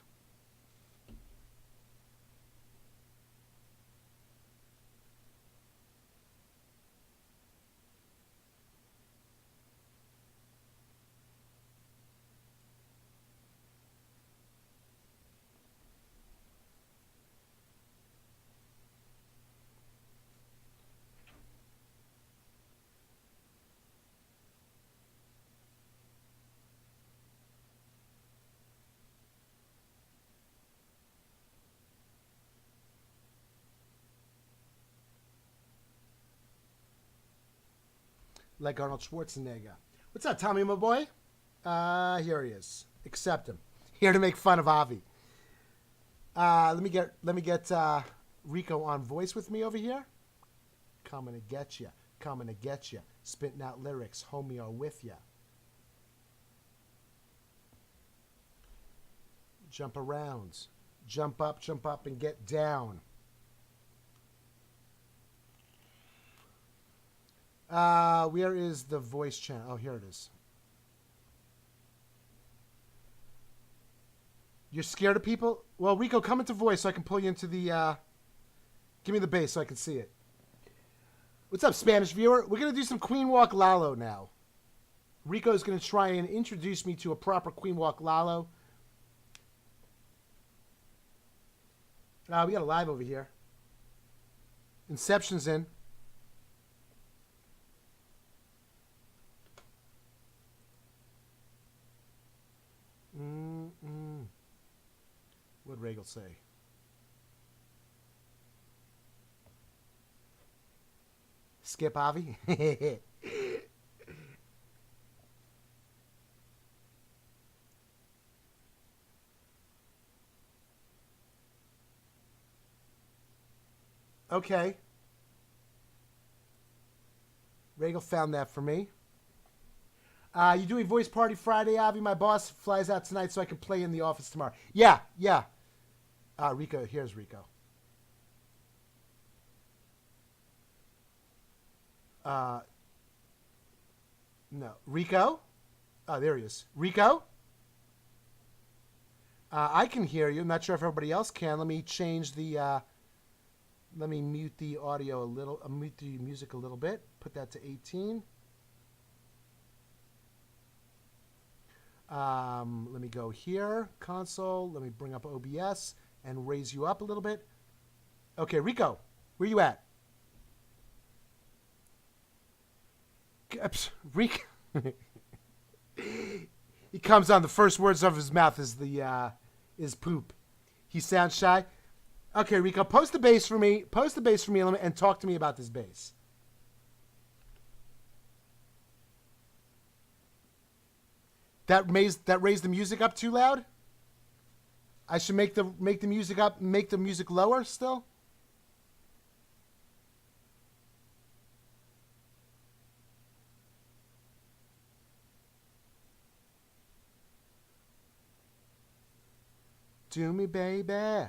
like Arnold Schwarzenegger. What's up, Tommy, my boy? Here he is. Accept him. Here to make fun of Avi. Let me get Rico on voice with me over here. Coming to get you. Coming to get you. Spitting out lyrics. Homie are with you. Jump around. Jump up, and get down. Where is the voice channel? Oh, here it is. You're scared of people? Well, Rico, come into voice so I can pull you into the, give me the bass so I can see it. What's up, Spanish viewer? We're going to do some Queen Walk Lalo now. Rico's going to try and introduce me to a proper Queen Walk Lalo. We got a live over here. Inception's in. What'd Regal say? Skip Avi? Okay. Regal found that for me. You doing voice party Friday, Avi? My boss flies out tonight so I can play in the office tomorrow. Yeah. Rico, here's Rico. No. Rico? Oh, there he is. Rico? I can hear you. I'm not sure if everybody else can. Let me change the, let me mute the audio a little, mute the music a little bit. Put that to 18. Let me go here, console. Let me bring up OBS and raise you up a little bit. Okay, Rico, where you at? Rico. He comes on. The first words of his mouth is is poop. He sounds shy. Okay, Rico, post the bass for me. Post the bass for me and talk to me about this bass. That raised the music up too loud? I should make the music up, make the music lower still? Do me, baby.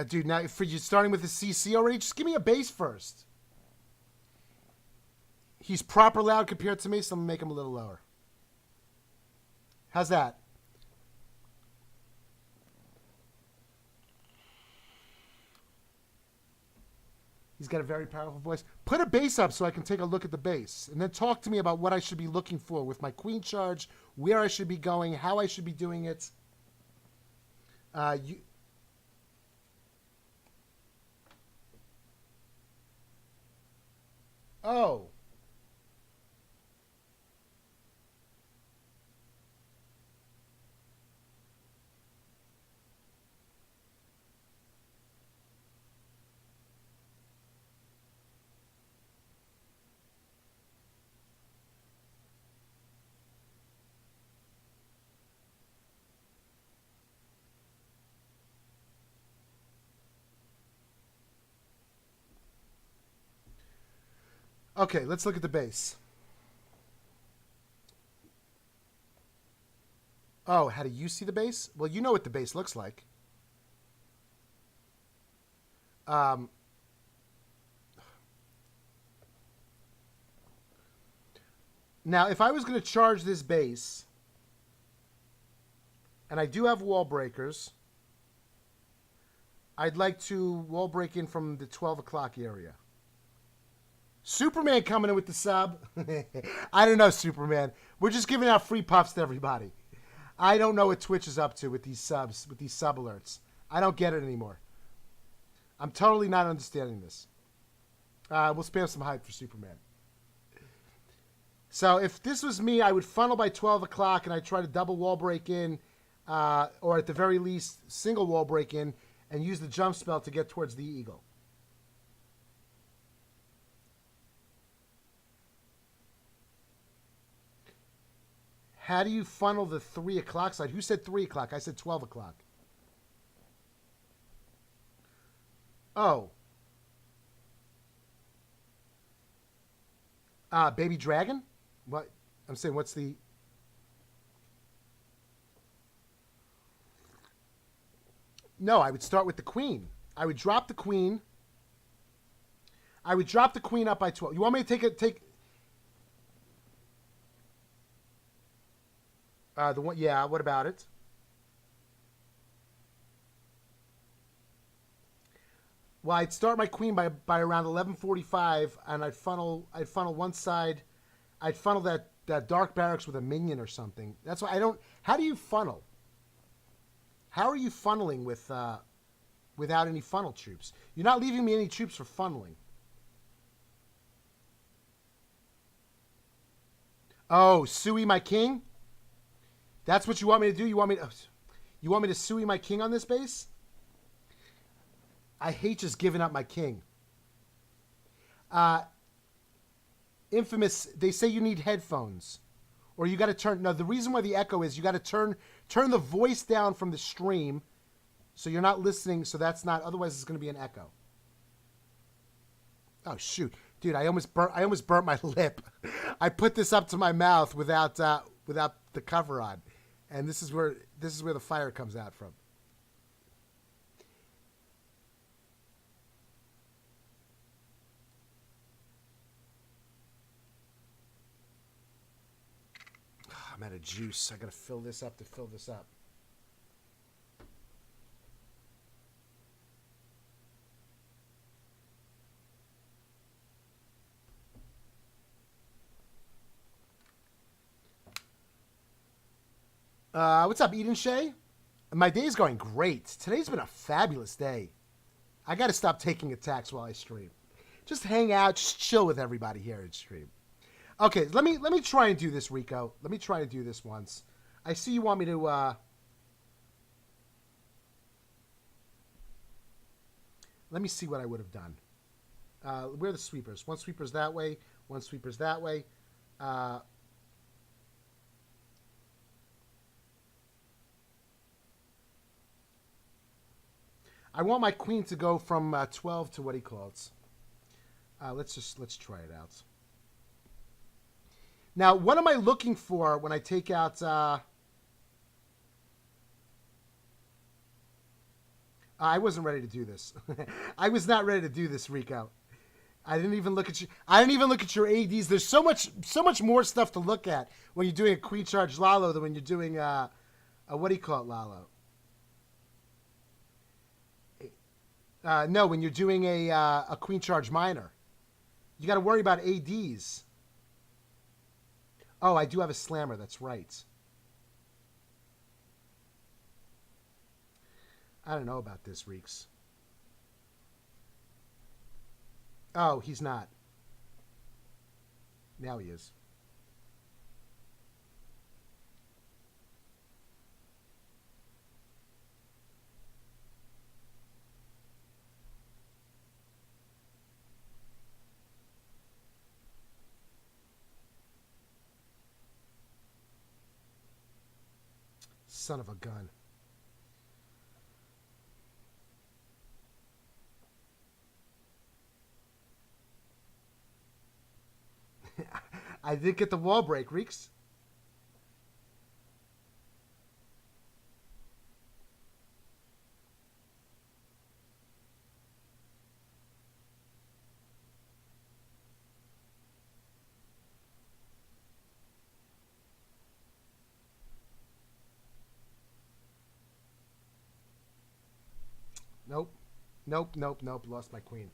Dude, now for you starting with the CC already, just give me a bass first. He's proper loud compared to me, so I'm going to make him a little lower. How's that? He's got a very powerful voice. Put a bass up so I can take a look at the bass. And then talk to me about what I should be looking for with my queen charge, where I should be going, how I should be doing it. Oh. Okay, let's look at the bass. Oh, how do you see the bass? Well, you know what the bass looks like. Now, if I was going to charge this bass, and I do have wall breakers, I'd like to wall break in from the 12 o'clock area. Superman coming in with the sub. I don't know, Superman. We're just giving out free puffs to everybody. I don't know what Twitch is up to with these subs, with these sub alerts. I don't get it anymore. I'm totally not understanding this. We'll spam some hype for Superman. So if this was me, I would funnel by 12 o'clock and I'd try to double wall break in, or at the very least, single wall break in, and use the jump spell to get towards the eagle. How do you funnel the 3 o'clock side? Who said 3 o'clock? I said 12 o'clock. Oh. Baby Dragon? What? I'm saying, what's the... No, I would start with the queen. I would drop the queen. I would drop the queen up by 12. You want me to take... the one... Yeah, what about it? Well, I'd start my queen by around 11:45, and I'd funnel one side. I'd funnel that dark barracks with a minion or something. That's why I don't... How do you funnel? How are you funneling with without any funnel troops? You're not leaving me any troops for funneling. Oh, Sui my king? That's what you want me to do? You want me to Sui my king on this base? I hate just giving up my king. Infamous, they say you need headphones. Or you got to turn... No, the reason why the echo is you got to turn the voice down from the stream so you're not listening, so that's not... Otherwise, it's going to be an echo. Oh, shoot. Dude, I almost burnt my lip. I put this up to my mouth without the cover on. And this is where the fire comes out from. I'm out of juice. I gotta fill this up to fill this up. What's up, Eden Shay? My day's going great. Today's been a fabulous day. I gotta stop taking attacks while I stream. Just hang out, just chill with everybody here at stream. Okay, let me try and do this, Rico. Let me try and do this once. I see you want me to... Let me see what I would have done. Where are the sweepers? One sweeper's that way. One sweeper's that way. I want my queen to go from 12 to what he calls. Let's try it out. Now, what am I looking for when I take out... I wasn't ready to do this. I was not ready to do this, Rico. I didn't even look at you. I didn't even look at your ADs. There's so much more stuff to look at when you're doing a Queen Charge Lalo than when you're doing a what do you call it, Lalo? No, when you're doing a Queen Charge Minor. You got to worry about ADs. Oh, I do have a slammer. That's right. I don't know about this, Reeks. Oh, he's not. Now he is. Son of a gun. I did get the wall break, Reeks. Nope. Lost my queen.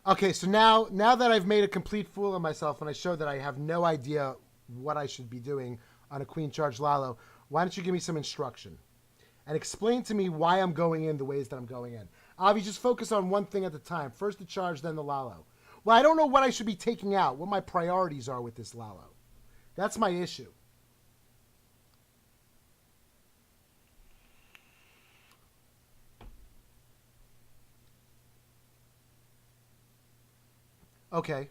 Okay, so now that I've made a complete fool of myself and I showed that I have no idea what I should be doing on a Queen Charge Lalo, why don't you give me some instruction? And explain to me why I'm going in the ways that I'm going in. Avi, just focus on one thing at a time. First the charge, then the Lalo. Well, I don't know what I should be taking out, what my priorities are with this Lalo. That's my issue. Okay.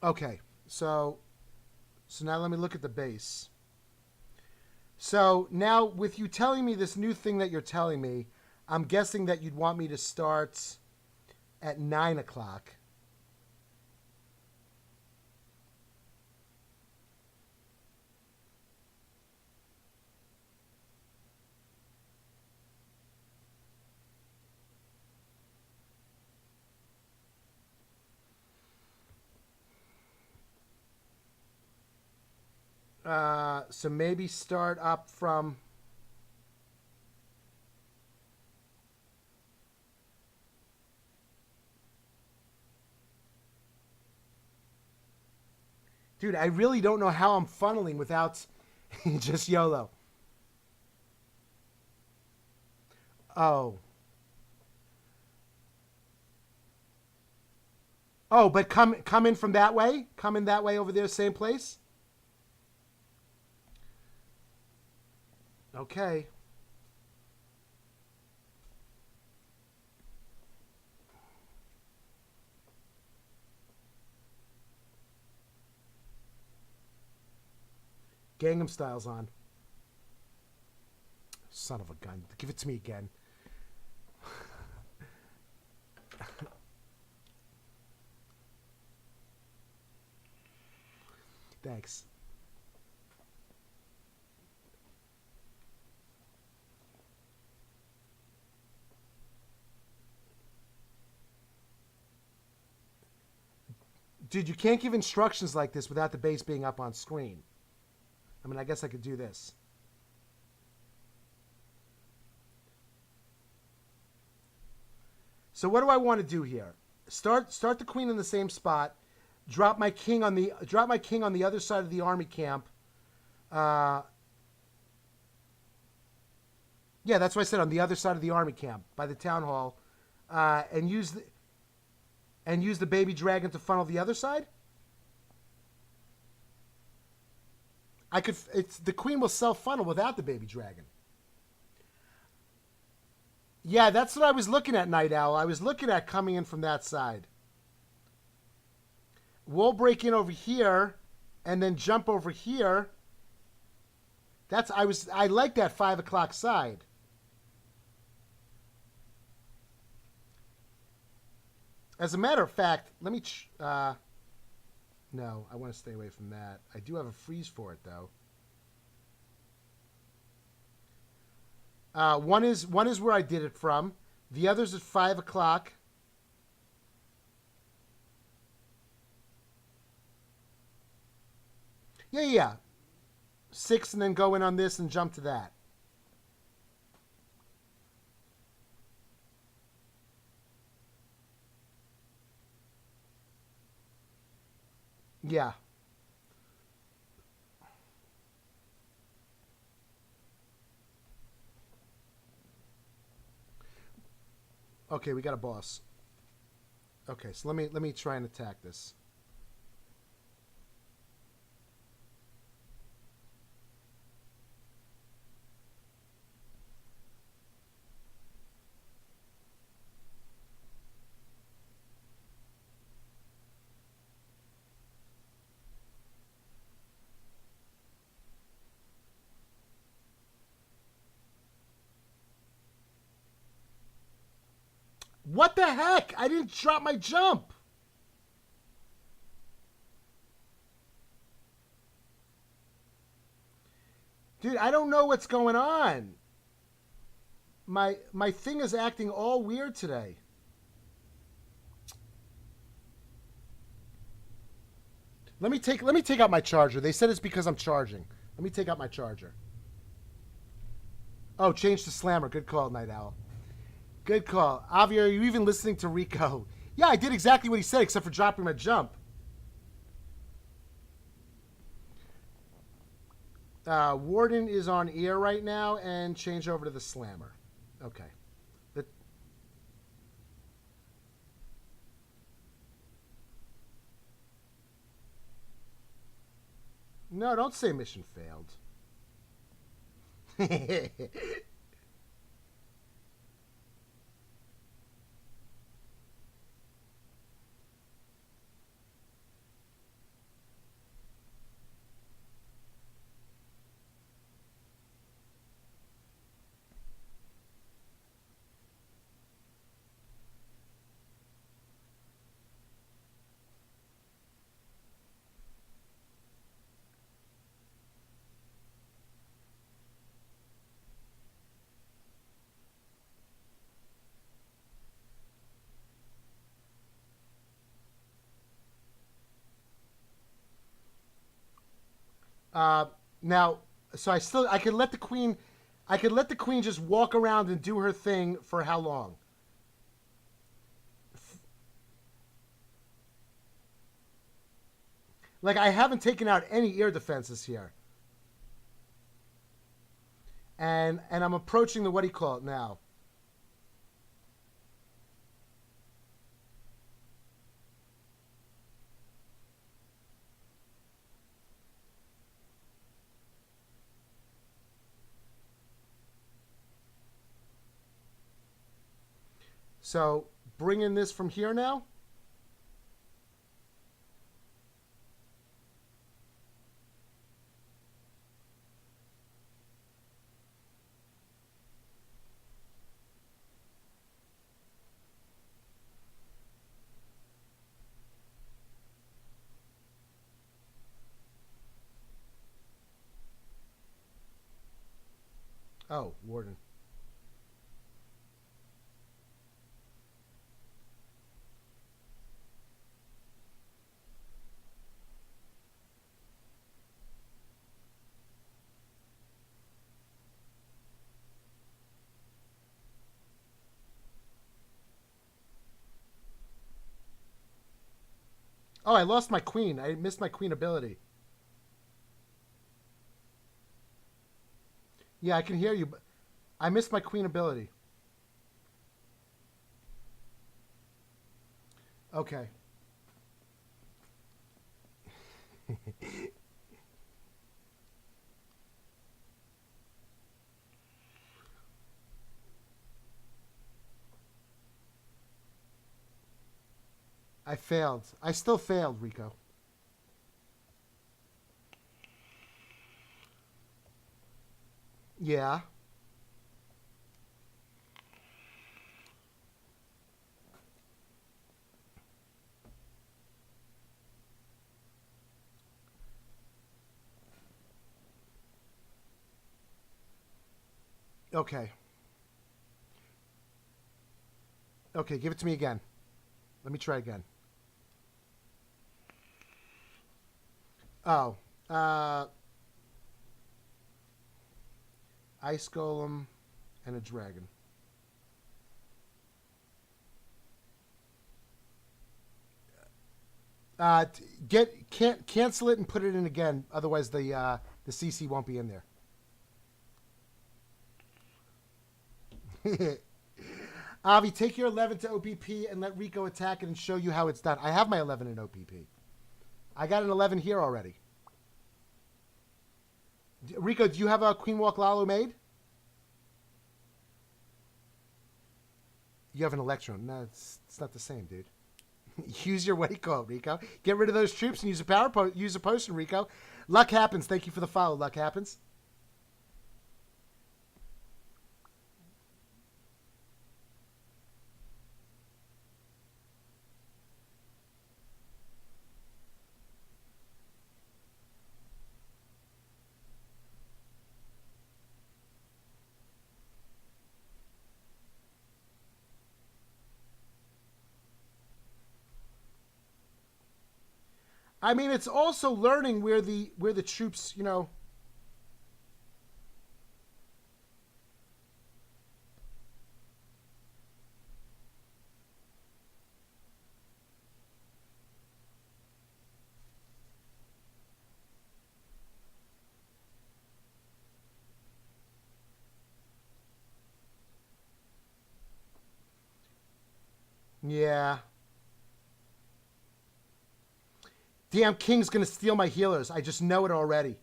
Okay, so now let me look at the base. So now with you telling me this new thing that you're telling me, I'm guessing that you'd want me to start at 9 o'clock. So maybe start up from. Dude, I really don't know how I'm funneling without just YOLO. Oh. Oh, but come in from that way? Come in that way over there, same place? Okay. Gangnam Style's on. Son of a gun. Give it to me again. Thanks. Dude, you can't give instructions like this without the base being up on screen. I mean, I guess I could do this. So what do I want to do here? Start the queen in the same spot. Drop my king on the other side of the army camp. Uh, yeah, that's what I said, on the other side of the army camp by the town hall, and use the baby dragon to funnel the other side. I could. It's the queen will self funnel without the baby dragon. Yeah, that's what I was looking at, Night Owl. I was looking at coming in from that side. We'll break in over here, and then jump over here. I like that 5 o'clock side. As a matter of fact, let me. No, I want to stay away from that. I do have a freeze for it though. One is where I did it from. The other's at 5 o'clock. Yeah, yeah. 6 and then go in on this and jump to that. Yeah. Okay, we got a boss. Okay, so let me try and attack this. What the heck? I didn't drop my jump. Dude, I don't know what's going on. My thing is acting all weird today. Let me take out my charger. They said it's because I'm charging. Let me take out my charger. Oh, change to slammer. Good call, Night Owl. Good call. Avi, are you even listening to Rico? Yeah, I did exactly what he said, except for dropping my jump. Warden is on ear right now, and change over to the slammer. Okay. The... No, don't say mission failed. Now, so I could let the queen, I could let the queen just walk around and do her thing for how long? Like I haven't taken out any ear defenses here, and I'm approaching the what do you call it now? So bringing this from here now. Oh, Warden. Oh, I lost my queen. I missed my queen ability. Yeah, I can hear you, but I missed my queen ability. Okay. I failed. I still failed, Rico. Yeah. Okay. Okay, give it to me again. Let me try again. Oh. Ice Golem and a dragon. Can't cancel it and put it in again. Otherwise, the CC won't be in there. Avi, take your 11 to OPP and let Rico attack it and show you how it's done. I have my 11 in OPP. I got an 11 here already. Rico, do you have a Queen Walk Lalo made? You have an Electron. No, it's not the same, dude. Use your wake call, Rico. Get rid of those troops and use use a potion, Rico. Luck happens. Thank you for the follow. Luck happens. I mean, it's also learning where the troops, you know. Yeah. Damn, King's gonna steal my healers. I just know it already.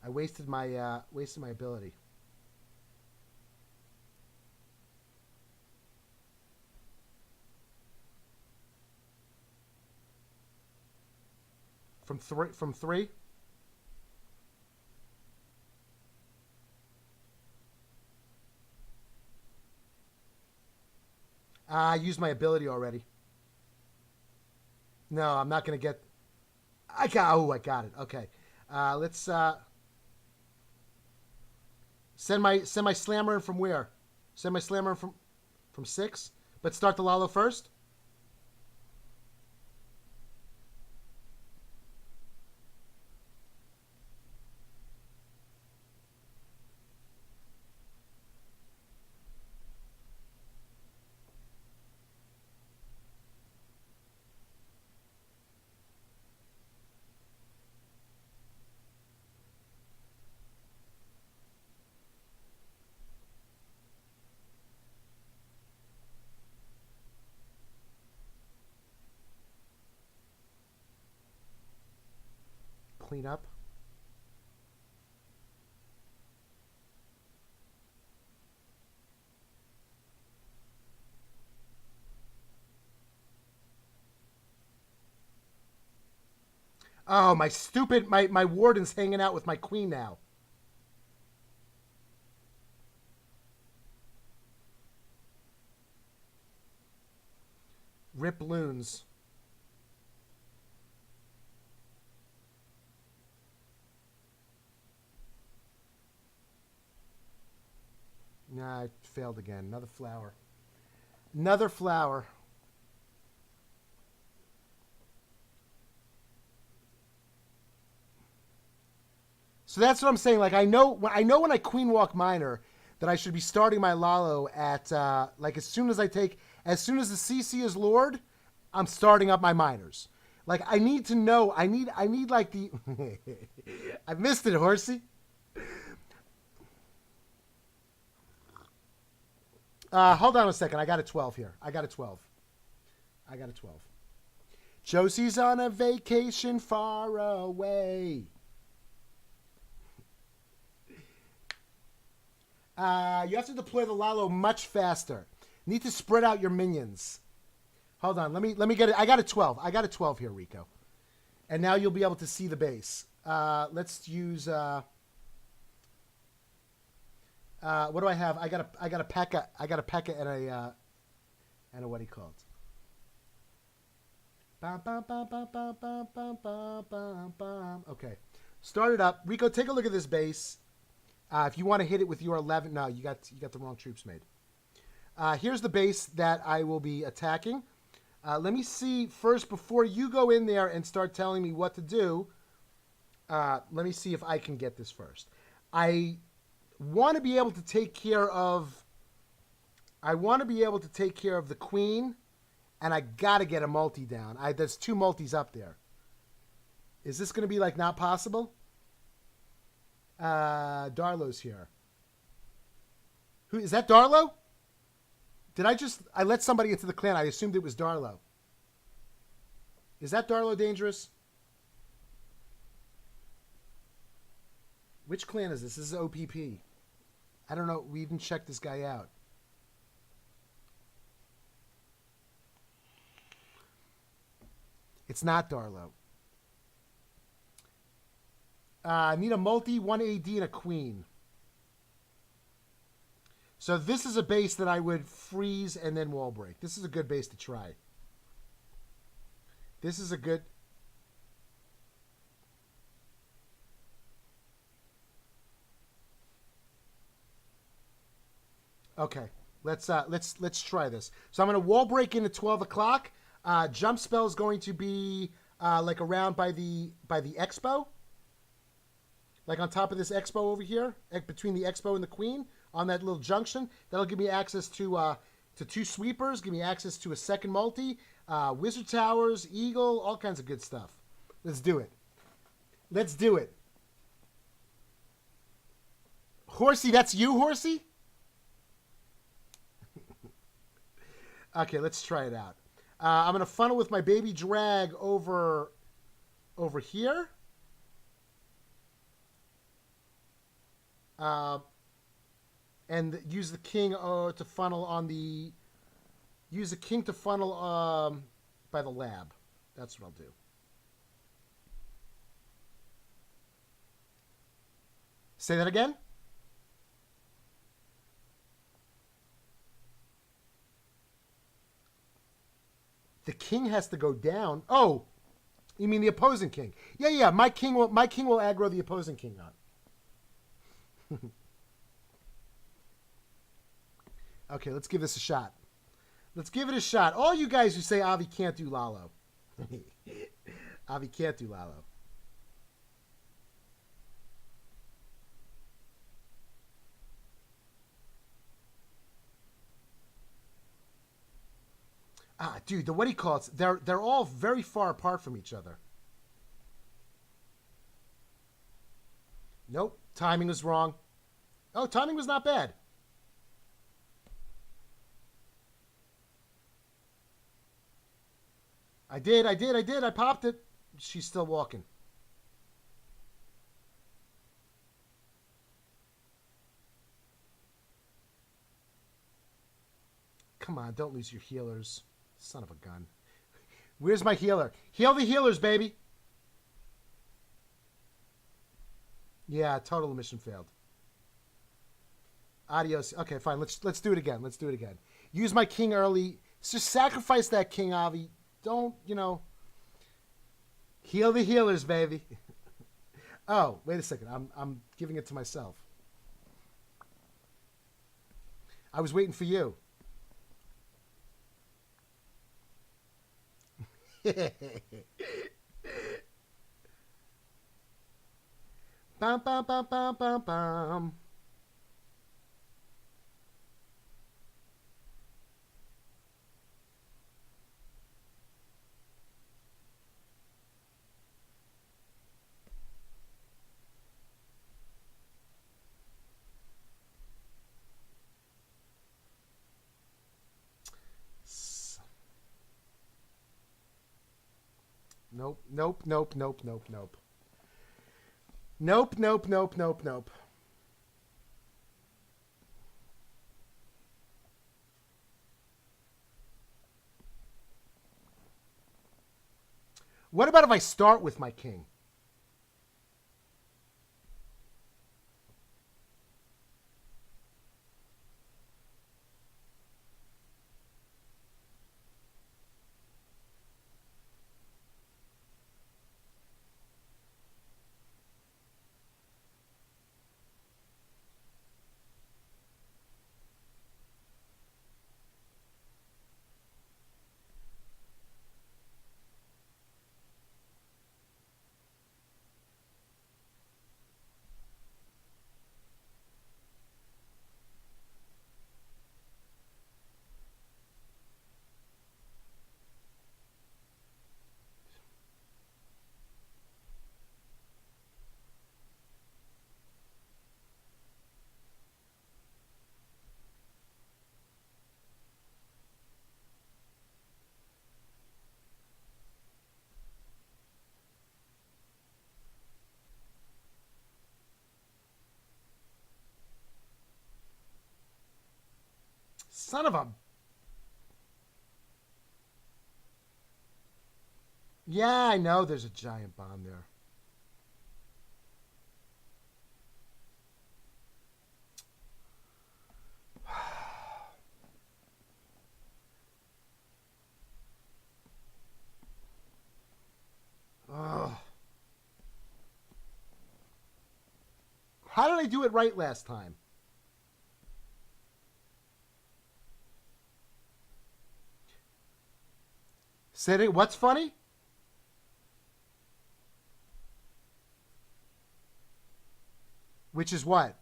I wasted my ability. From three. I used my ability already. No, I'm not gonna get. I got it. Okay. Let's send my slammer in from where? Send my slammer in from. From 6? But start the Lalo first? Clean up. Oh, my stupid, my warden's hanging out with my queen now. Rip loons. Nah, I failed again. Another flower. Another flower. So that's what I'm saying. Like I know when I queen walk minor that I should be starting my Lalo at like as soon as the CC is Lord, I'm starting up my minors. Like I need to know. I need like the. I missed it, Horsey. Hold on a second. I got a 12 here. I got a 12. Josie's on a vacation far away. You have to deploy the Lalo much faster. Need to spread out your minions. Hold on. Let me get it. I got a 12. I got a 12 here, Rico. And now you'll be able to see the base. Let's use what do I have? I got a P.E.K.K.A. and a what do you call it? Okay. Start it up. Rico, take a look at this base. If you want to hit it with your 11, no, you got the wrong troops made. Here's the base that I will be attacking. Let me see first before you go in there and start telling me what to do. Let me see if I can get this first. I want to be able to take care of. I want to be able to take care of the queen, and I gotta get a multi down. There's 2 multis up there. Is this going to be like not possible? Darlow's here. Who is that? Darlow? I let somebody into the clan. I assumed it was Darlow. Is that Darlow dangerous? Which clan is this? This is OPP. I don't know. We didn't check this guy out. It's not Darlow. I need a multi, 1 AD, and a queen. So this is a base that I would freeze and then wall break. This is a good base to try. This is a good... Okay, let's try this. So I'm going to wall break in at 12 o'clock. Jump spell is going to be like around by the expo. Like on top of this expo over here, between the expo and the queen, on that little junction. That'll give me access to 2 sweepers, give me access to a second multi, wizard towers, eagle, all kinds of good stuff. Let's do it. Let's do it. Horsey, that's you, Horsey? Okay, let's try it out. I'm going to funnel with my baby drag over here. And use the king to funnel on the... Use the king to funnel by the lab. That's what I'll do. Say that again? The king has to go down. Oh, you mean the opposing king? Yeah. My king will aggro the opposing king on. Okay, let's give this a shot. Let's give it a shot. All you guys who say Avi can't do Lalo. Avi can't do Lalo. Ah, dude, the what do you call it? They're all very far apart from each other. Nope, timing was wrong. Oh, timing was not bad. I did. I popped it. She's still walking. Come on, don't lose your healers. Son of a gun. Where's my healer? Heal the healers, baby. Yeah, total mission failed. Adios. Okay, fine. Let's do it again. Let's do it again. Use my king early. Just sacrifice that king, Avi. Don't, heal the healers, baby. Oh, wait a second. I'm giving it to myself. I was waiting for you. Bum, bum, bum, bum, bum, bum. Nope, nope, nope, nope, nope, nope. Nope, nope, nope, nope, nope. What about if I start with my king? Son of a... Yeah, I know there's a giant bomb there. Ugh. How did I do it right last time? Said it. What's funny? Which is what?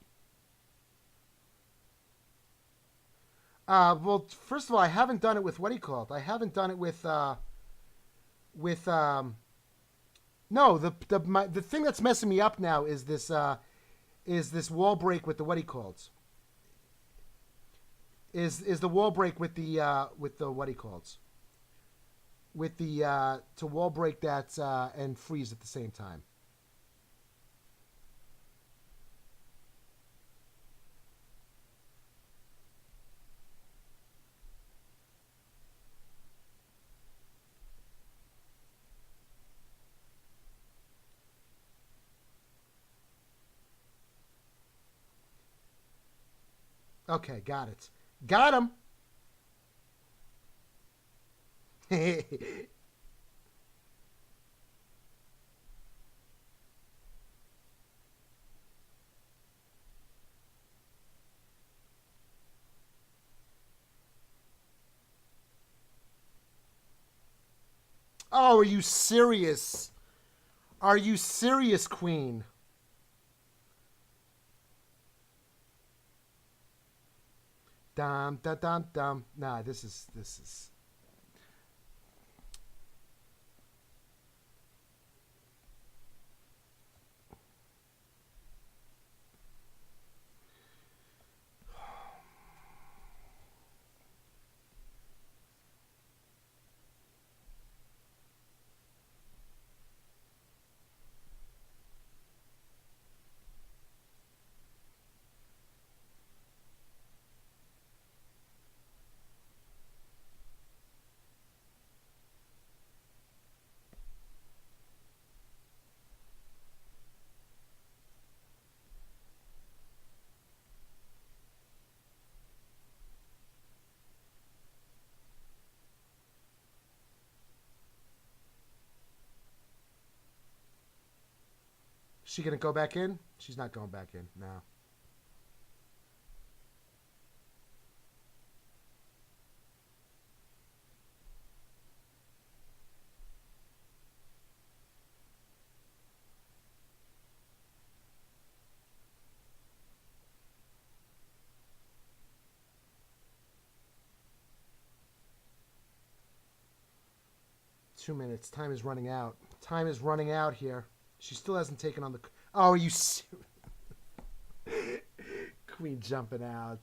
Well, first of all, I haven't done it with what do you call it? I haven't done it with no, the thing that's messing me up now is this wall break with the what he calls. Is the wall break with the what he calls. With the to wall break that and freeze at the same time. Okay, got it. Got him. Oh, are you serious? Are you serious, queen? Dum dum dum dum. Nah, this is. She gonna go back in? She's not going back in. No. 2 minutes. Time is running out. Time is running out here. She still hasn't taken on the. Oh, are you serious? Queen jumping out.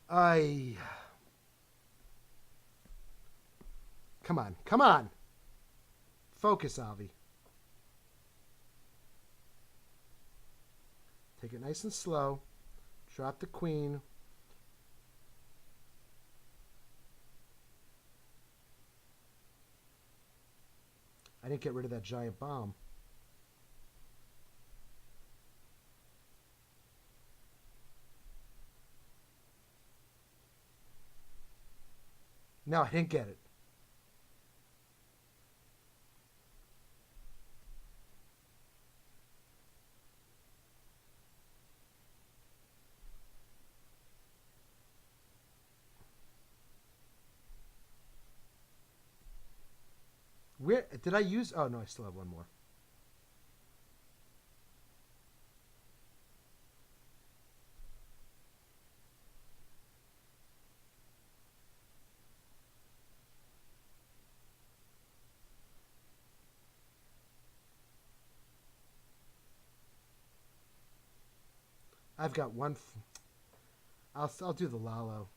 I. Come on. Come on. Focus, Avi. Take it nice and slow. Drop the queen. I didn't get rid of that giant bomb. No, I didn't get it. Where did I use? Oh no, I still have one more. I've got one. I'll do the Lalo.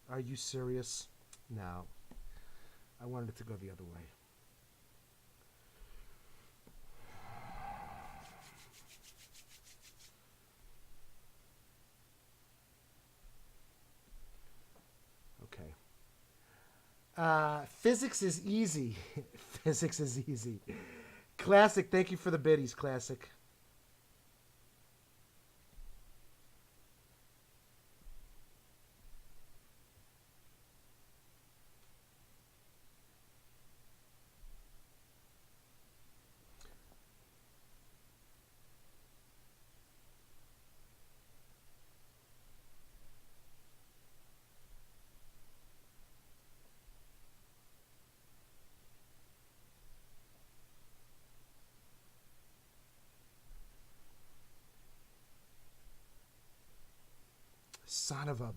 Are you serious? No. I wanted it to go the other way. Okay. Physics is easy. Physics is easy. Classic, thank you for the biddies, Classic. Son of a.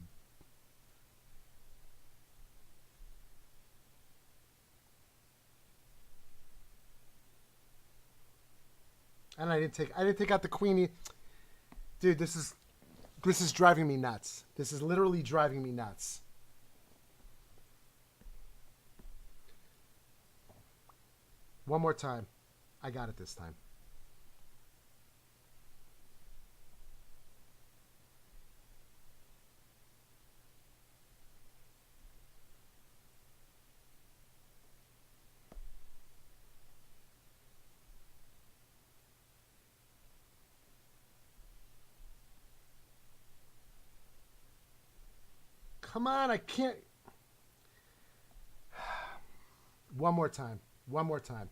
And I didn't take out the queenie. Dude, this is driving me nuts. This is literally driving me nuts. One more time. I got it this time. Come on, I can't. One more time. One more time.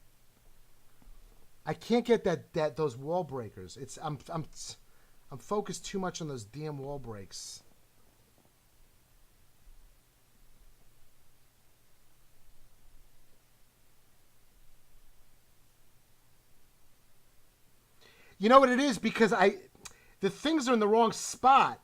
I can't get those wall breakers. I'm focused too much on those damn wall breaks. You know what it is? Because the things are in the wrong spot.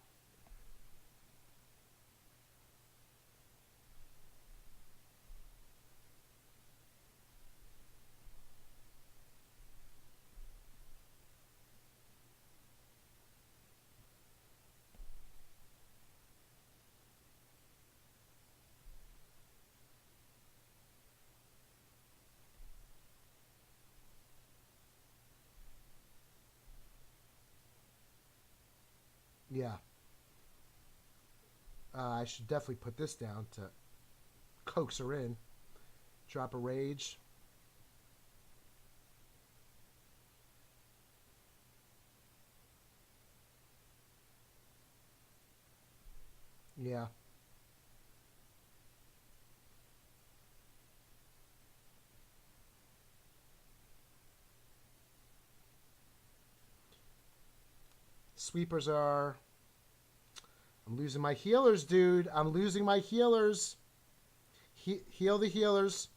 Yeah. I should definitely put this down to coax her in. Drop a rage. Yeah. Sweepers are... I'm losing my healers, dude. I'm losing my healers. Heal the healers.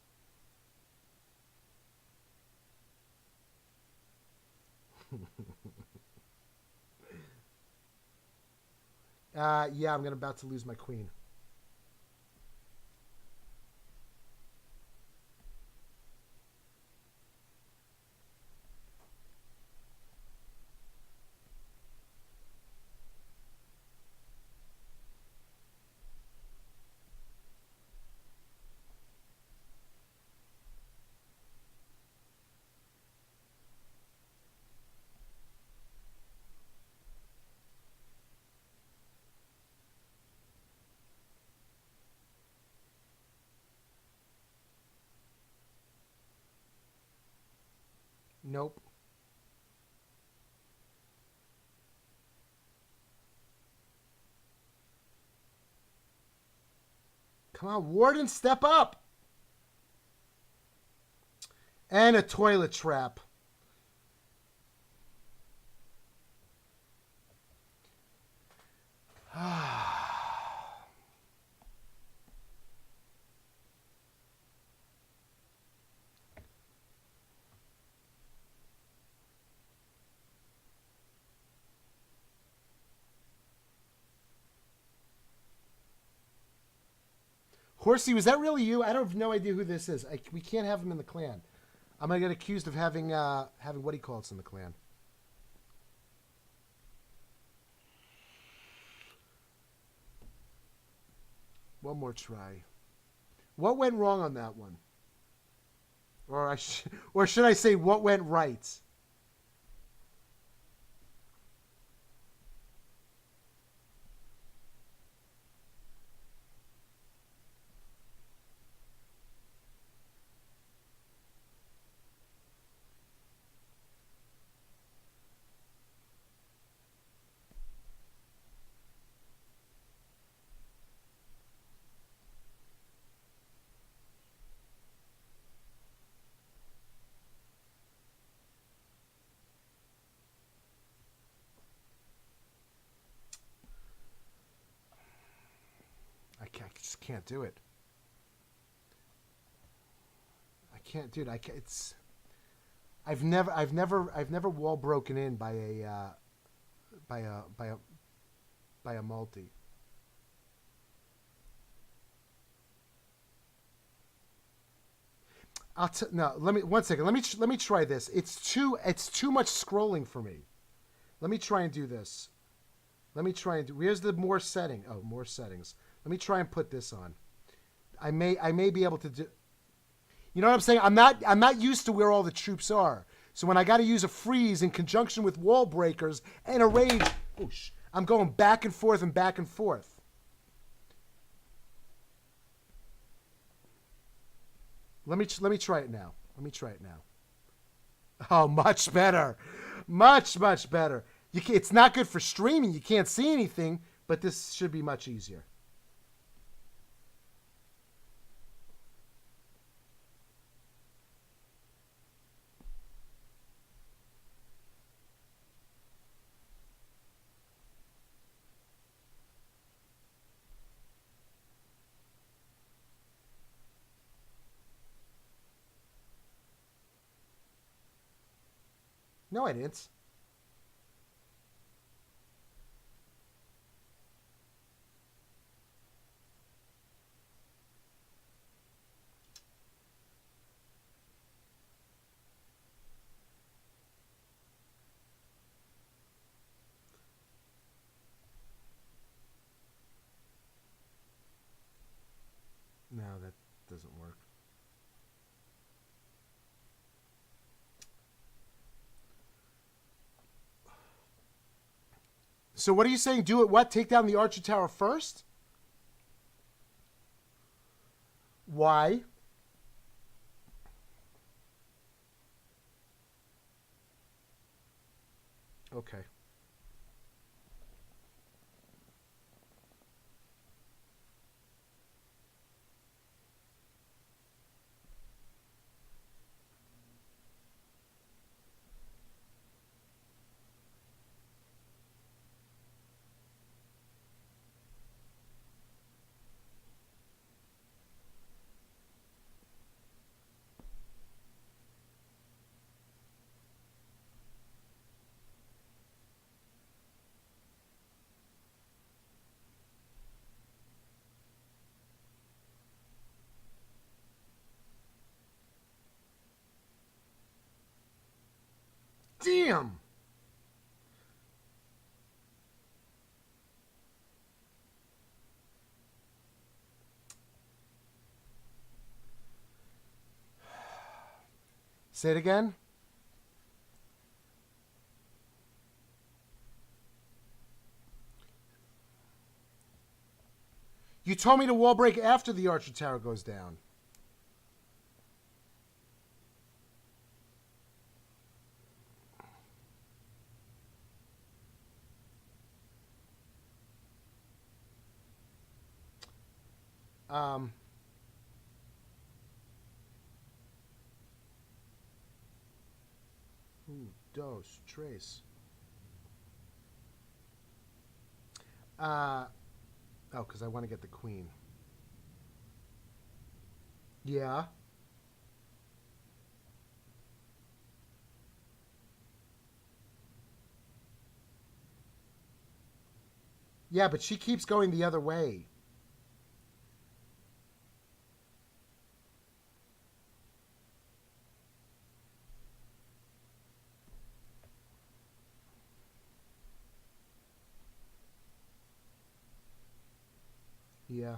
Yeah, I'm about to lose my queen. Nope. Come on, Warden, step up. And a toilet trap. Horsey, was that really you? I don't have no idea who this is. We can't have him in the clan. I'm gonna get accused of having what he calls in the clan. One more try. What went wrong on that one? Or should I say what went right? I just can't do it. I can't, dude. I can't, it's. I've never wall broken in by a multi. No. Let me 1 second. Let me try this. It's too much scrolling for me. Let me try and do this. Let me try and do. Where's the more setting? Oh, more settings. Let me try and put this on. I may be able to do. You know what I'm saying? I'm not used to where all the troops are. So when I got to use a freeze in conjunction with wall breakers and a rage, I'm going back and forth and back and forth. Let me try it now. Let me try it now. Oh, much better, much better. It's not good for streaming. You can't see anything, but this should be much easier. No, I didn't. No, that doesn't work. So what are you saying? Do it what? Take down the Archer Tower first? Why? Okay. Damn. Say it again. You told me to wall break after the Archer Tower goes down. Um. Dos, tres. Oh, because I want to get the queen. Yeah. Yeah, but she keeps going the other way. Yeah.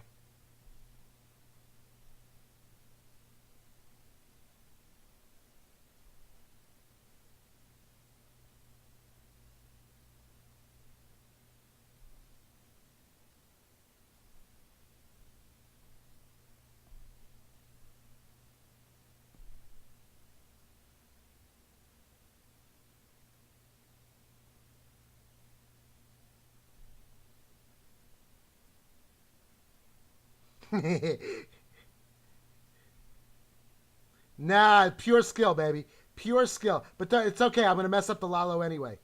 Nah, pure skill, baby. Pure skill. But it's okay. I'm going to mess up the Lalo anyway.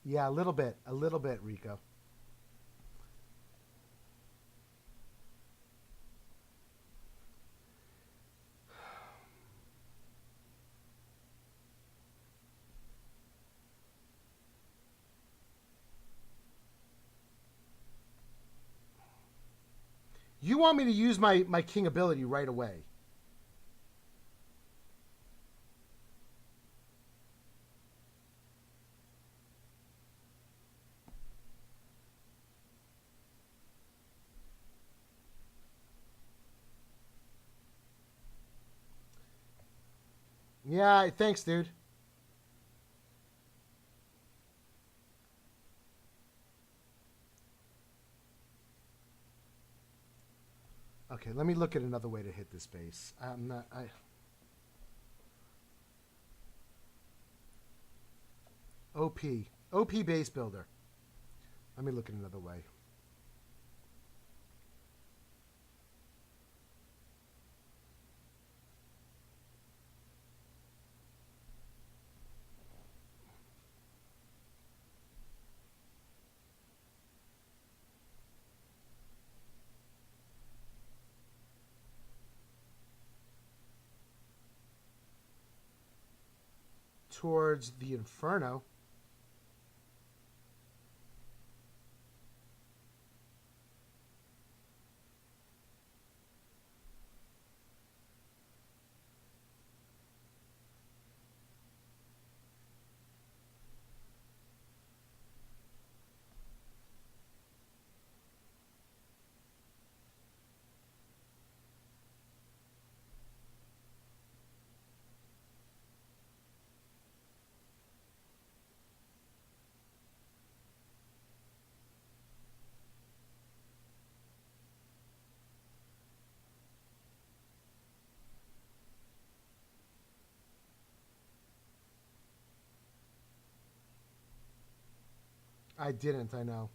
Yeah, a little bit. A little bit, Rico. You want me to use my king ability right away. Yeah, thanks, dude. Okay, let me look at another way to hit this base. I'm not. OP. OP base builder. Let me look at another way. towards the Inferno. I didn't, I know.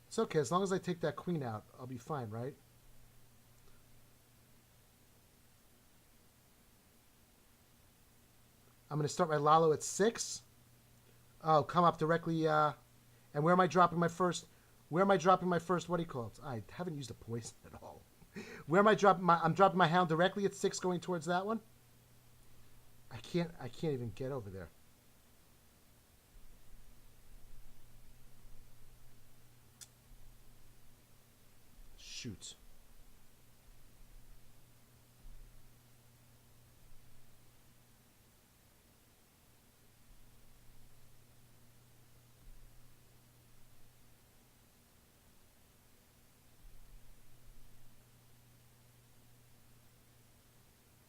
It's okay, as long as I take that queen out, I'll be fine, right? I'm going to start my Lalo at 6. Oh, come up directly, and where am I dropping my first, what do you call it? I haven't used a poison at all. Where am I dropping I'm dropping my Hound directly at 6 going towards that one? I can't even get over there. Shoot.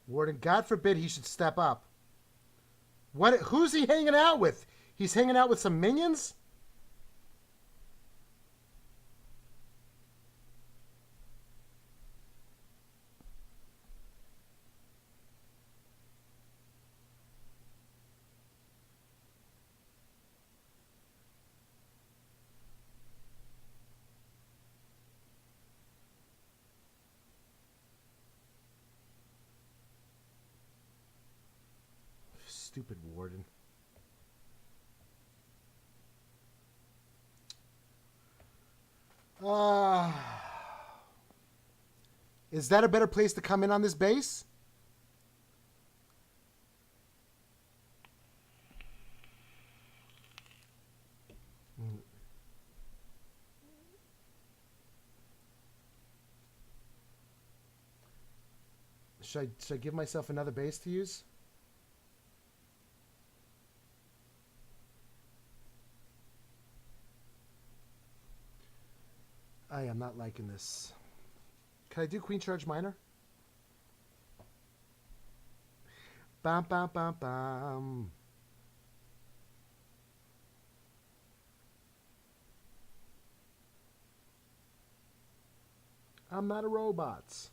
Warden, God forbid he should step up. What? Who's he hanging out with? He's hanging out with some minions? Stupid Warden. Is that a better place to come in on this base? Should I give myself another base to use? I am not liking this. Can I do Queen Charge Minor? Bam, bam, bam, bam. I'm not a robot.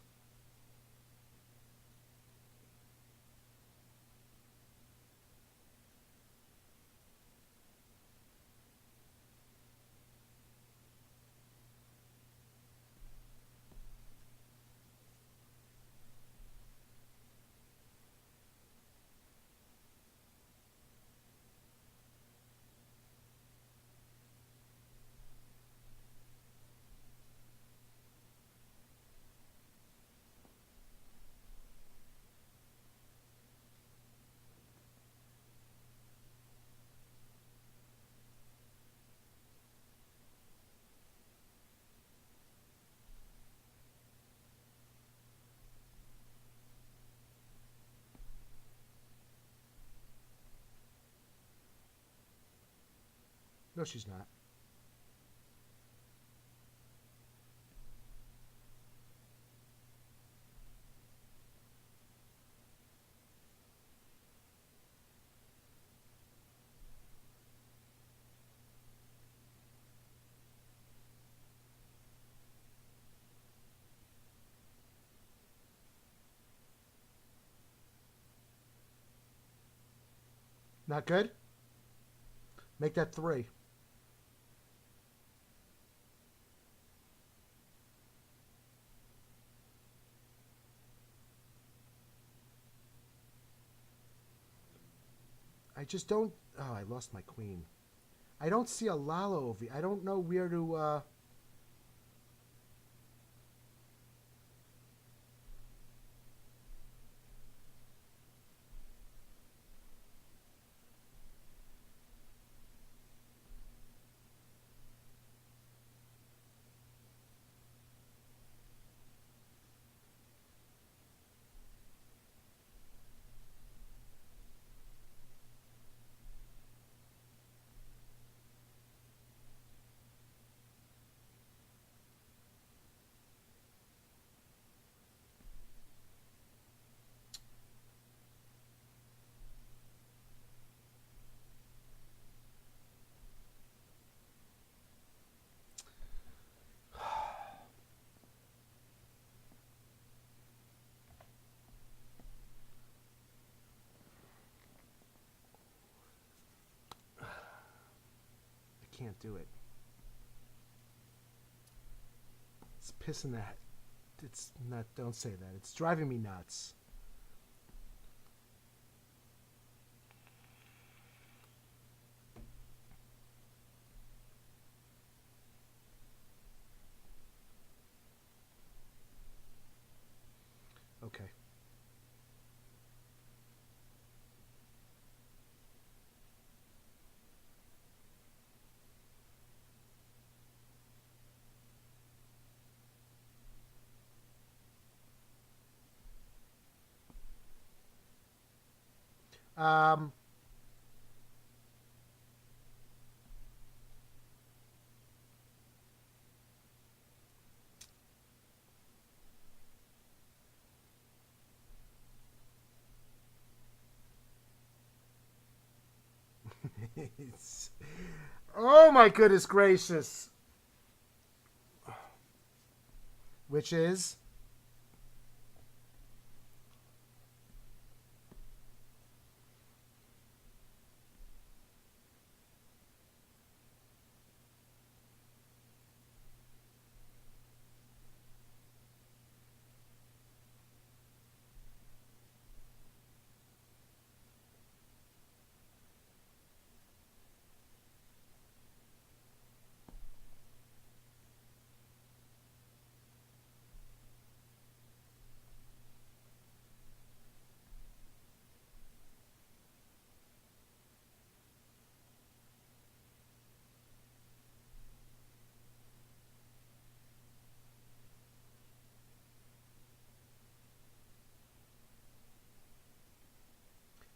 No, she's not. Not good? Make that 3. I just don't... Oh, I lost my queen. I don't see a Lalo over here. I don't know where to... can't do it. It's pissing that. It's not. Don't say that. It's driving me nuts. Okay. Um, oh my goodness gracious. Which is?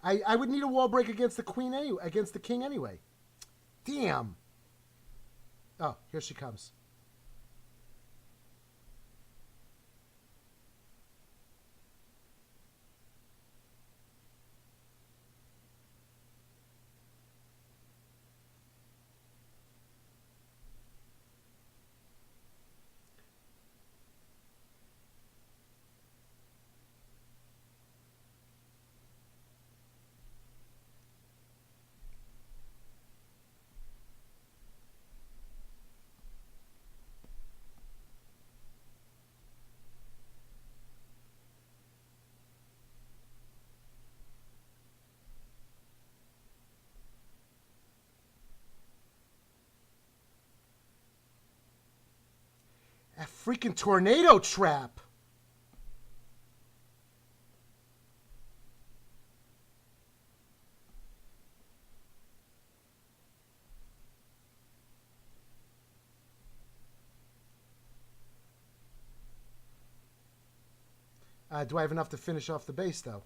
I would need a wall break against the queen anyway, against the king anyway. Damn. Oh, here she comes. A freaking tornado trap. Do I have enough to finish off the base, though?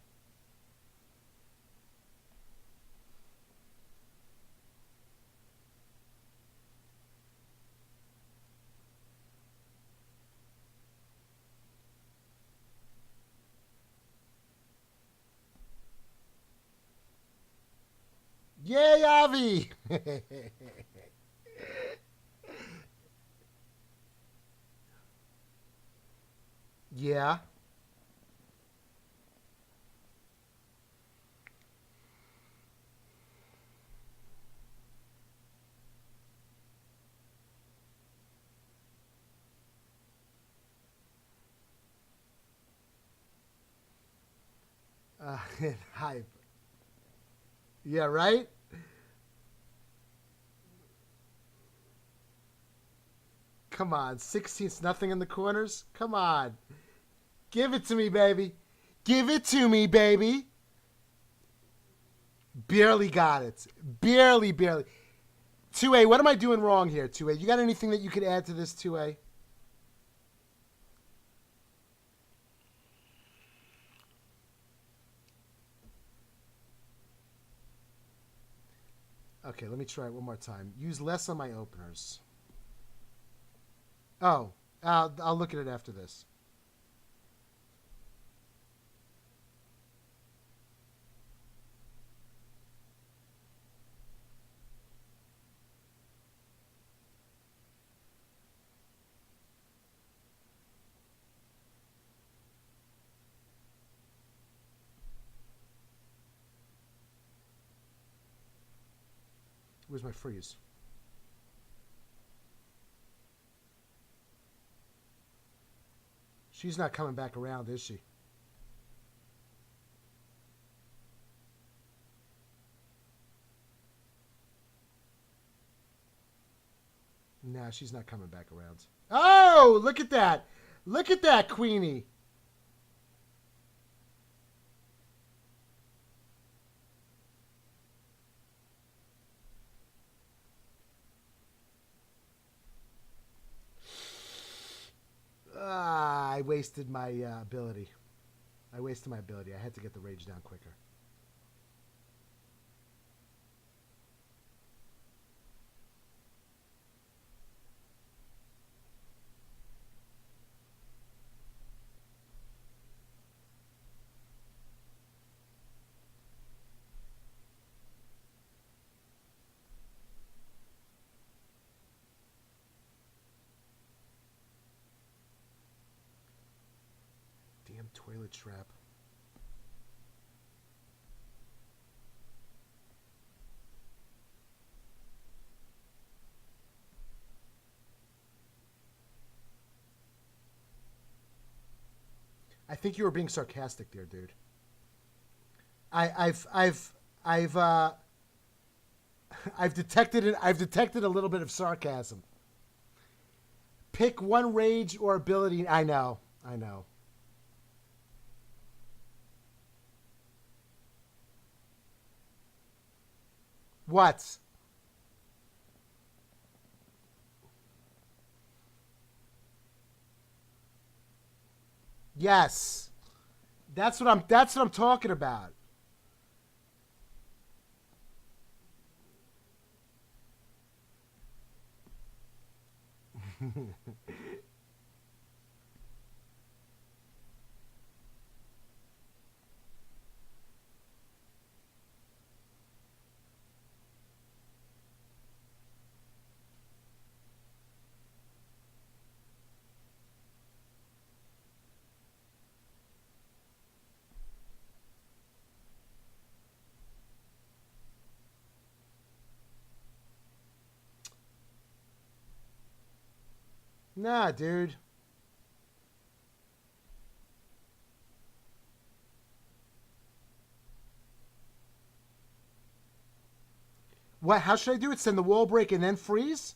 Yay, Avi! Yeah. Hype. Yeah, right? Come on. 16's nothing in the corners? Come on. Give it to me, baby. Give it to me, baby. Barely got it. Barely, barely. 2A, what am I doing wrong here, 2A? You got anything that you could add to this, 2A? Okay, let me try it one more time. Use less on my openers. Oh, I'll look at it after this. Where's my freeze? She's not coming back around, is she? No, she's not coming back around. Oh, look at that. Look at that, Queenie. I wasted my ability. I wasted my ability. I had to get the rage down quicker. Damn toilet trap. I think you were being sarcastic there, dude. I've I've detected it. I've detected a little bit of sarcasm. Pick one rage or ability. I know. I know. What? Yes. That's what I'm talking about. Nah, dude. What? How should I do it? Send the wall break and then freeze?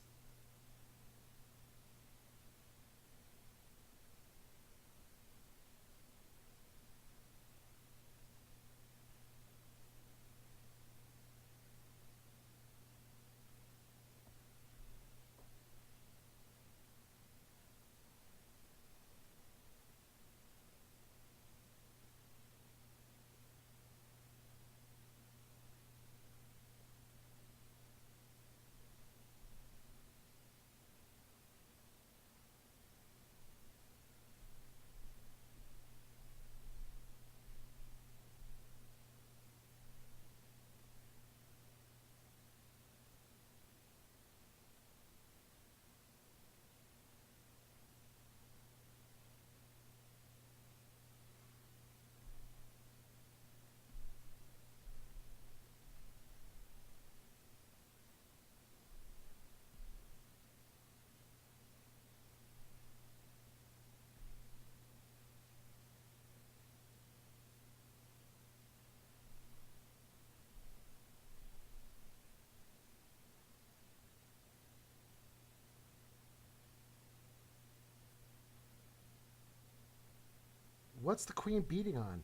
What's the queen beating on?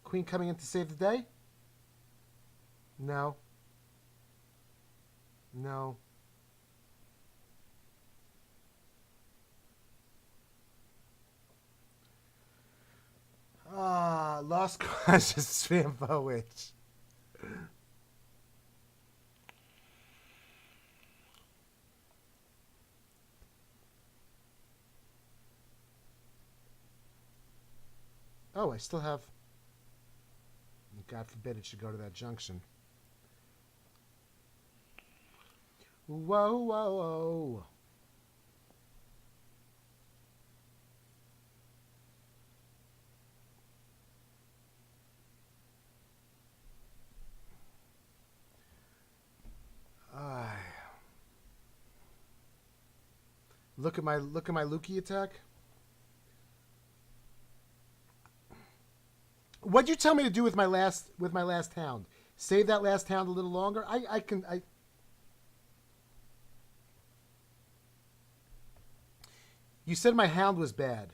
Queen coming in to save the day? No. No. Ah, lost conscious Vampire Witch. Oh, I still have. God forbid it should go to that junction. Whoa, whoa, whoa. Look at my Lukey attack. What'd you tell me to do with my last hound? Save that last hound a little longer. You said my hound was bad.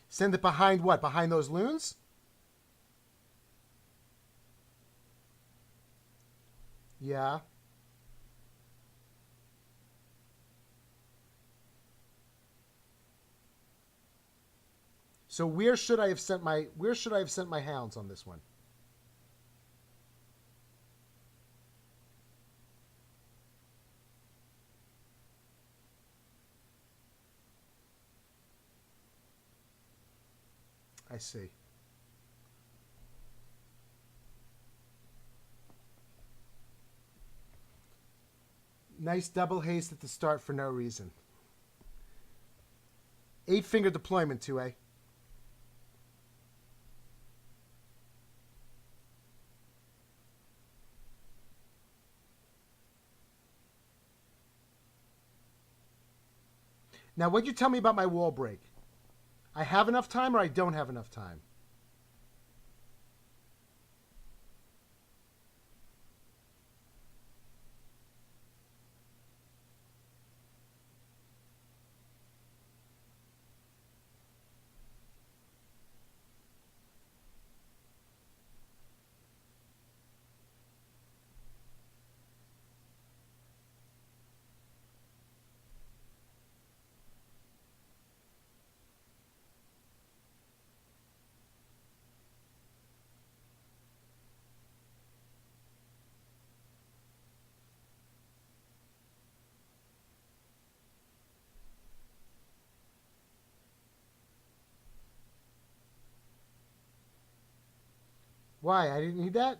Send it behind what? Behind those loons? Yeah. So where should I have sent my hounds on this one? I see. Nice double haste at the start for no reason. 8-finger deployment, 2A. Now, what'd you tell me about my wall break? I have enough time or I don't have enough time? Why? I didn't need that?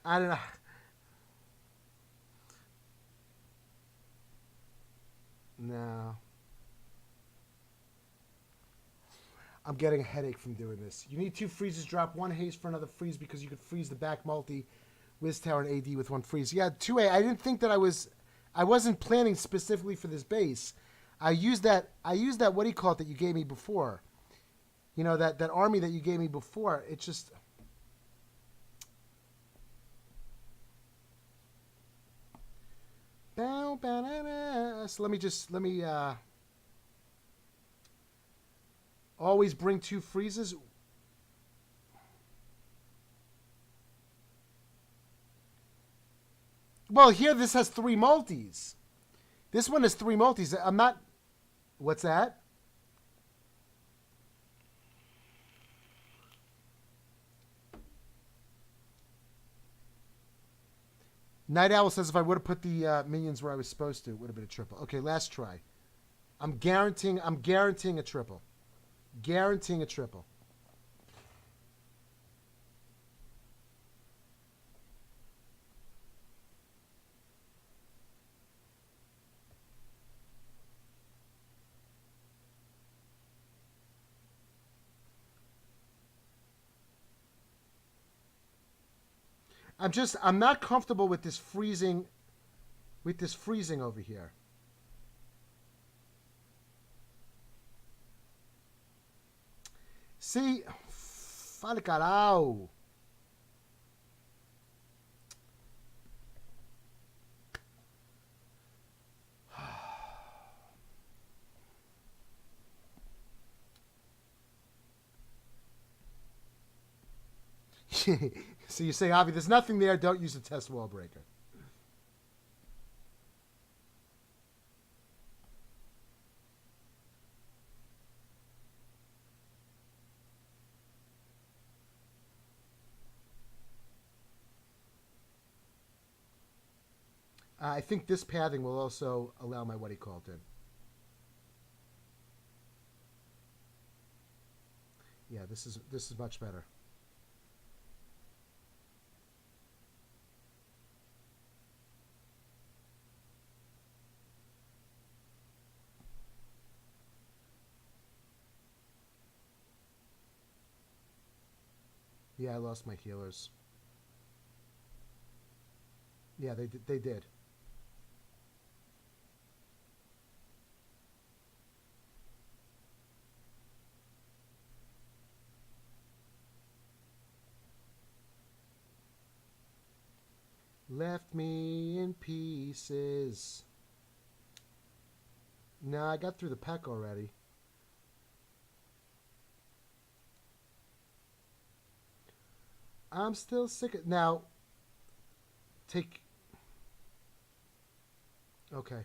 I don't know. No. I'm getting a headache from doing this. You need 2 freezes, drop 1 haste for another freeze because you could freeze the back multi, Wiz Tower, and AD with 1 freeze. Yeah, 2A. I didn't think that I wasn't planning specifically for this base. I used that what do you call it that you gave me before. You know, that army that you gave me before. It just so let me always bring 2 freezes. Well, here this has 3 multis. This one has 3 multis. I'm not. What's that? Night Owl says if I would have put the minions where I was supposed to, it would have been a triple. Okay, last try. I'm guaranteeing a triple. Guaranteeing a triple. I'm not comfortable with this freezing over here. See, fala caralho. So you say, Avi, there's nothing there. Don't use the test wall breaker. I think this padding will also allow my what he called in. Yeah, this is much better. Yeah, I lost my healers. Yeah, they did. They did. Left me in pieces. No, I got through the pack already. I'm still sick of now. Take. Okay.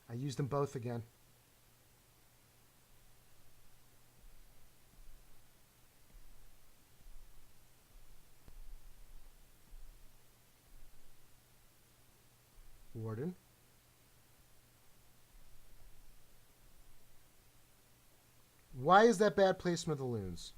I used them both again. Warden. Why is that bad placement of the loons?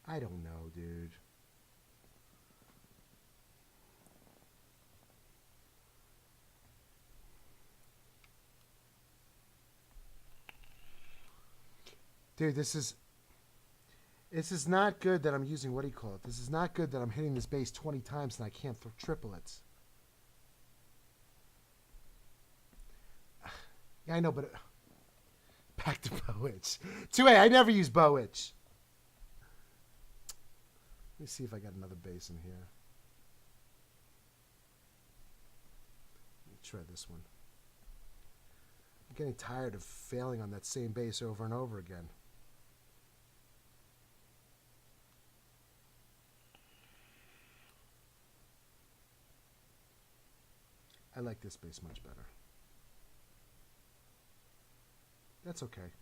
I don't know, dude. Dude, this is not good that I'm using what do you call it? This is not good that I'm hitting this base 20 times and I can't throw triplets. Yeah, I know, but back to Bowitch. 2A, I never use Bowitch. Let me see if I got another base in here. Let me try this one. I'm getting tired of failing on that same base over and over again. I like this base much better. That's okay.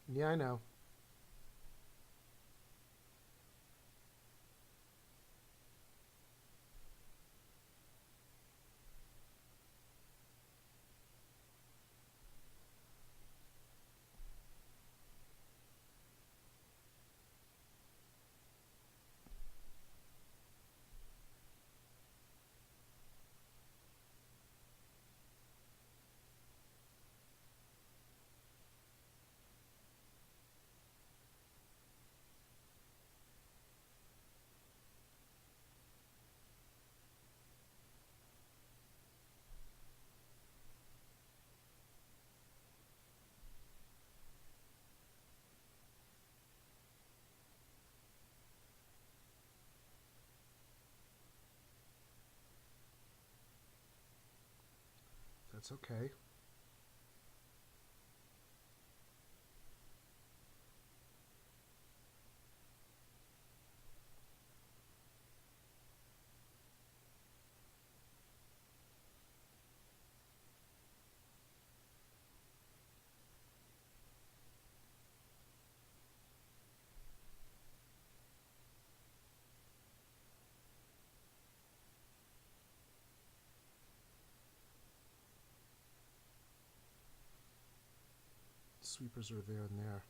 Yeah, I know. That's okay. sweepers are there and there.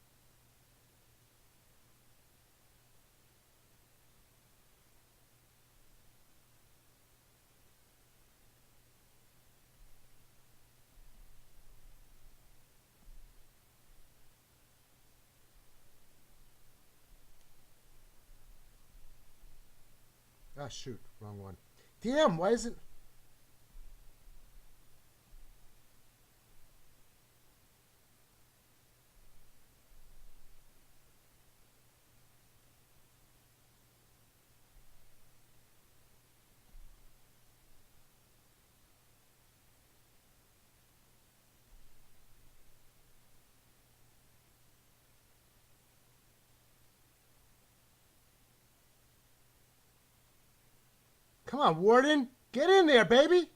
Ah, shoot. Wrong one. Damn, why isn't... Come on, Warden. Get in there, baby.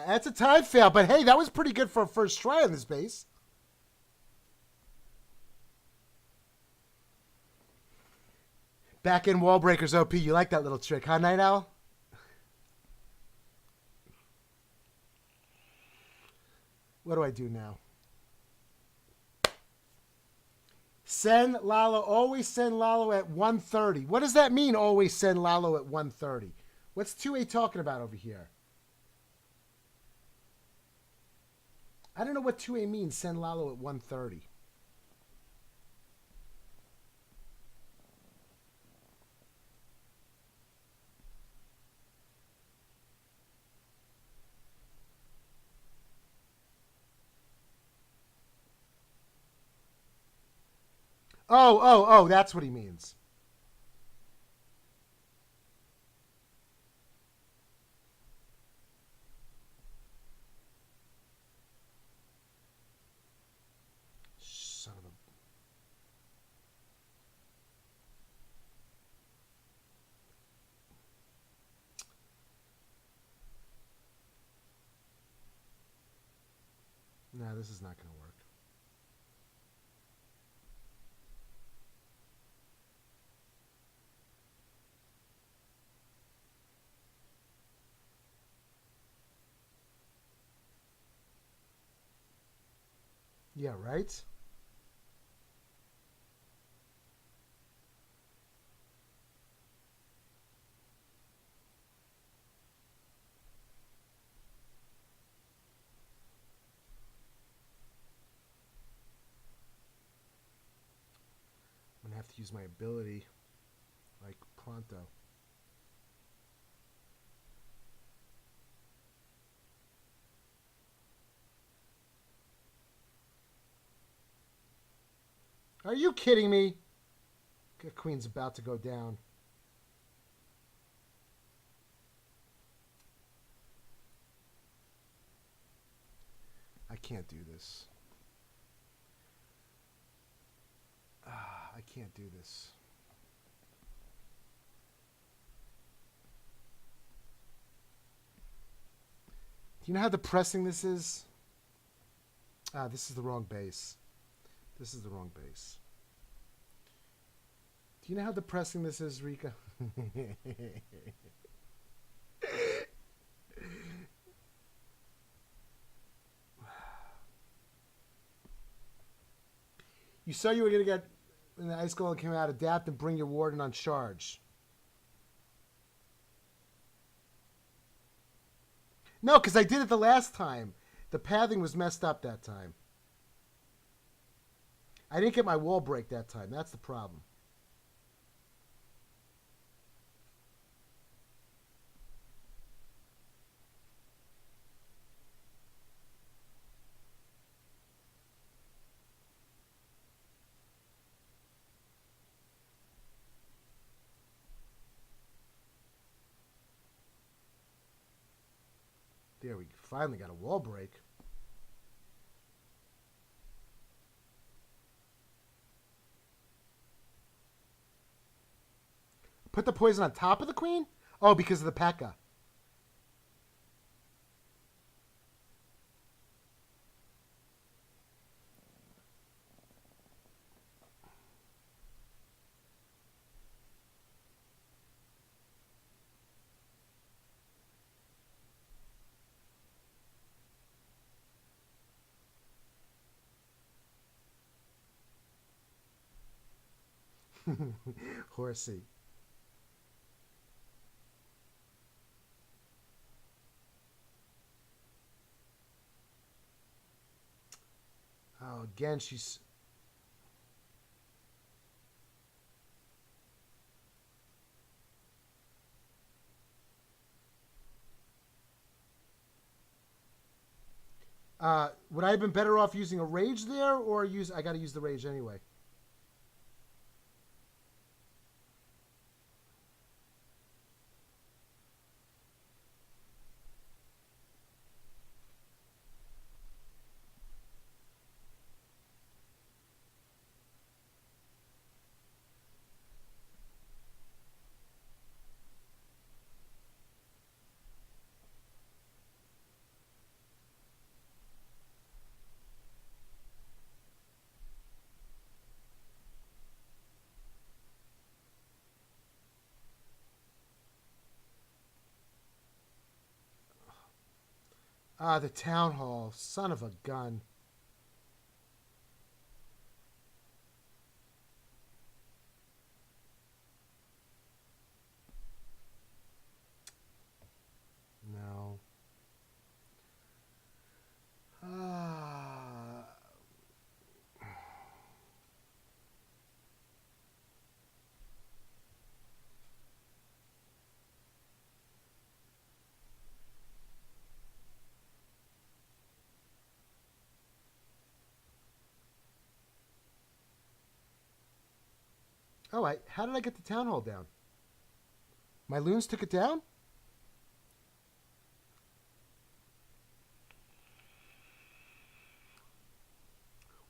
That's a time fail, but hey, that was pretty good for a first try on this base. Back in wall breakers, OP. You like that little trick, huh, Night Owl? What do I do now? Send Lalo. Always send Lalo at 1:30. What does that mean, always send Lalo at 1:30? What's 2A talking about over here? I don't know what 2A means, send Lalo at 1:30. Oh, that's what he means. Son of a... No, this is not going to work. Yeah, right? I'm going to have to use my ability like pronto. Are you kidding me? The queen's about to go down. I can't do this. I can't do this. Do you know how depressing this is? This is the wrong base. This is the wrong base. Do you know how depressing this is, Rika? You saw you were going to get, when the ice golem came out, adapt and bring your warden on charge. No, because I did it the last time. The pathing was messed up that time. I didn't get my wall break that time. That's the problem. There, we finally got a wall break. Put the poison on top of the queen? Oh, because of the P.E.K.K.A. Horsey. Oh, again, she's... would I have been better off using a rage there, or use... I gotta use the rage anyway. The town hall. Son of a gun. No. Oh, how did I get the town hall down? My loons took it down?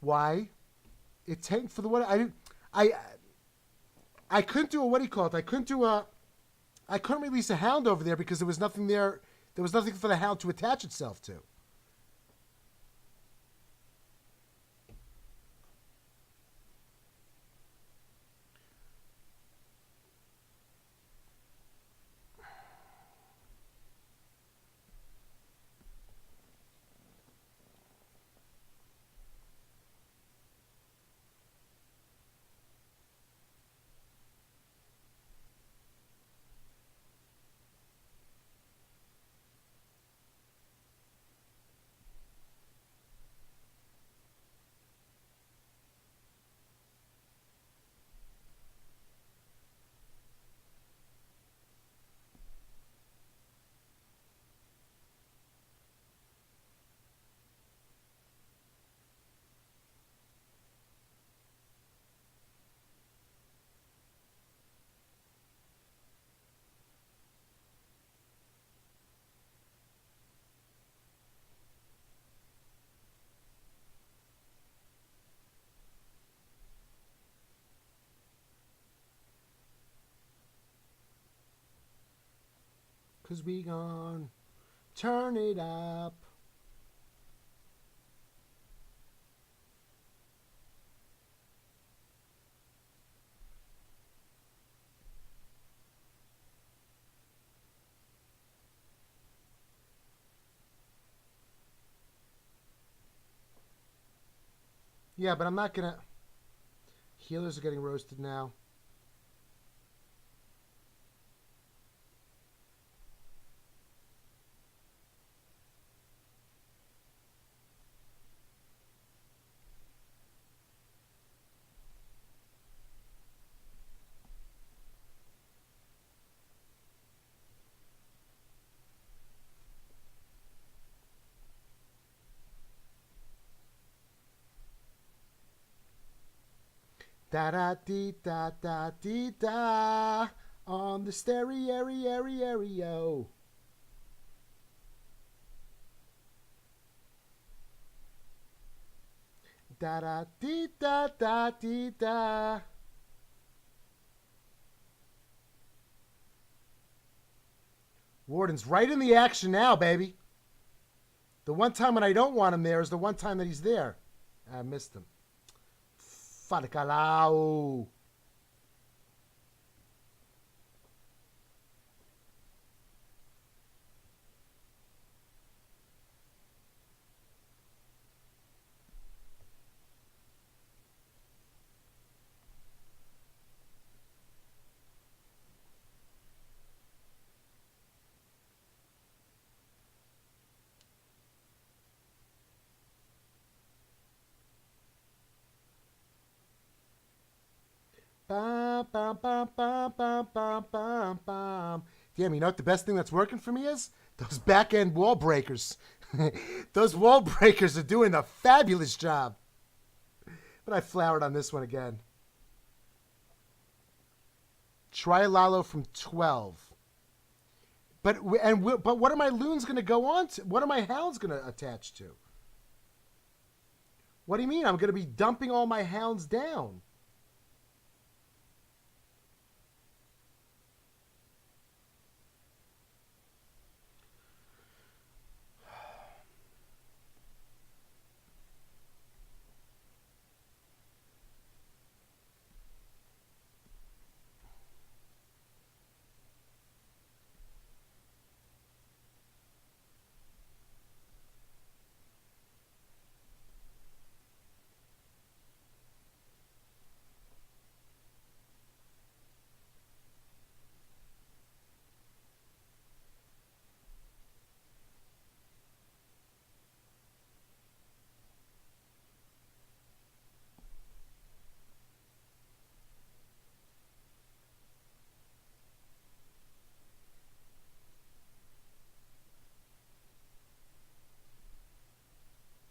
Why? It tanked for the what? I couldn't do a what do you call it? I couldn't release a hound over there because there was nothing there. There was nothing for the hound to attach itself to. Cause we gone turn it up. Yeah, but I'm not gonna. Healers are getting roasted now. Da da dee da da dee da on the stereo. Da da dee da da dee da. Warden's right in the action now, baby. The one time when I don't want him there is the one time that he's there. I missed him. Falcalao. Bum, bum, bum, bum, bum, bum, bum, bum. Damn, you know what the best thing that's working for me is? Those back end wall breakers. Those wall breakers are doing a fabulous job. But I flowered on this one again. Try Lalo from 12. But what are my loons going to go on to? What are my hounds going to attach to? What do you mean? I'm going to be dumping all my hounds down.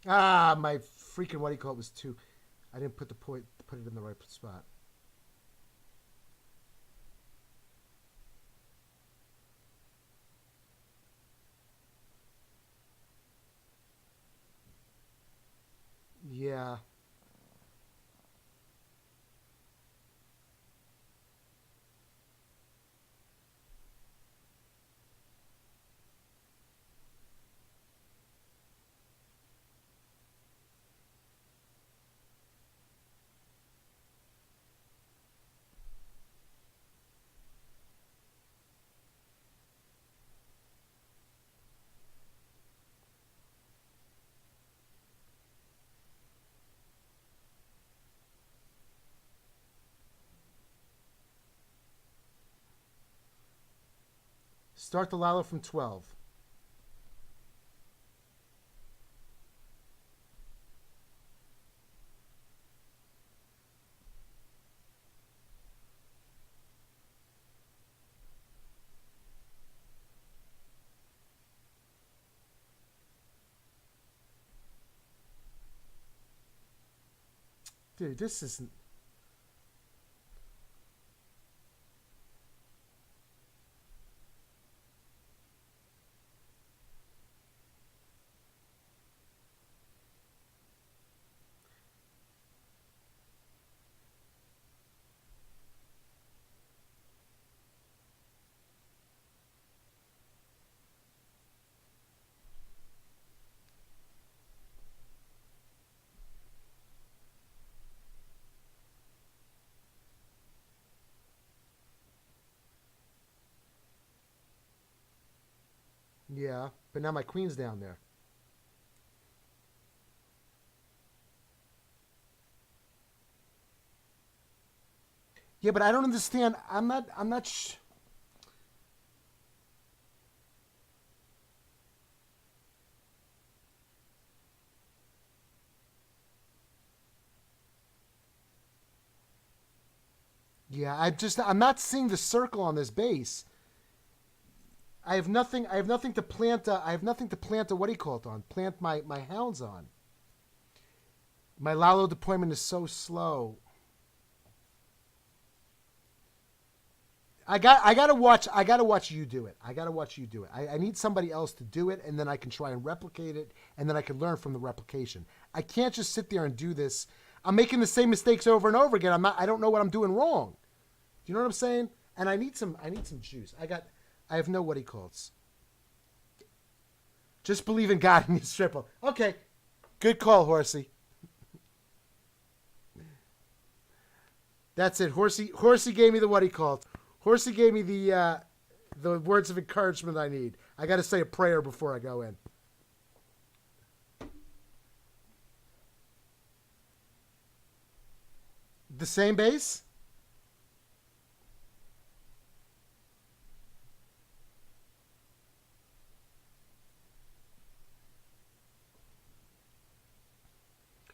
Ah, my freaking what do you call it was 2. I didn't put it in the right spot. Yeah. Start the Lalo from 12. Dude, this isn't. Yeah, but now my queen's down there. Yeah, but I don't understand. I'm not. I'm not. Yeah, I'm not seeing the circle on this base. I have nothing. I have nothing to plant. I have nothing to plant. What do you call it on? Plant my hounds on. My Lalo deployment is so slow. I gotta watch you do it. I gotta watch you do it. I need somebody else to do it, and then I can try and replicate it, and then I can learn from the replication. I can't just sit there and do this. I'm making the same mistakes over and over again. I don't know what I'm doing wrong. Do you know what I'm saying? And I need some juice. I have no what he calls. Just believe in God and you triple. Okay. Good call, Horsey. That's it. Horsey gave me the what he called. Horsey gave me the words of encouragement I need. I got to say a prayer before I go in. The same base?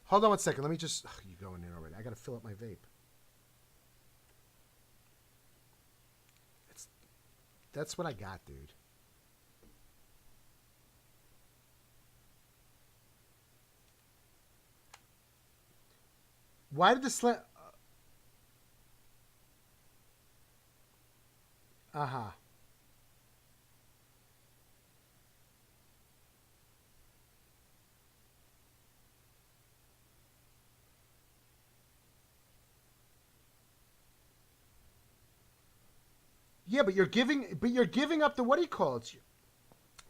Hold on one second. Let me just... Oh, you going in already. I got to fill up my vape. That's what I got, dude. Why did the slam... Uh-huh. Yeah, but you're giving up the what do you call it?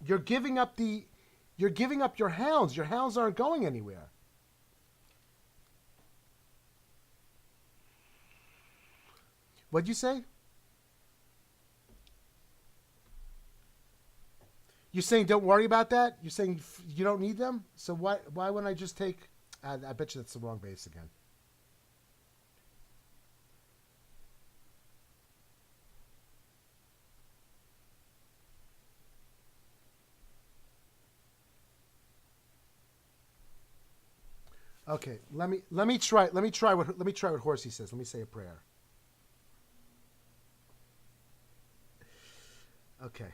You're giving up the you're giving up your hounds. Your hounds aren't going anywhere. What'd you say? You're saying don't worry about that? You're saying you don't need them? So why wouldn't I just take I bet you that's the wrong base again. Okay, let me try what Horsey says. Let me say a prayer. Okay.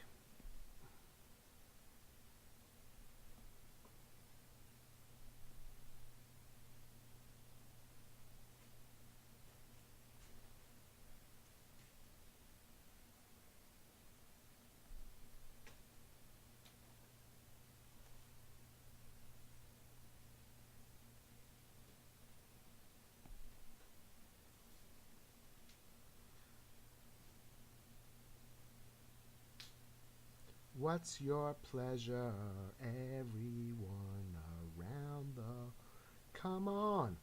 What's your pleasure, everyone around the... Come on.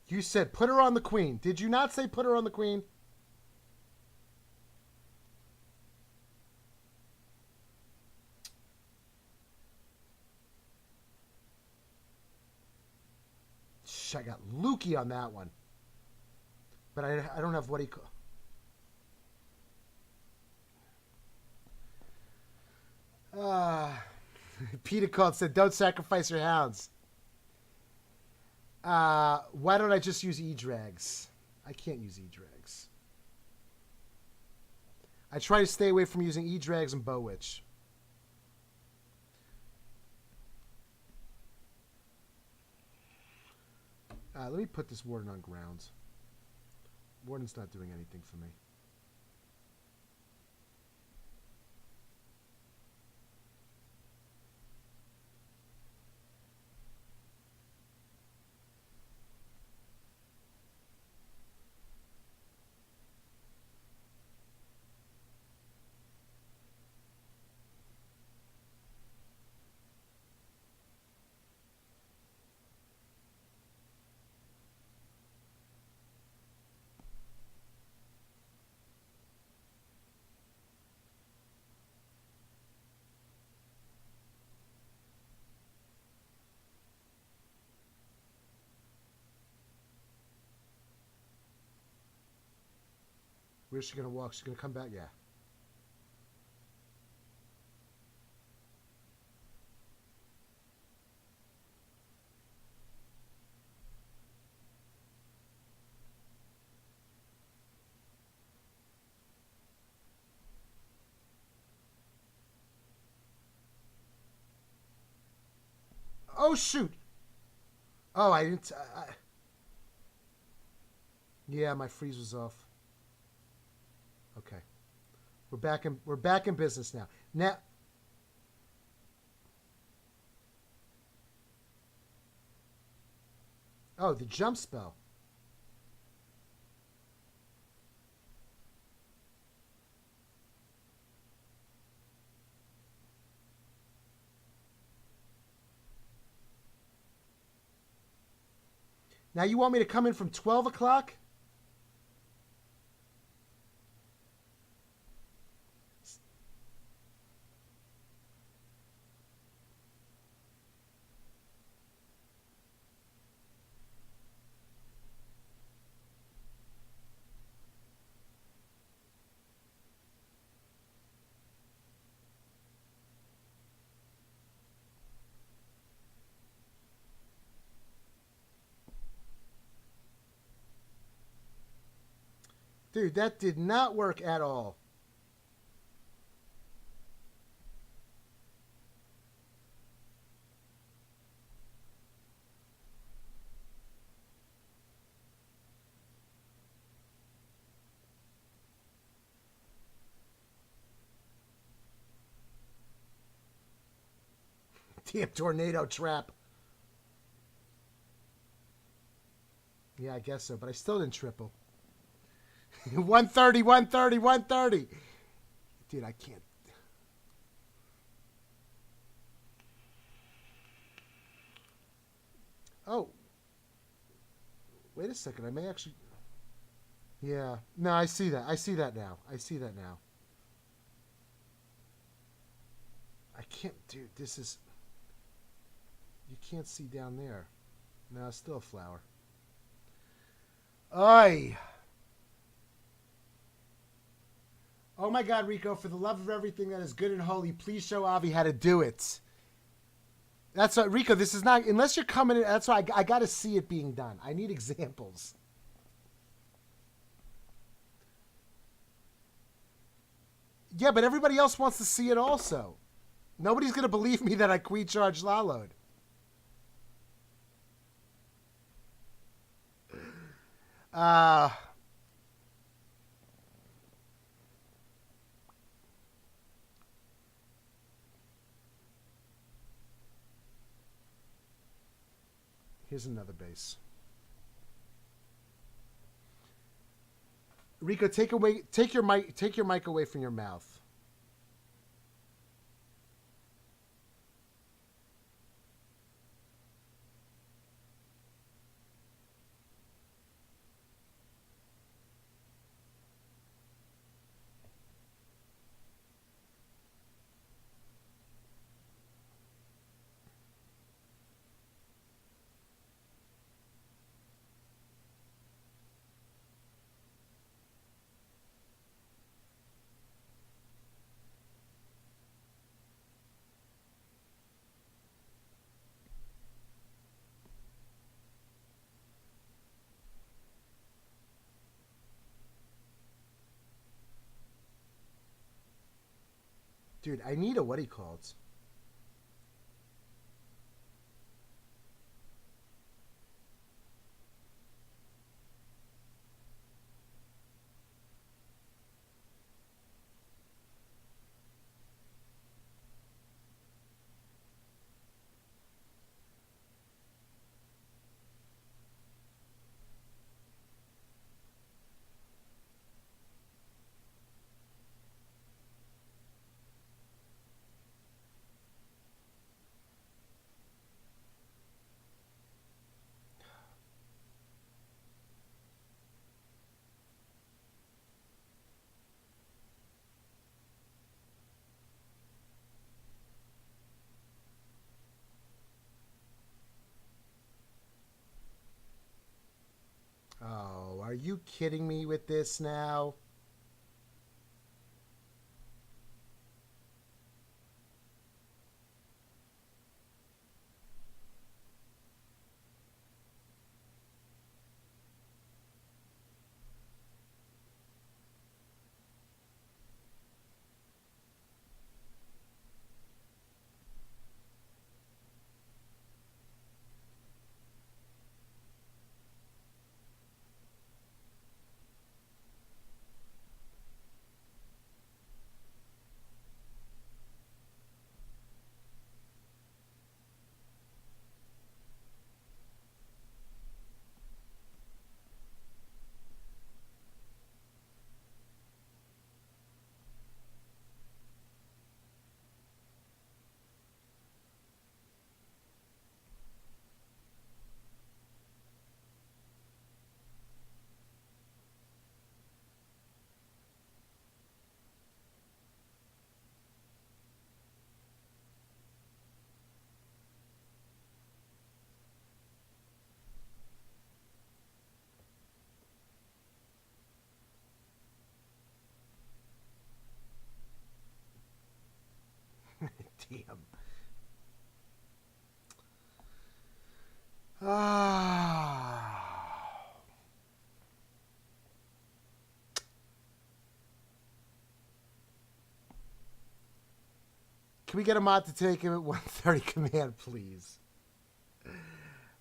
You said put her on the queen. Did you not say put her on the queen? Shh, I got Lukey on that one. But I don't have what he call. Peter called said don't sacrifice your hounds. Why don't I just use E-Drags? I can't use E-Drags. I try to stay away from using E-Drags and Bow Witch. Let me put this Warden on grounds. Warden's not doing anything for me. Where's she gonna walk? She's gonna come back? Yeah. Oh shoot! Oh, I didn't. Yeah, my freeze was off. Okay, we're back in business now. Now, oh, the jump spell. Now you want me to come in from 12 o'clock? Dude, that did not work at all. Damn tornado trap. Yeah, I guess so, but I still didn't triple. 130, 130, 130. Dude, I can't. Oh, wait a second. I may actually. Yeah. No, I see that. I see that now. I see that now. I can't. Dude, this is. You can't see down there. No, it's still a flower. Oi. Oh my God, Rico, for the love of everything that is good and holy, please show Avi how to do it. That's what, Rico, this is not, unless you're coming in, that's why I got to see it being done. I need examples. Yeah, but everybody else wants to see it also. Nobody's going to believe me that I queen charge Lalode. Uh, Here's another base. Rico, take your mic away from your mouth. Dude, I need a what he calls. Oh, are you kidding me with this now? Damn. Ah. Can we get a mod to take him at 130 command, please?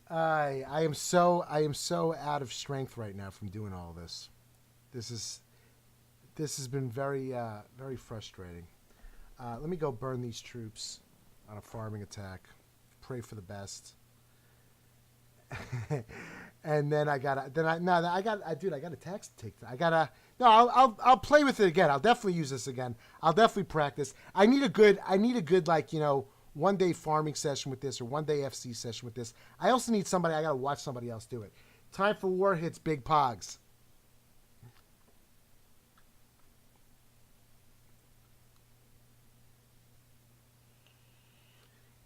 I am so out of strength right now from doing all this. This has been very frustrating. Let me go burn these troops on a farming attack. Pray for the best. And then I got a tax to take. I'll play with it again. I'll definitely use this again. I'll definitely practice. I need a good 1 day farming session with this or 1 day FC session with this. I also need somebody. I gotta watch somebody else do it. Time for war hits big pogs.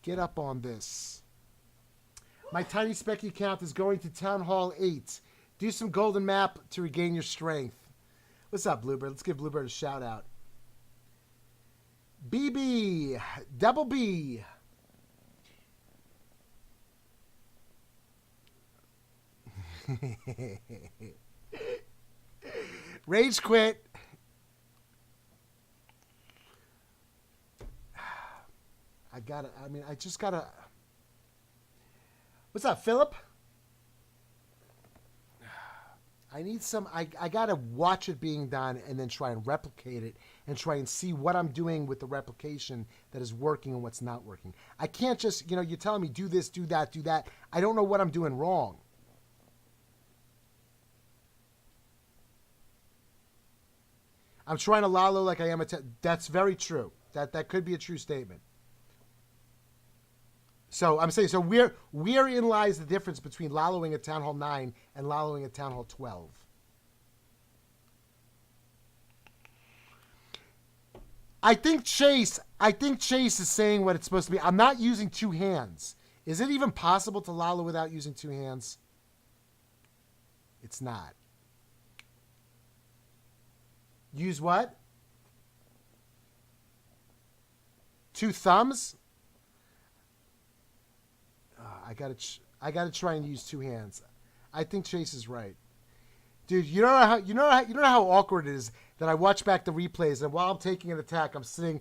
Get up on this. My tiny specky count is going to Town Hall 8. Do some golden map to regain your strength. What's up, Bluebird? Let's give Bluebird a shout out. BB, double B. Rage quit. I just gotta. What's up, Philip? I need some. I gotta watch it being done and then try and replicate it and try and see what I'm doing with the replication that is working and what's not working. I can't just, you're telling me do this, do that, do that. I don't know what I'm doing wrong. I'm trying to lalo like I am a. That's very true. That could be a true statement. So I'm saying, wherein lies the difference between laloing at Town Hall 9 and laloing at Town Hall 12? I think Chase is saying what it's supposed to be. I'm not using two hands. Is it even possible to lalo without using two hands? It's not. Use what? Two thumbs? I gotta try and use two hands. I think Chase is right, dude. You know how awkward it is that I watch back the replays and while I'm taking an attack, I'm sitting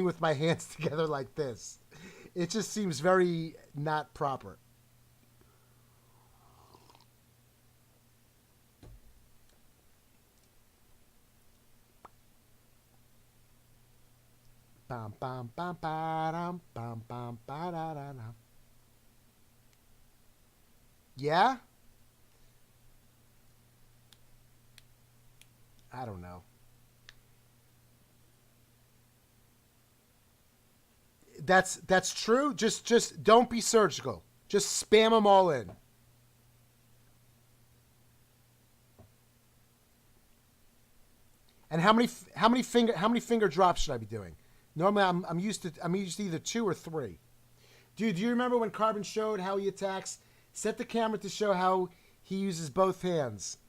with my hands together like this. It just seems very not proper. Bam bam bam bam bam bam ba da da da. Yeah? I don't know. That's true. Just don't be surgical. Just spam them all in. And how many finger drops should I be doing? Normally I'm used to either 2 or 3. Dude, do you remember when Carbon showed how he attacks? Set the camera to show how he uses both hands.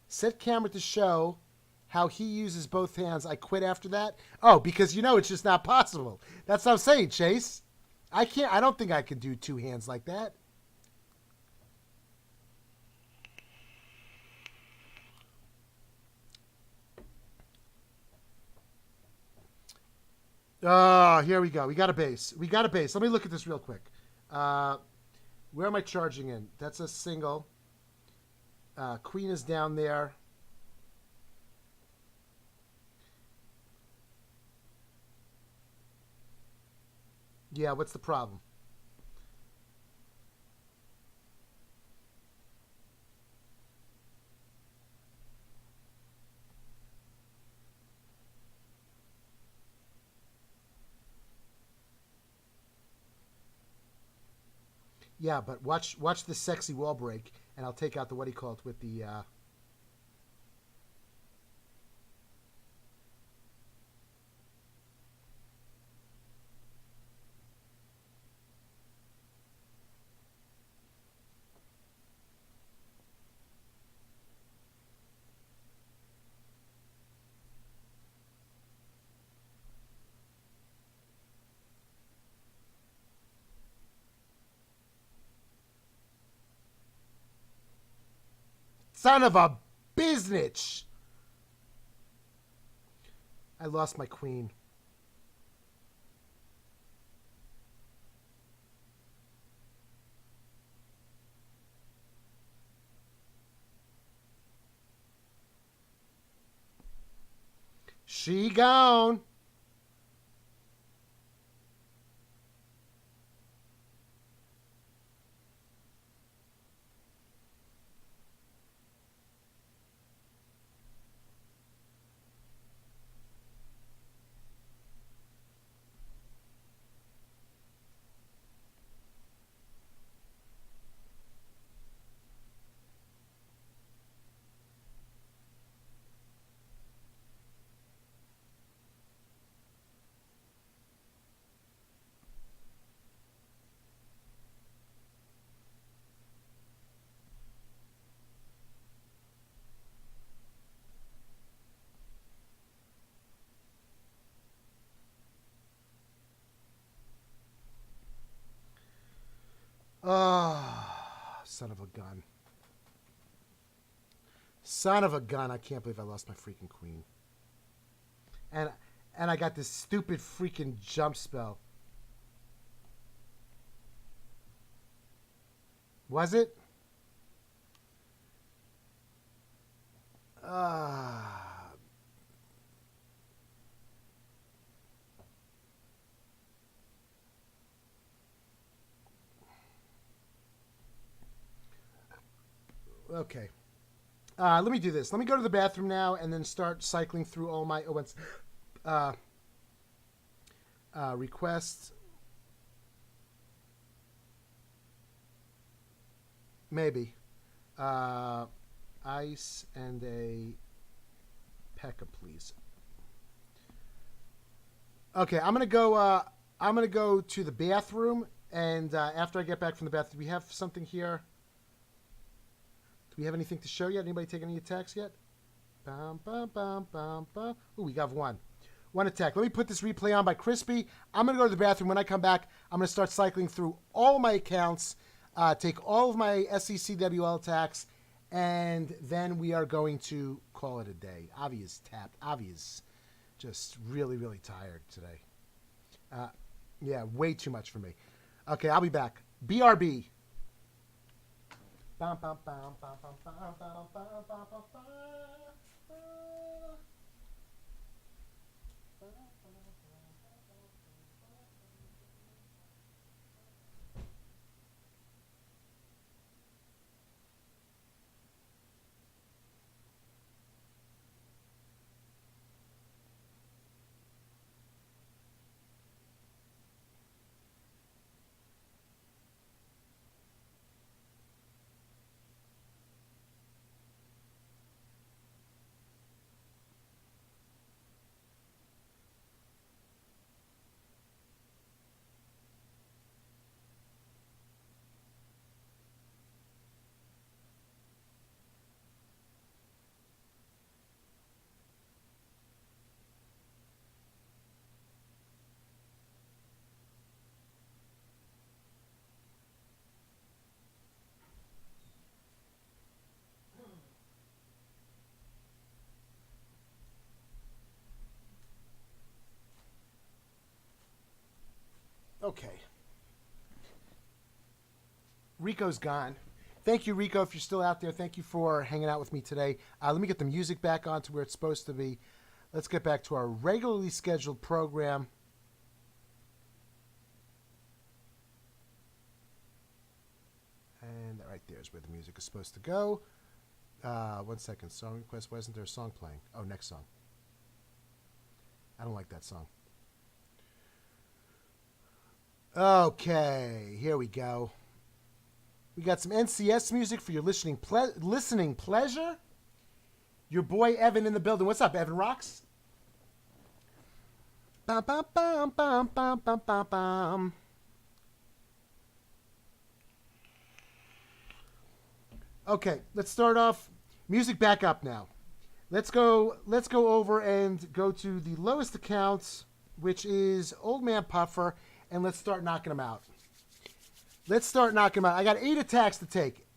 Set camera to show how he uses both hands. I quit after that. Oh, because it's just not possible. That's what I'm saying, Chase. I don't think I could do two hands like that. Oh, here we go. We got a base. Let me look at this real quick. Where am I charging in? That's a single. Queen is down there. Yeah, what's the problem? Yeah, but watch the sexy wall break, and I'll take out the what do you call it with the. son of a biznitch. I lost my queen. She gone. Oh, son of a gun. Son of a gun. I can't believe I lost my freaking queen. And I got this stupid freaking jump spell. Was it? Okay. Let me do this. Let me go to the bathroom now and then start cycling through all my requests. Maybe. Ice and a P.E.K.K.A, please. Okay, I'm gonna go. I'm gonna go to the bathroom, and after I get back from the bathroom, do we have something here? Do we have anything to show yet? Anybody take any attacks yet? Bum, bum, bum, bum, bum. Ooh, we got one. One attack. Let me put this replay on by Crispy. I'm going to go to the bathroom. When I come back, I'm going to start cycling through all my accounts, take all of my SECWL attacks, and then we are going to call it a day. Avi is tapped. Avi is just really, really tired today. Yeah, way too much for me. Okay, I'll be back. BRB. Bum, bum, bum, bum, bum, bum, bum, bum, bum, bum, bum. Okay. Rico's gone. Thank you, Rico, if you're still out there. Thank you for hanging out with me today. Let me get the music back on to where it's supposed to be. Let's get back to our regularly scheduled program. And right there is where the music is supposed to go. 1 second. Song request. Why isn't there a song playing? Oh, next song. I don't like that song. Okay, here we go. We got some NCS music for your listening pleasure. Your boy Evan in the building. What's up, Evan Rocks? Bum, bum, bum, bum, bum, bum, bum, bum. Okay, let's start off. Music back up now. Let's go over and go to the lowest accounts, which is Old Man Puffer, and let's start knocking them out. I got 8 attacks to take.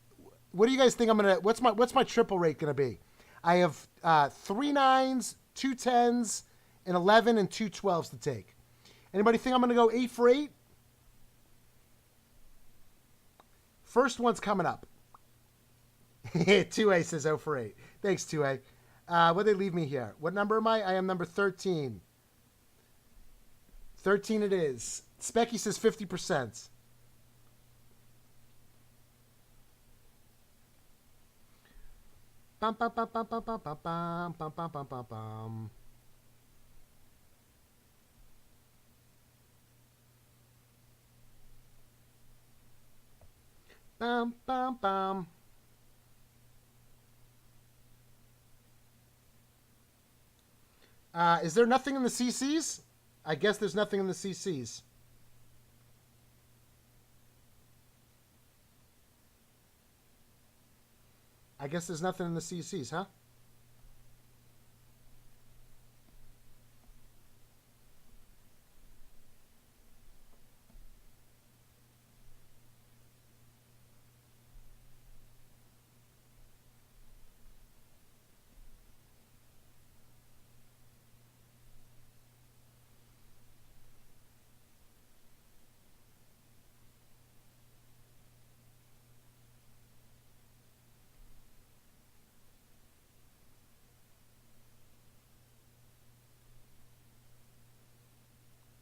What do you guys think I'm gonna? What's my triple rate gonna be? I have 3 9s, 2 10s, an 11, and 2 12s to take. Anybody think I'm gonna go 8 for 8? First one's coming up. 2A says 0 for 8. Thanks, 2A. What they leave me here? What number am I? I am number 13. 13 it is. Specky says 50%. Bum, bum, bum, bum, bum, bum, bum, bum, bum, bum, bum, bum, bum. Bum, bum, bum. Is there nothing in the CCs? I guess there's nothing in the CCs. I guess there's nothing in the CCs, huh?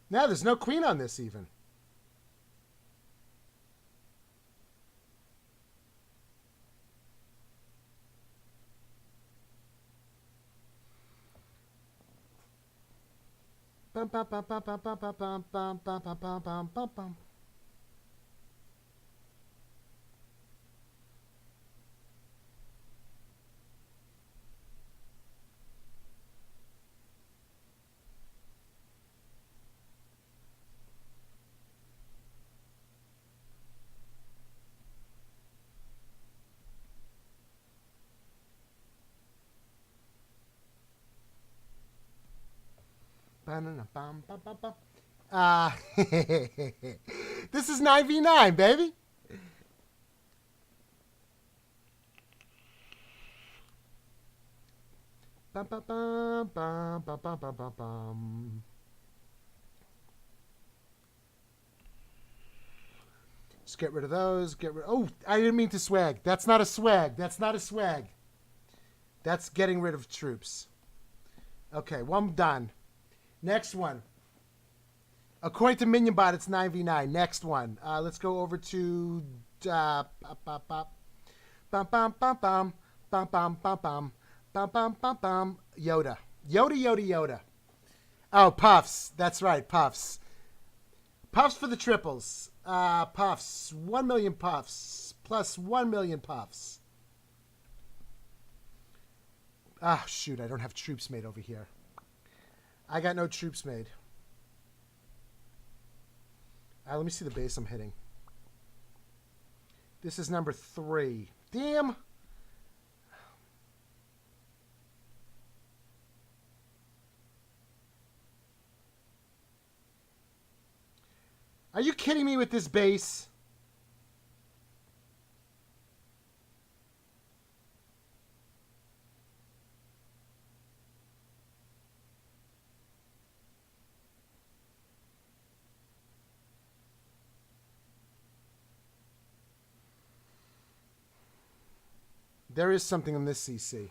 No, there's no queen on this even. Bum, bum, bum, bum, bum, bum, bum, bum, bum, bum, bum, bum, bum, bum. This is 9v9, baby. Bum, bum, bum, bum, bum, bum, bum, bum, bum. Just get rid of those. Get rid. Oh, I didn't mean to swag. That's not a swag. That's not a swag. That's getting rid of troops. Okay, one done. Next one. According to MinionBot, it's 9v9. Next one. Let's go over to bum, bum, bum, bum, bum, bum, bum, bum, bum, bum, bum, bum, bum, bum. Yoda. Yoda. Oh, Puffs. That's right, Puffs. Puffs for the triples. Puffs. 1 million Puffs. Plus 1 million Puffs. Ah, shoot. I don't have troops made over here. I got no troops made. Let me see the base I'm hitting. This is number 3. Damn. Are you kidding me with this base? There is something in this CC.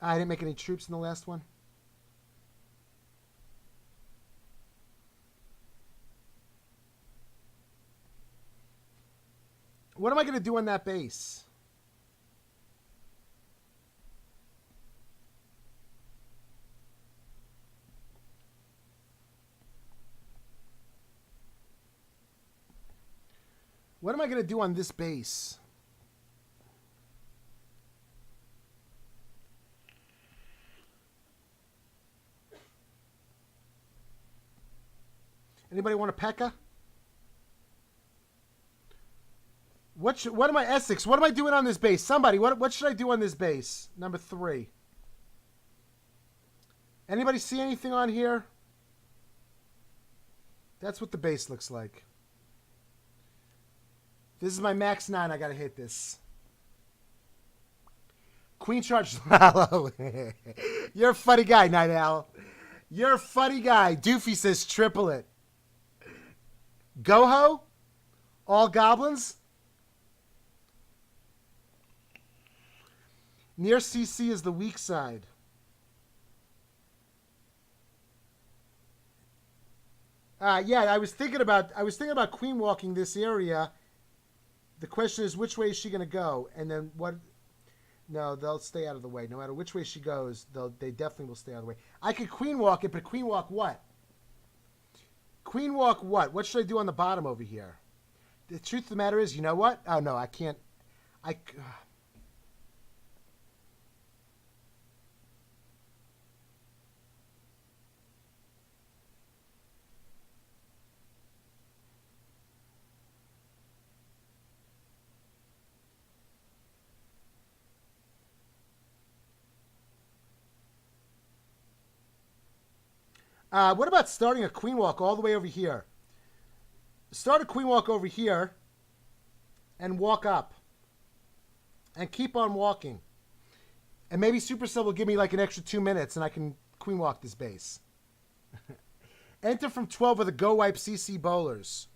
I didn't make any troops in the last one. What am I going to do on that base? What am I going to do on this base? Anybody want a P.E.K.K.A? What am I, Essex? What am I doing on this base? Somebody, what should I do on this base? Number 3. Anybody see anything on here? That's what the base looks like. This is my max 9. I got to hit this. Queen charge Lalo. You're a funny guy, Night Owl. You're a funny guy. Doofy says triple it. Go-ho? All goblins? Near CC is the weak side. Yeah, I was thinking about queen walking this area. The question is, which way is she going to go? And then what? No, they'll stay out of the way. No matter which way she goes, they definitely will stay out of the way. I could queen walk it, but queen walk what? Queen walk what? What should I do on the bottom over here? The truth of the matter is, you know what? Oh, no, I can't. What about starting a queen walk all the way over here? Start a queen walk over here and walk up. And keep on walking. And maybe Supercell will give me like an extra 2 minutes and I can queen walk this base. Enter from 12 with a Go Wipe CC bowlers.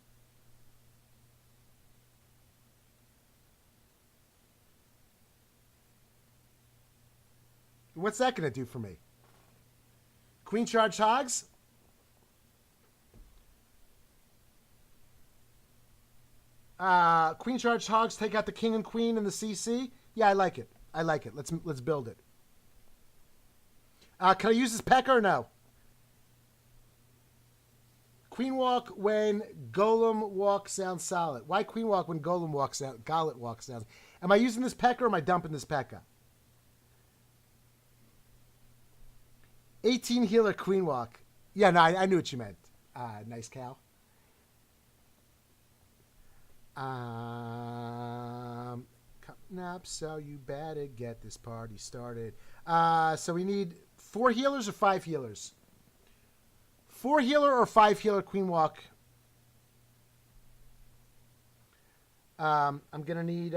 What's that going to do for me? Queen charge hogs? Queen charge hogs, take out the king and queen and the CC. Yeah, I like it. I like it. Let's build it. Can I use this pecker or no? Queen walk when golem walk sounds solid. Why queen walk when golem walks out? Gollet walk sounds. Am I using this pecker or am I dumping this pecker? 18 healer queen walk. Yeah, no, I knew what you meant. Nice cow. Coming up, so you better get this party started. So we need 4 healers or 5 healers? 4 healer or 5 healer queen walk? I'm gonna need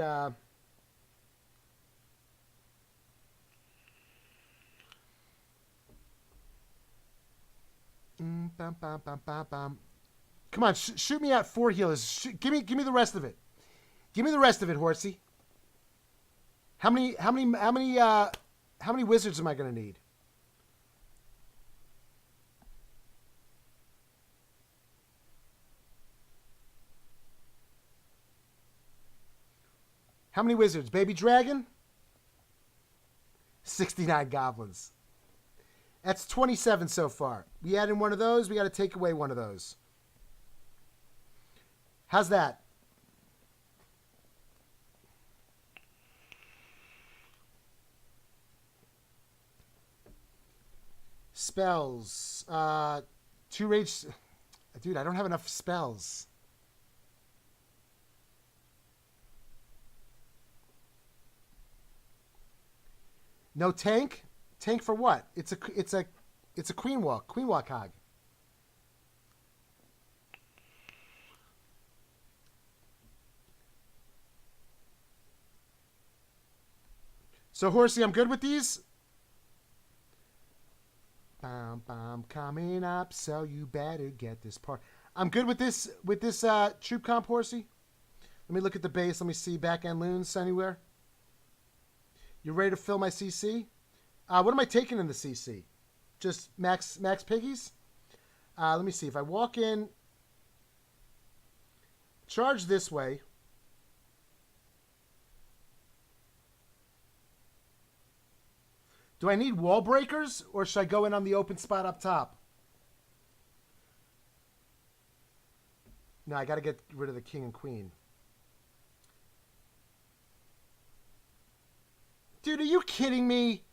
Come on, shoot me out 4 healers. Give me the rest of it. Give me the rest of it, horsey. How many wizards am I gonna need? How many wizards? Baby dragon? 69 goblins. That's 27 so far. We add in one of those. We got to take away one of those. How's that? Spells. 2 rage. Dude, I don't have enough spells. No tank? Tank for what? It's a queen walk. Queen walk hog. So horsey, I'm good with these. Coming up, so you better get this part. I'm good with this troop comp, horsey. Let me look at the base. Let me see back end loons anywhere. You ready to fill my CC? What am I taking in the CC? Just max piggies? Let me see. If I walk in, charge this way. Do I need wall breakers or should I go in on the open spot up top? No, I got to get rid of the king and queen. Dude, are you kidding me?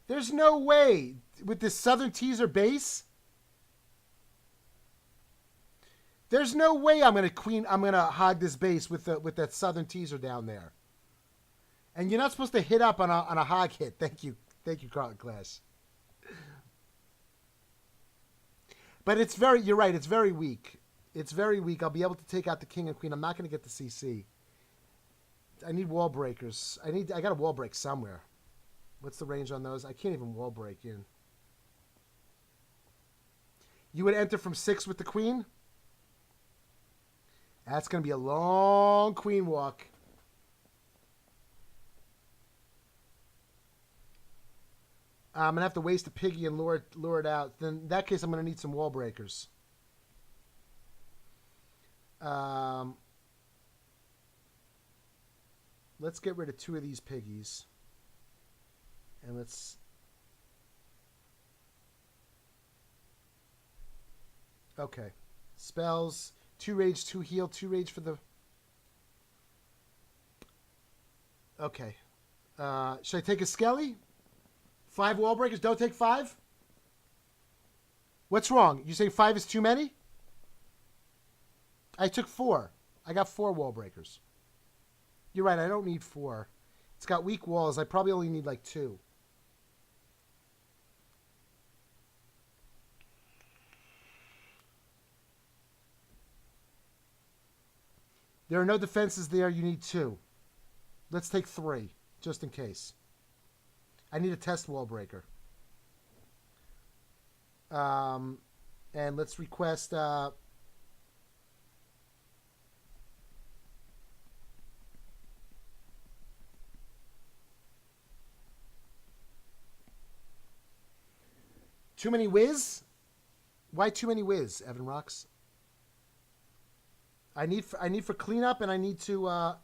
There's no way with this Southern Teaser base. There's no way I'm gonna hog this base with that Southern Teaser down there. And you're not supposed to hit up on a hog hit. Thank you, Carlton Clash. But you're right. It's very weak. It's very weak. I'll be able to take out the king and queen. I'm not gonna get the CC. I need wall breakers. I got a wall break somewhere. What's the range on those? I can't even wall break in. You would enter from 6 with the queen? That's going to be a long queen walk. I'm going to have to waste a piggy and lure it out. Then in that case, I'm going to need some wall breakers. Let's get rid of 2 of these piggies. And let's... Okay. Spells. 2 rage, 2 heal, 2 rage for the... Okay. Should I take a Skelly? 5 wall breakers? Don't take 5? What's wrong? You say 5 is too many? I took 4. I got 4 wall breakers. You're right, I don't need 4. It's got weak walls. I probably only need like 2. There are no defenses there. You need 2. Let's take 3, just in case. I need a test wall breaker. And let's request... Too many whiz? Why too many whiz, Evan Rocks? I need for cleanup, and I need to... let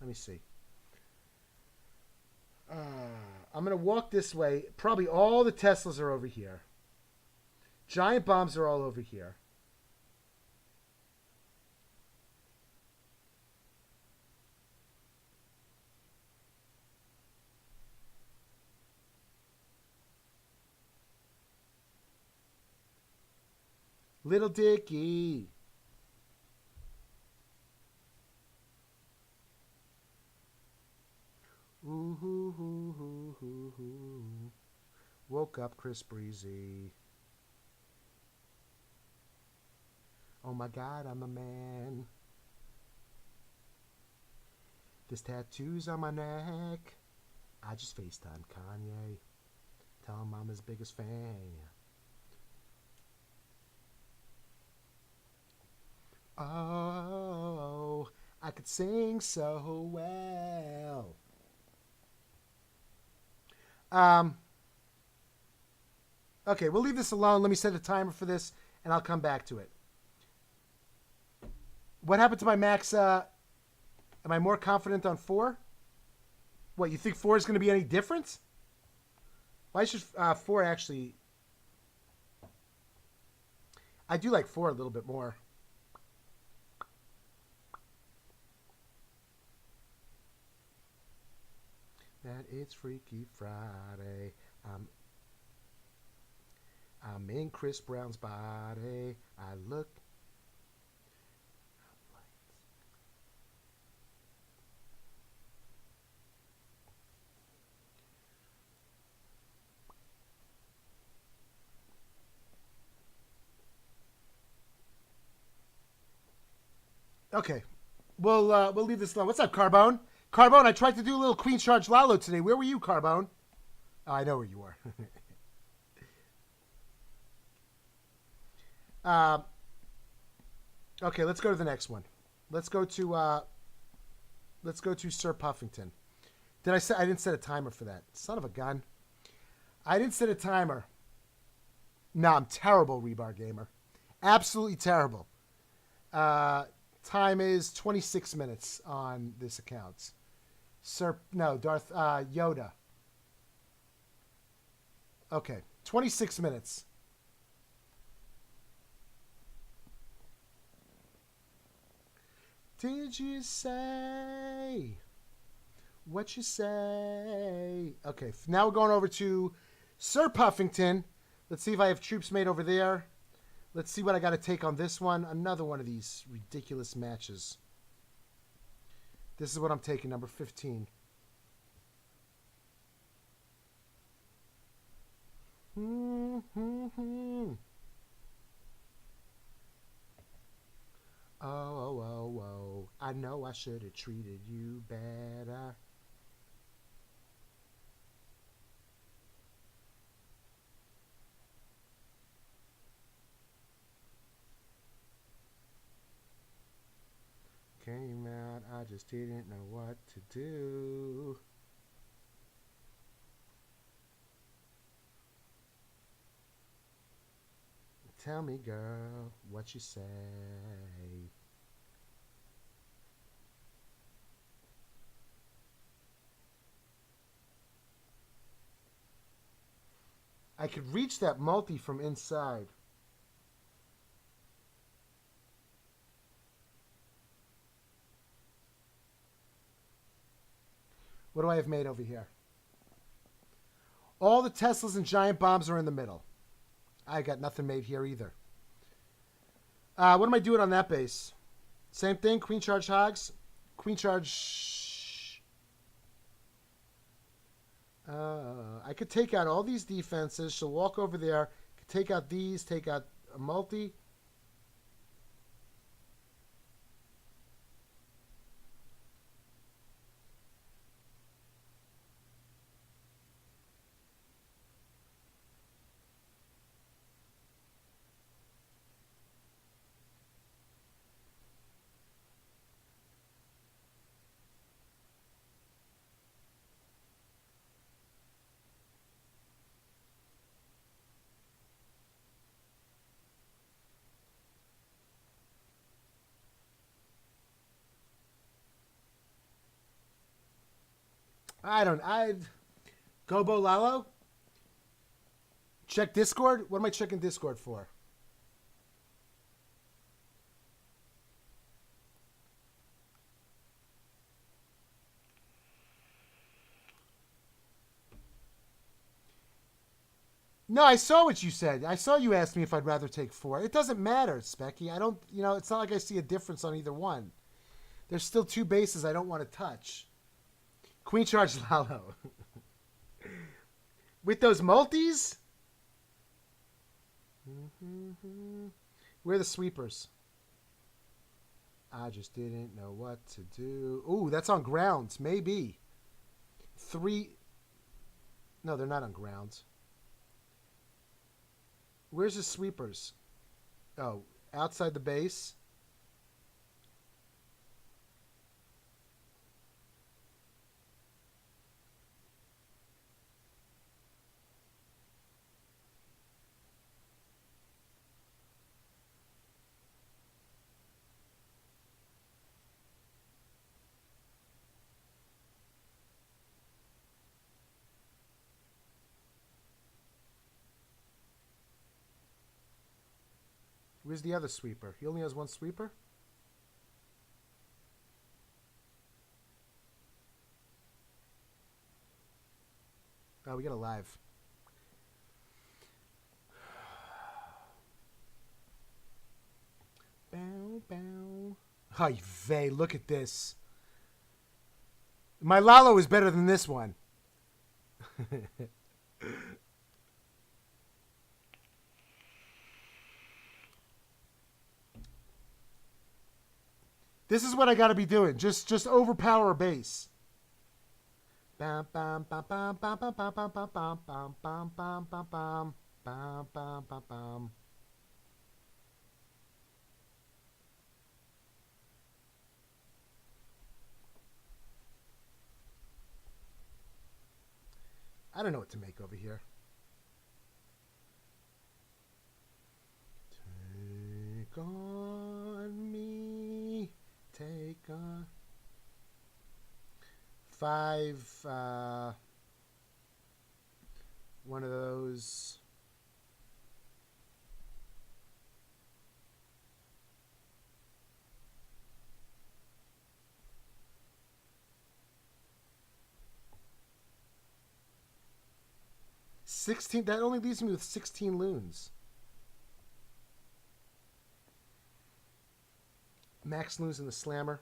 me see. I'm going to walk this way. Probably all the Teslas are over here. Giant bombs are all over here. Little Dicky. Ooh, hoo, hoo, hoo, hoo, hoo. Woke up Chris Breezy. Oh my God, I'm a man. This tattoo's on my neck. I just FaceTime Kanye. Tell him I'm his biggest fan. Oh, I could sing so well. Okay, we'll leave this alone. Let me set a timer for this, and I'll come back to it. What happened to my max? Am I more confident on 4? What, you think 4 is going to be any different? Why should 4 actually... I do like 4 a little bit more. That it's Freaky Friday. I'm in Chris Brown's body. I look. Okay, we'll leave this alone. What's up, Carbone? Carbone, I tried to do a little Queen Charge Lalo today. Where were you, Carbone? Oh, I know where you were. Okay, let's go to the next one. Let's go to Sir Puffington. I didn't set a timer for that. Son of a gun. I didn't set a timer. No, I'm terrible, Rebar Gamer. Absolutely terrible. Time is 26 minutes on this account. Darth Yoda. Okay, 26 minutes. Did you say what you say? Okay, now we're going over to Sir Puffington. Let's see if I have troops made over there. Let's see what I got to take on this one. Another one of these ridiculous matches. This is what I'm taking, number 15. Oh, oh, oh. I know I should have treated you better. Came out, I just didn't know what to do. Tell me, girl, what you say. I could reach that multi from inside. What do I have made over here? All the Teslas and giant bombs are in the middle. I got nothing made here either. What am I doing on that base? Same thing, queen charge hogs. Queen charge. I could take out all these defenses. She'll walk over there, take out these, take out a multi. I Gobo Lalo? Check Discord? What am I checking Discord for? No, I saw what you said. I saw you asked me if I'd rather take 4. It doesn't matter, Specky. I don't, it's not like I see a difference on either one. There's still 2 bases I don't want to touch. Queen charge Lalo. With those multis? Where are the sweepers? I just didn't know what to do. Ooh, that's on grounds. Maybe. 3. No, they're not on grounds. Where's the sweepers? Oh, outside the base. Where's the other sweeper? He only has 1 sweeper? Oh, we got a live. Bow, bow. Hi, vey, look at this. My Lalo is better than this one. This is what I got to be doing. Just overpower a base. Bam bam bam bam bam bam bam bam bam bam bam bam bam bam bam bam bam bam. I don't know what to make over here. Take on me. Take on. 5. One of those. That only leaves me with 16 loons. Max loons in the slammer.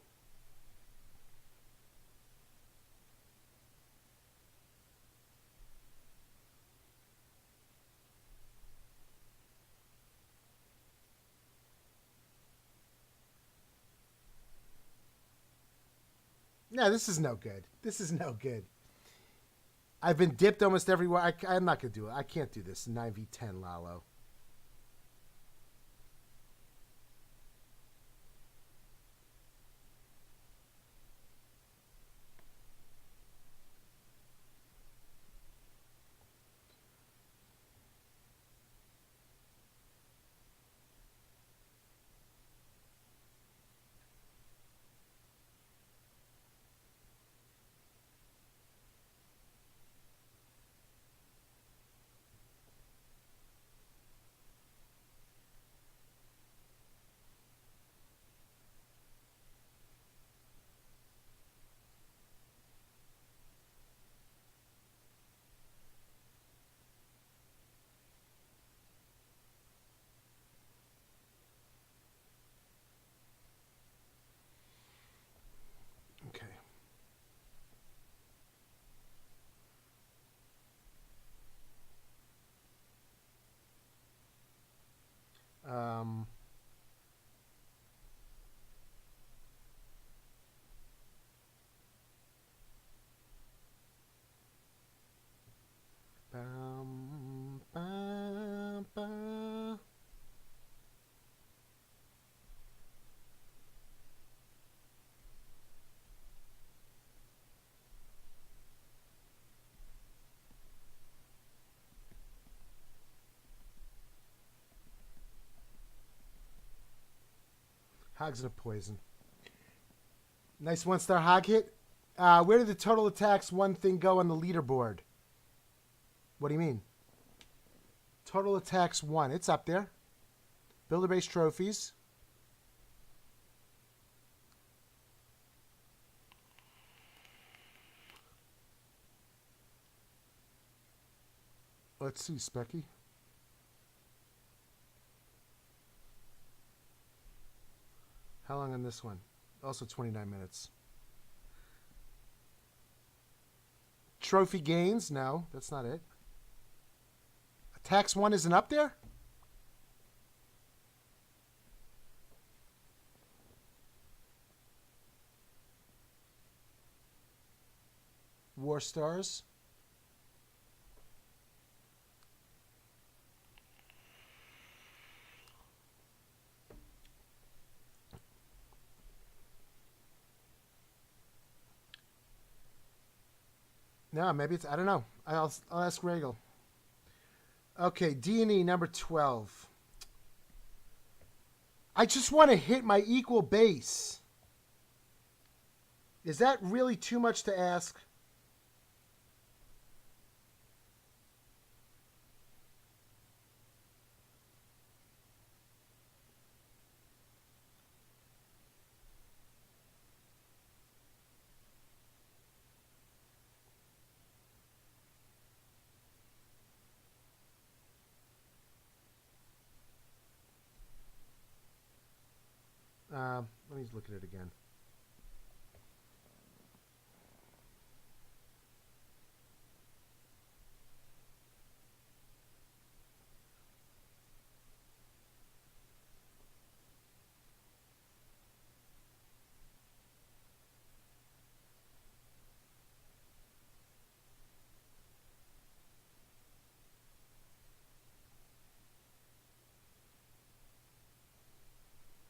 No, this is no good. This is no good. I've been dipped almost everywhere. I'm not going to do it. I can't do this. 9v10, Lalo. Okay. Um, bum, bum, bum. Hog's gonna poison. Nice 1-star hog hit. Where did the total attacks one thing go on the leaderboard? What do you mean? Total attacks 1. It's up there. Builder base trophies. Let's see, Specky. How long on this one? Also 29 minutes. Trophy gains? No, that's not it. Attacks 1 isn't up there? War stars. No, maybe it's, I don't know. I'll ask Regal. Okay, D&E number 12. I just want to hit my equal base. Is that really too much to ask? Let me look at it again.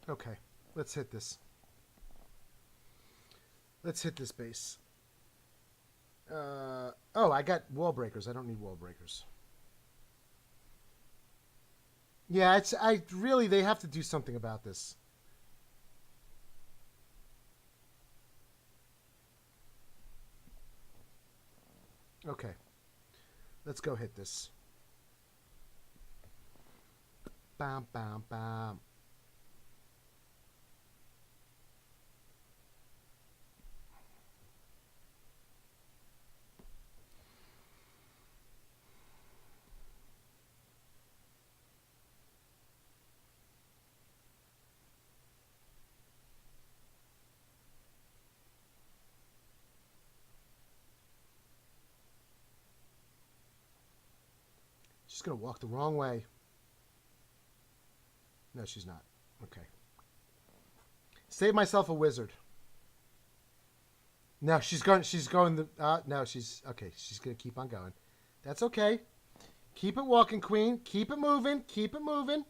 Okay, let's hit this. Let's hit this base. Oh, I got wall breakers. I don't need wall breakers. Yeah, they have to do something about this. Okay. Let's go hit this. Bam, bam, bam. She's going to walk the wrong way. No, she's not. Okay. Save myself a wizard. No, she's going. She's going. No, she's okay. She's gonna keep on going. That's okay. Keep it walking, Queen. Keep it moving. Keep it moving.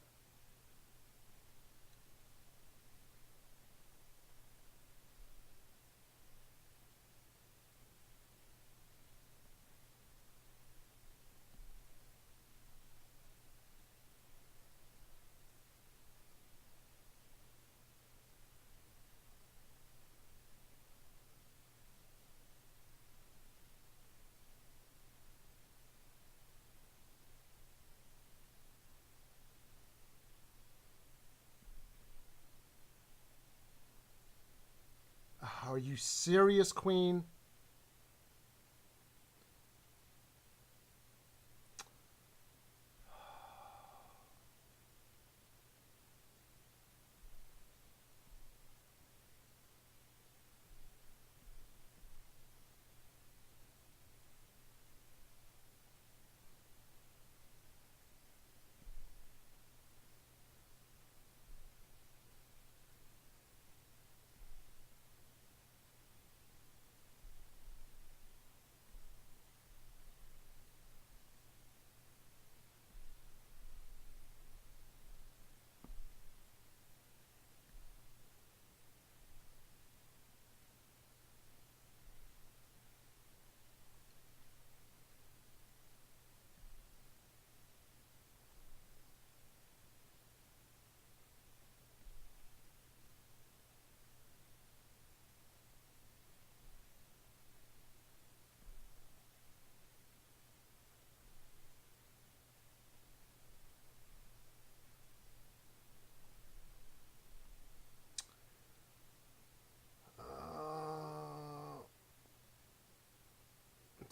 Are you serious, Queen?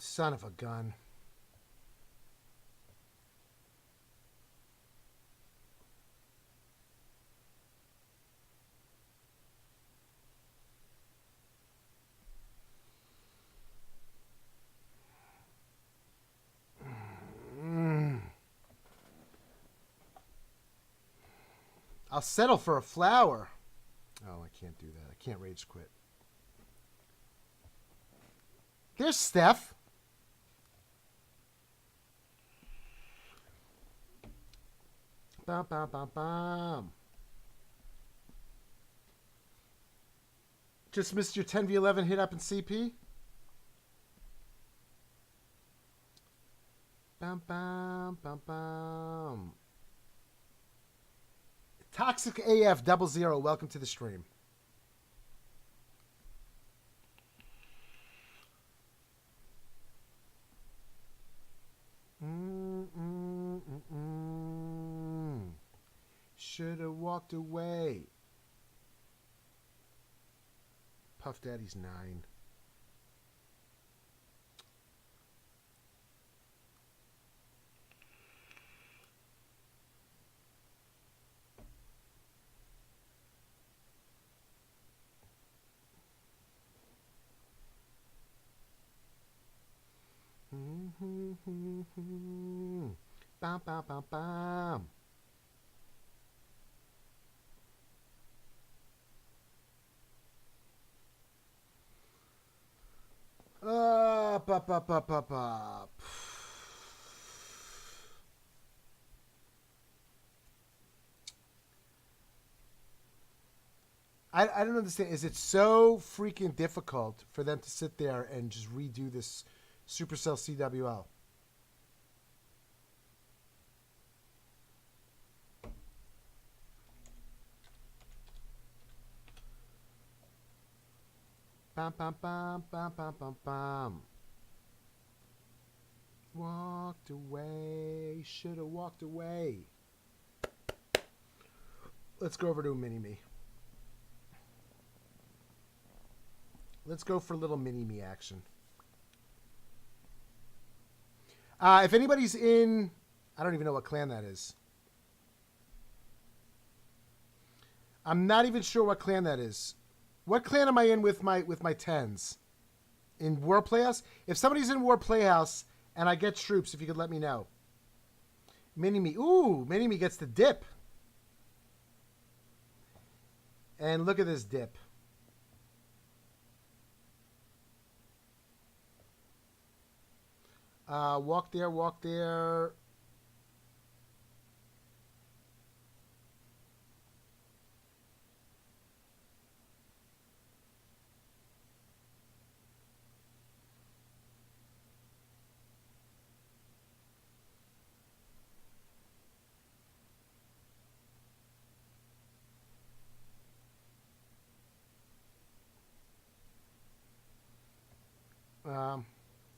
Son of a gun. I'll settle for a flower. Oh, I can't do that. I can't rage quit. There's Steph. Bam, bam, bam, bam. Just missed your 10v11 hit up in CP. Bam, bam, bam, bam. Toxic AF 00, welcome to the stream. Should have walked away. Puff Daddy's 9. Bam, bam, bam, bam. Up, up, up, up, up, up. I don't understand. Is it so freaking difficult for them to sit there and just redo this Supercell CWL? Bam, bam, bam, bam, bam, bam, bam. Walked away. Should have walked away. Let's go over to a mini-me. Let's go for a little mini-me action. If anybody's in... I don't even know what clan that is. I'm not even sure what clan that is. What clan am I in with my 10s? In War Playhouse? If somebody's in War Playhouse and I get troops, if you could let me know. Mini-me. Ooh, Mini-me gets the dip. And look at this dip. Walk there, walk there.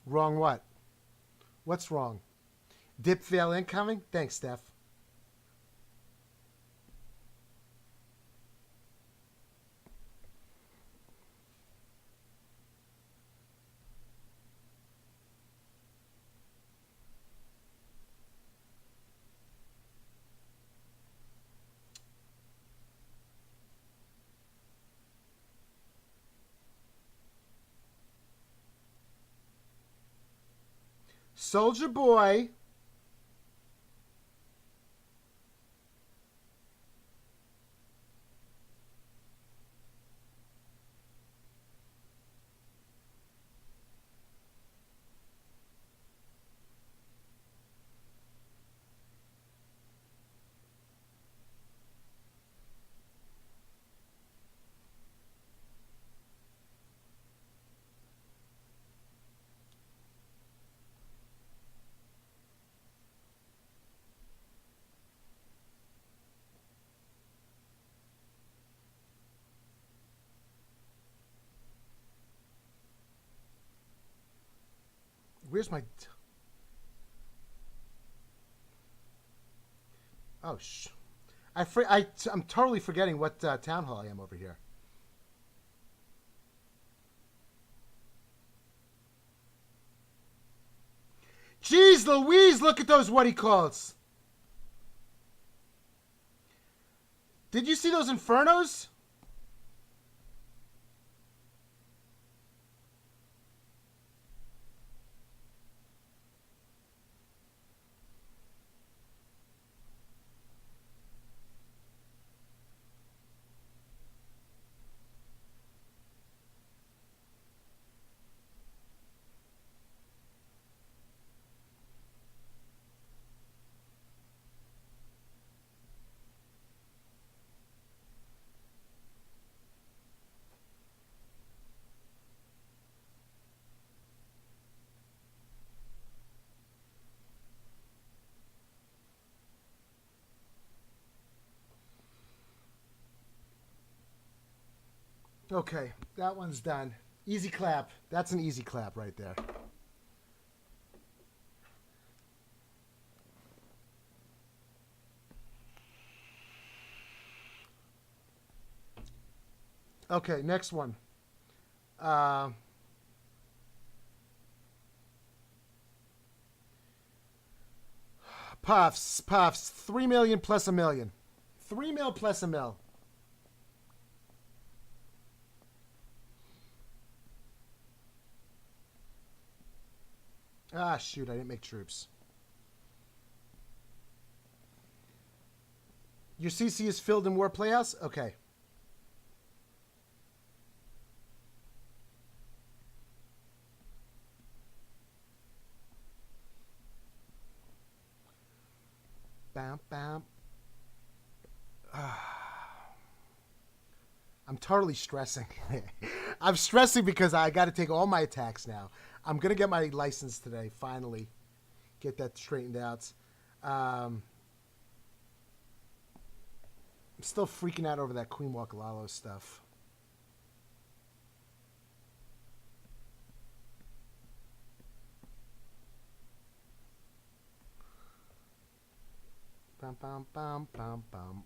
Wrong what? What's wrong? Dip fail incoming? Thanks, Steph. Soldier Boy. Where's my... Oh, I'm totally forgetting what town hall I am over here. Jeez Louise, look at those what he calls. Did you see those infernos? Okay, that one's done. Easy clap. That's an easy clap right there. Okay, next one. Puffs. 3 million plus a million. 3 mil plus a mil. Ah, shoot, I didn't make troops. Your CC is filled in War Playhouse? Okay. Bam, bam. I'm totally stressing. I'm stressing because I got to take all my attacks now. I'm going to get my license today, finally. Get that straightened out. I'm still freaking out over that Queen Wakalalo stuff. Bum, bum, bum, bum, bum.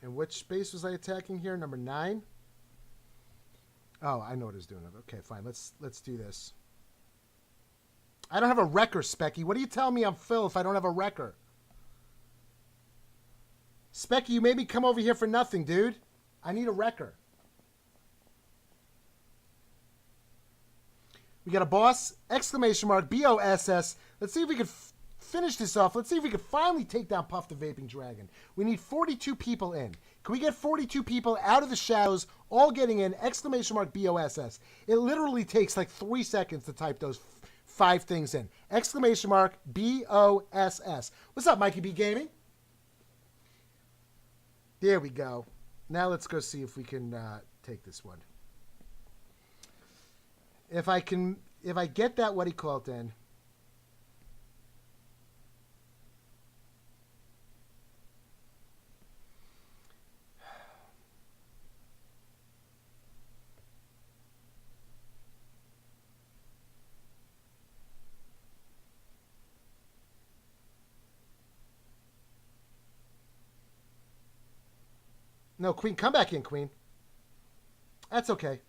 And which space was I attacking here? Number 9? Oh, I know what it's doing. Okay, fine. Let's do this. I don't have a wrecker, Specky. What do you tell me I'm Phil if I don't have a wrecker? Specky, you made me come over here for nothing, dude. I need a wrecker. We got a boss, exclamation mark, BOSS. Let's see if we can finish this off. Let's see if we can finally take down Puff the Vaping Dragon. We need 42 people in. Can we get 42 people out of the shadows, all getting in, exclamation mark, BOSS? It literally takes like 3 seconds to type those 5 things in. Exclamation mark BOSS. What's up, Mikey B Gaming? There we go. Now let's go see if we can take this one. If I get that, what he called in. No, Queen, come back in, Queen. That's okay.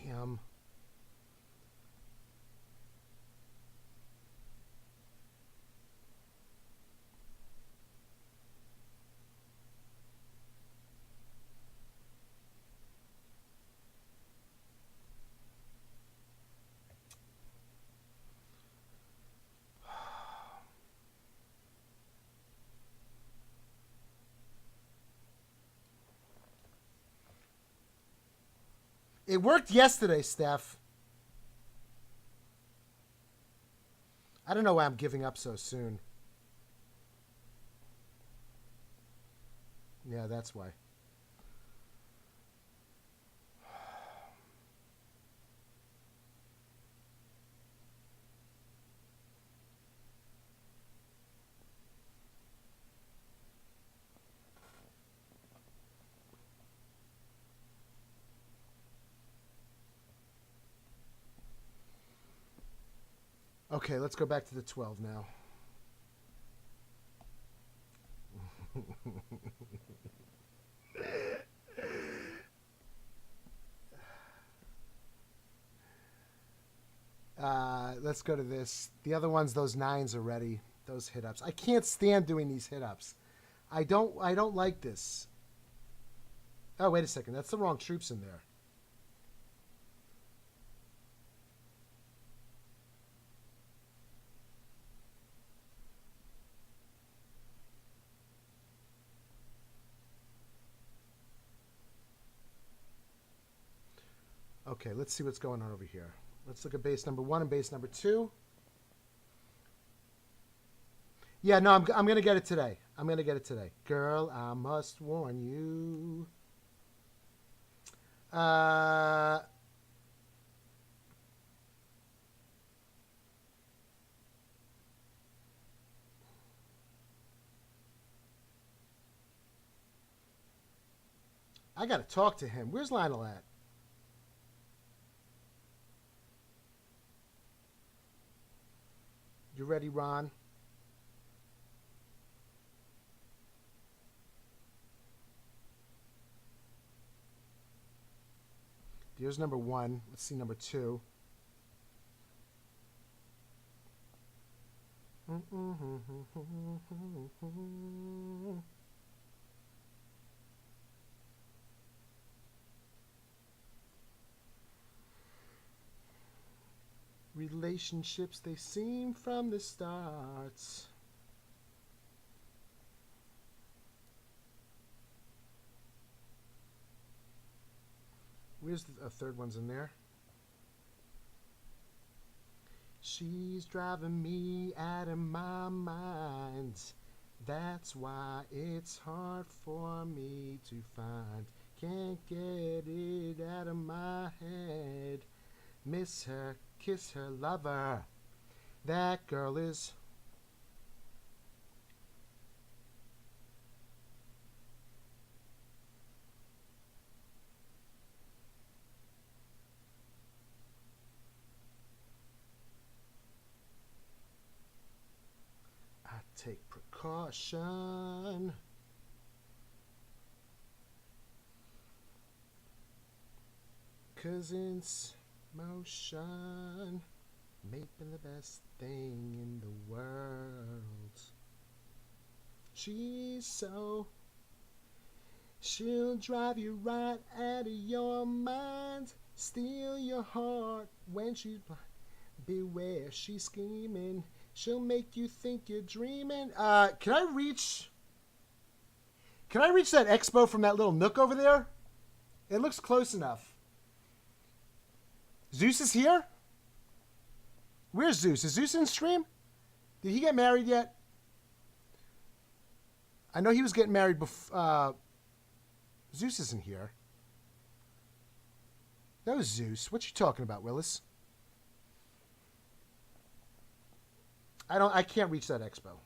Damn. It worked yesterday, Steph. I don't know why I'm giving up so soon. Yeah, that's why. Okay, let's go back to the 12 now. Let's go to this. The other ones, those 9s already. Those hit-ups. I can't stand doing these hit-ups. I don't like this. Oh, wait a second. That's the wrong troops in there. Okay, let's see what's going on over here. Let's look at base number 1 and base number 2. Yeah, no, I'm going to get it today. I'm going to get it today. Girl, I must warn you. I got to talk to him. Where's Lionel at? You ready, Ron? Here's number 1. Let's see number 2. Relationships, they seem from the start. Where's the third one's in there? She's driving me out of my mind. That's why it's hard for me to find. Can't get it out of my head. Miss her, kiss her, love her. That girl is... I take precaution. 'Cause it's motion making the best thing in the world. She'll drive you right out of your mind, steal your heart when she's blind. Beware, she's scheming. She'll make you think you're dreaming. Can I reach that expo from that little nook over there? It looks close enough. Zeus is here? Where's Zeus? Is Zeus in stream? Did he get married yet? I know he was getting married before. Zeus isn't here. That was Zeus. What you talking about, Willis? I can't reach that expo.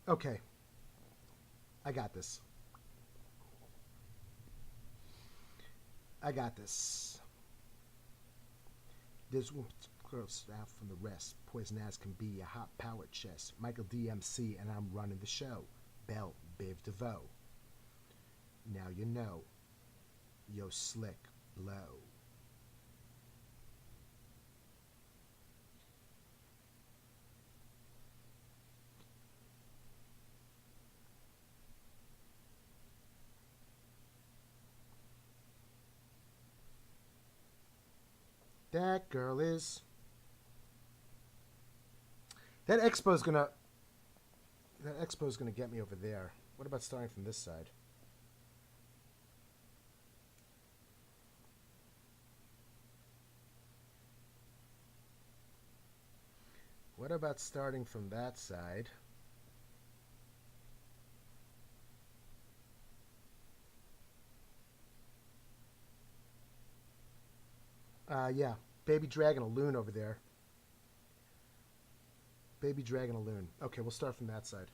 Okay. I got this. This girl's out from the rest. Poison as can be, a hot power chest. Michael DMC, and I'm running the show. Bell Biv DeVoe. Now you know. Yo slick blow. That girl is. That expo's gonna get me over there. What about starting from this side? What about starting from that side? Yeah. Baby dragging a loon over there. Baby dragging a loon. Okay, we'll start from that side.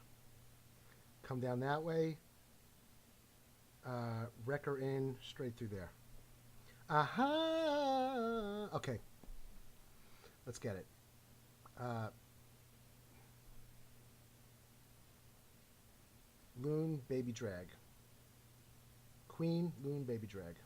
Come down that way. Wrecker in, straight through there. Aha! Okay. Let's get it. Loon, baby drag. Queen, loon, baby drag.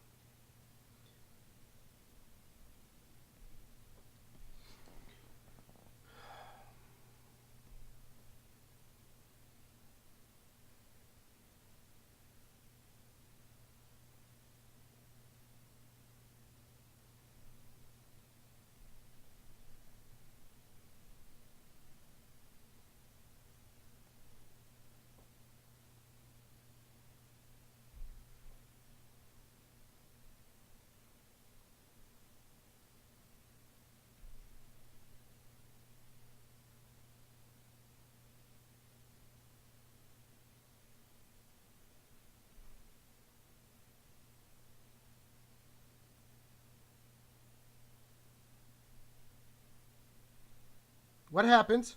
What happened?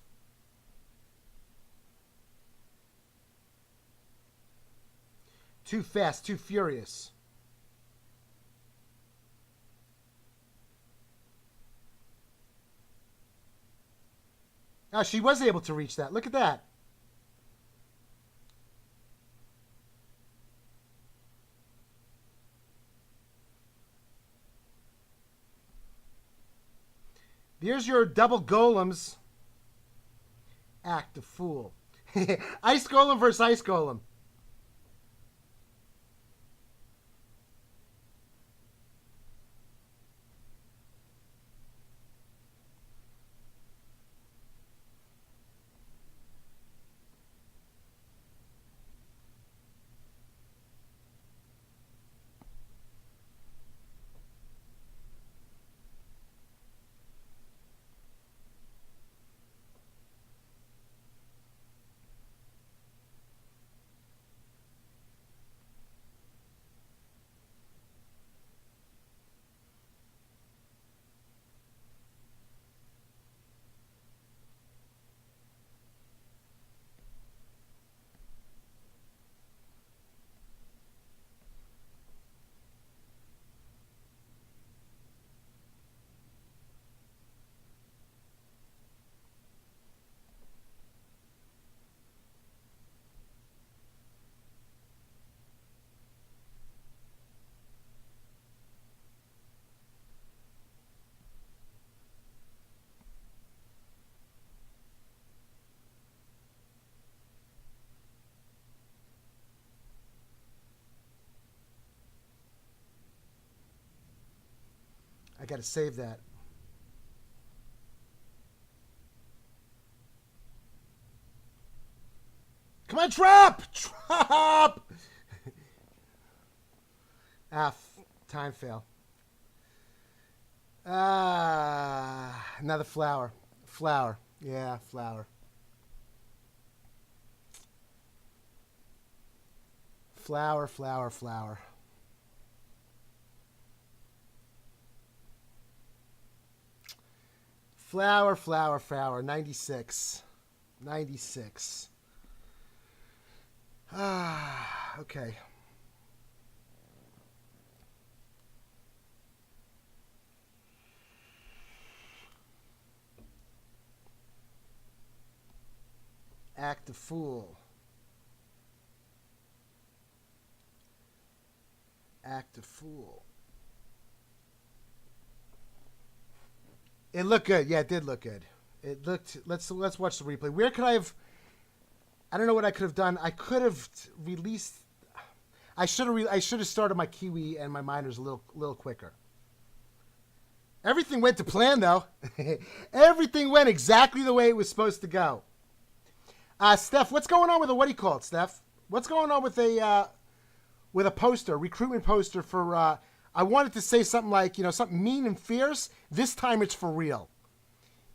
Too fast, too furious. Oh, she was able to reach that. Look at that. There's your double golems. Act a fool. Ice golem versus ice golem. I got to save that. Come on, drop! Drop! Time fail. Another flower. Flower. Yeah, flower. Flower, flower, flower. Flower, flower, flower. 96. 96. Okay. Act a fool. Act a fool. It looked good. Yeah, it did look good. It looked. Let's watch the replay. Where could I have? I don't know what I could have done. I could have released. I should have started my kiwi and my miners a little quicker. Everything went to plan though. Everything went exactly the way it was supposed to go. Steph, what's going on with a what do you call it, Steph? What's going on with a poster, recruitment poster for? I wanted to say something like, something mean and fierce. This time it's for real.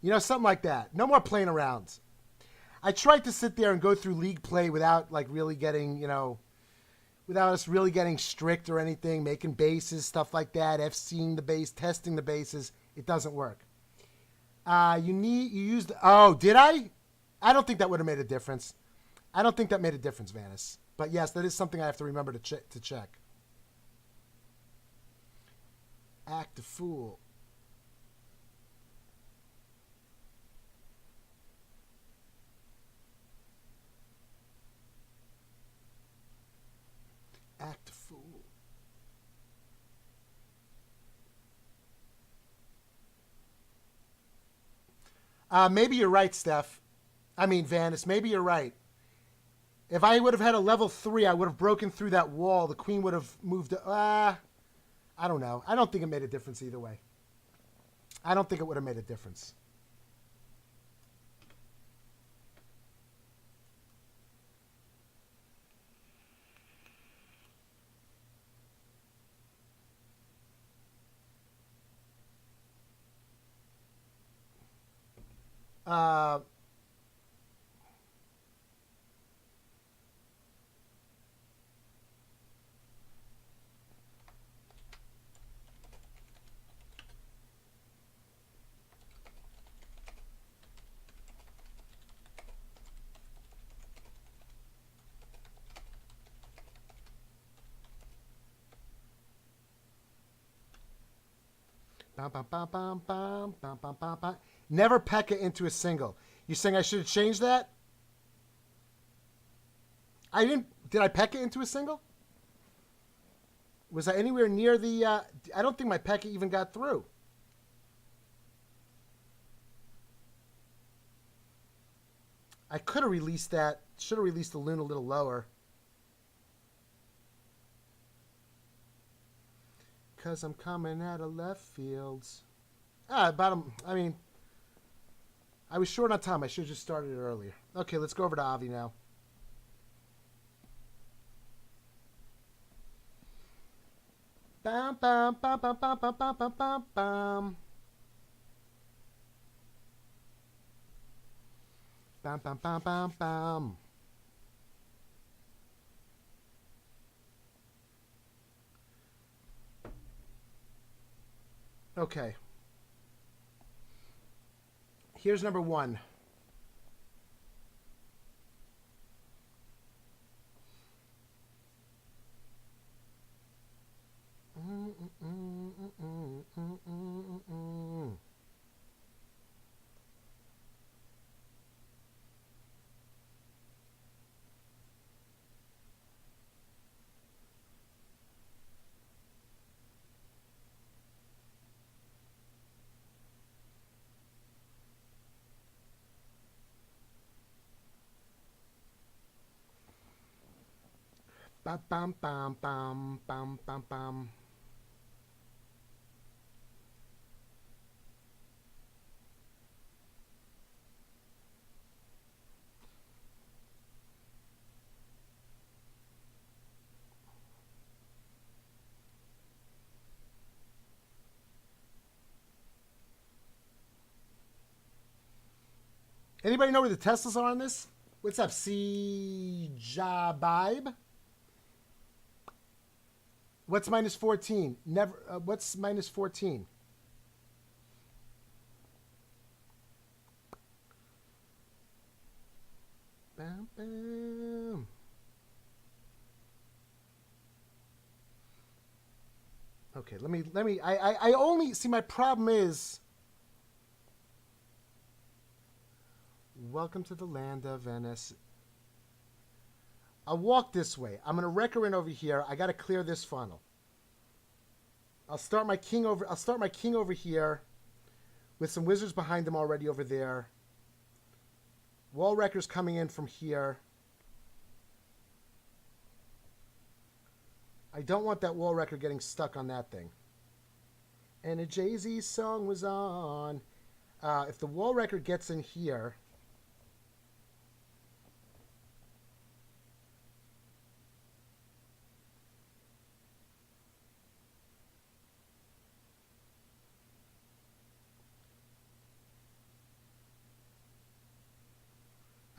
Something like that. No more playing around. I tried to sit there and go through league play without like really getting, without us really getting strict or anything, making bases, stuff like that, FCing the base, testing the bases. It doesn't work. You used, did I? I don't think that would have made a difference. I don't think that made a difference, Vanis. But yes, that is something I have to remember to check. Act a fool. Act a fool. Maybe you're right, Steph. I mean, Vanis, maybe you're right. If I would have had a level 3, I would have broken through that wall. The queen would have moved. I don't know. I don't think it made a difference either way. I don't think it would have made a difference. Never Pekka into a single. You saying I should have changed that? I didn't. Did I Pekka into a single? Was I anywhere near the? I don't think my Pekka even got through. I could have released that. Should have released the loon a little lower. Because I'm coming out of left fields. I mean, I was short on time. I should have just started it earlier. Okay, let's go over to Avi now. Bam, bam, bam, bam, bam, bam, bam, bam, bam, bam. Bam, bam, bam, bam, bam. Okay. Here's number 1. Bam, bam, bam, bam, bam, bam, bam. Anybody know where the Teslas are on this? What's up, C Jabibe? What's minus 14? Never. What's minus 14? Bam, bam. Okay, let me. I only see. My problem is. Welcome to the land of Venice. I'll walk this way. I'm gonna wreck her in over here. I gotta clear this funnel. I'll start my king over here, with some wizards behind him already over there. Wall wreckers coming in from here. I don't want that wall wrecker getting stuck on that thing. And a Jay-Z song was on. If the wall wrecker gets in here.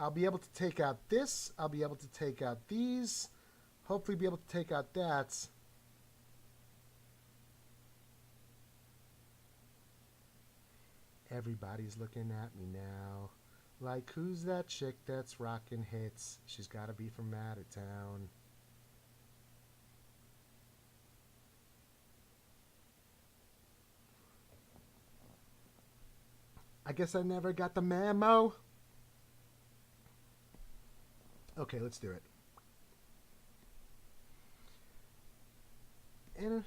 I'll be able to take out this. I'll be able to take out these. Hopefully be able to take out that. Everybody's looking at me now. Like, who's that chick that's rocking hits? She's got to be from out of town. I guess I never got the memo. Okay, let's do it. And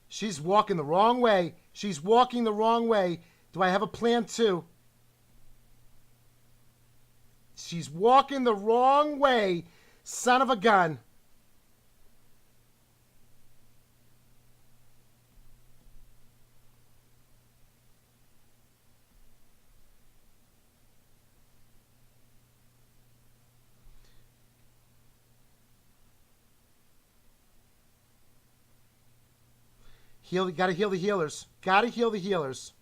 she's walking the wrong way. She's walking the wrong way. Do I have a plan too? She's walking the wrong way. Son of a gun. Gotta heal the healers. Gotta heal the healers.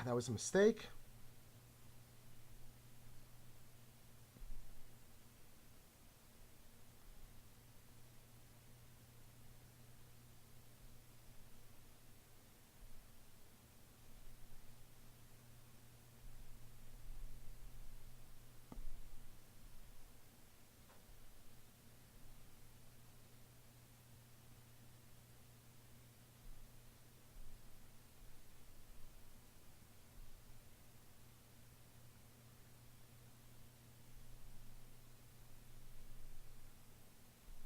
That was a mistake.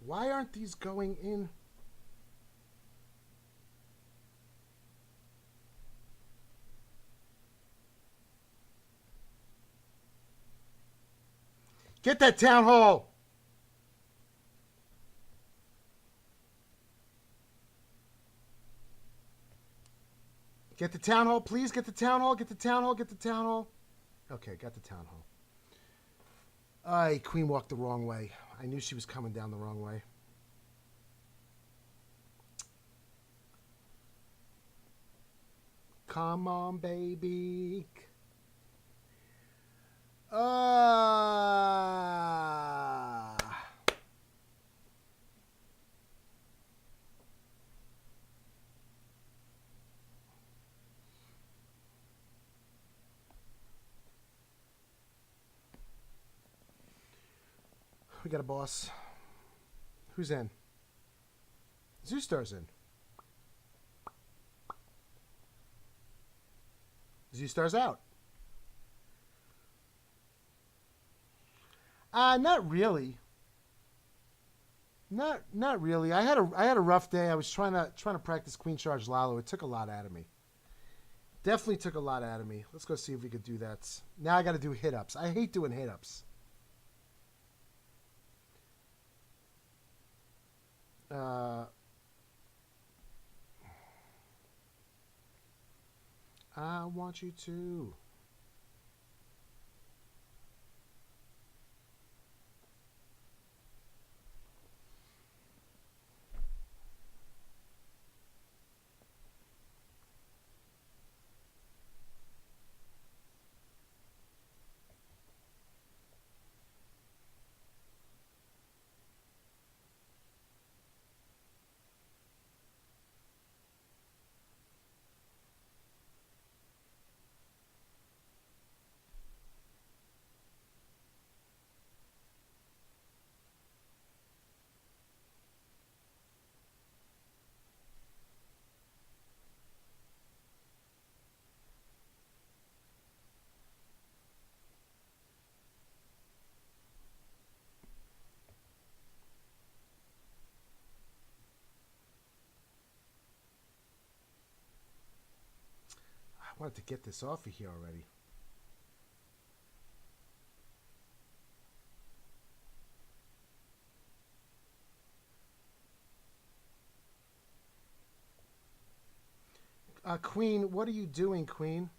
Why aren't these going in? Get that town hall. Get the town hall, please. Get the town hall. Get the town hall. Get the town hall. Okay, got the town hall. Queen walked the wrong way. I knew she was coming down the wrong way. Come on, baby. We got a boss. Who's in? Zoostar's in. Zoostar's out. Not really. Not really. I had a rough day. I was trying to practice Queen Charge Lalo. It took a lot out of me. Definitely took a lot out of me. Let's go see if we could do that. Now I got to do hit-ups. I hate doing hit-ups. I want you to. I wanted to get this off of here already. Queen, what are you doing, Queen?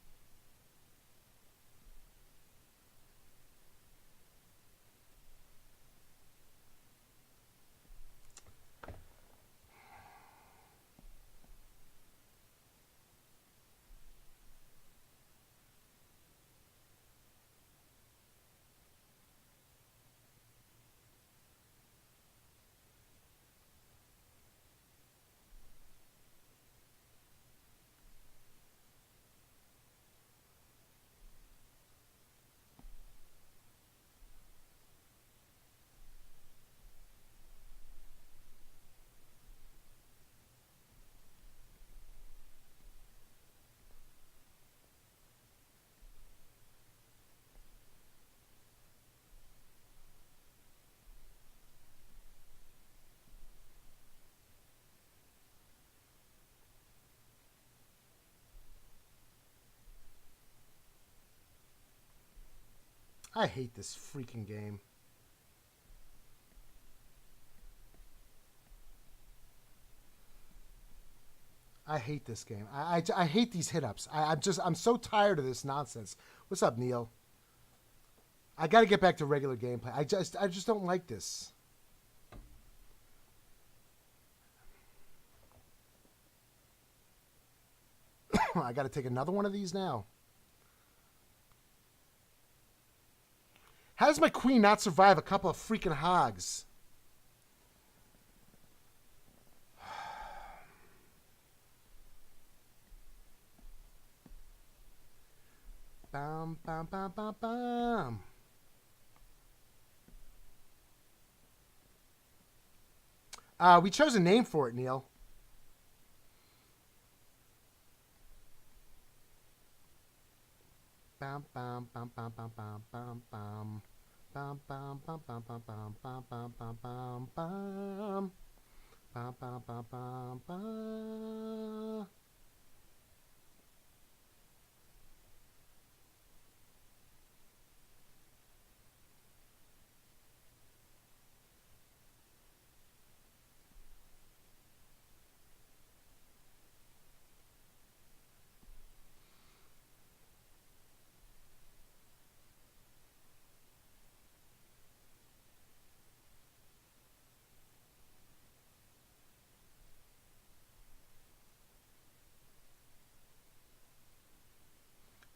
I hate this freaking game. I hate this game. I hate these hit-ups. I'm so tired of this nonsense. What's up, Neil? I got to get back to regular gameplay. I just don't like this. I got to take another one of these now. How does my queen not survive a couple of freaking hogs? Bam, bam, bam, bam, bam. We chose a name for it, Neil. Bam, bam, bam, bam, bam, bam, bam, bam. Bam, bam, bam, bam, bam, bam, bam, bam, bam, bam, bam. Bam, bam, bam, bam, bam.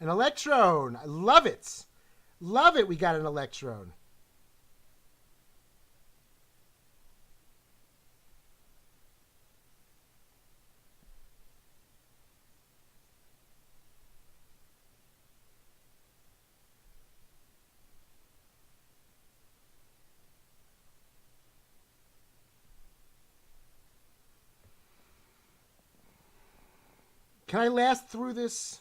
An electrone. I love it. Love it. We got an electrone. Can I last through this?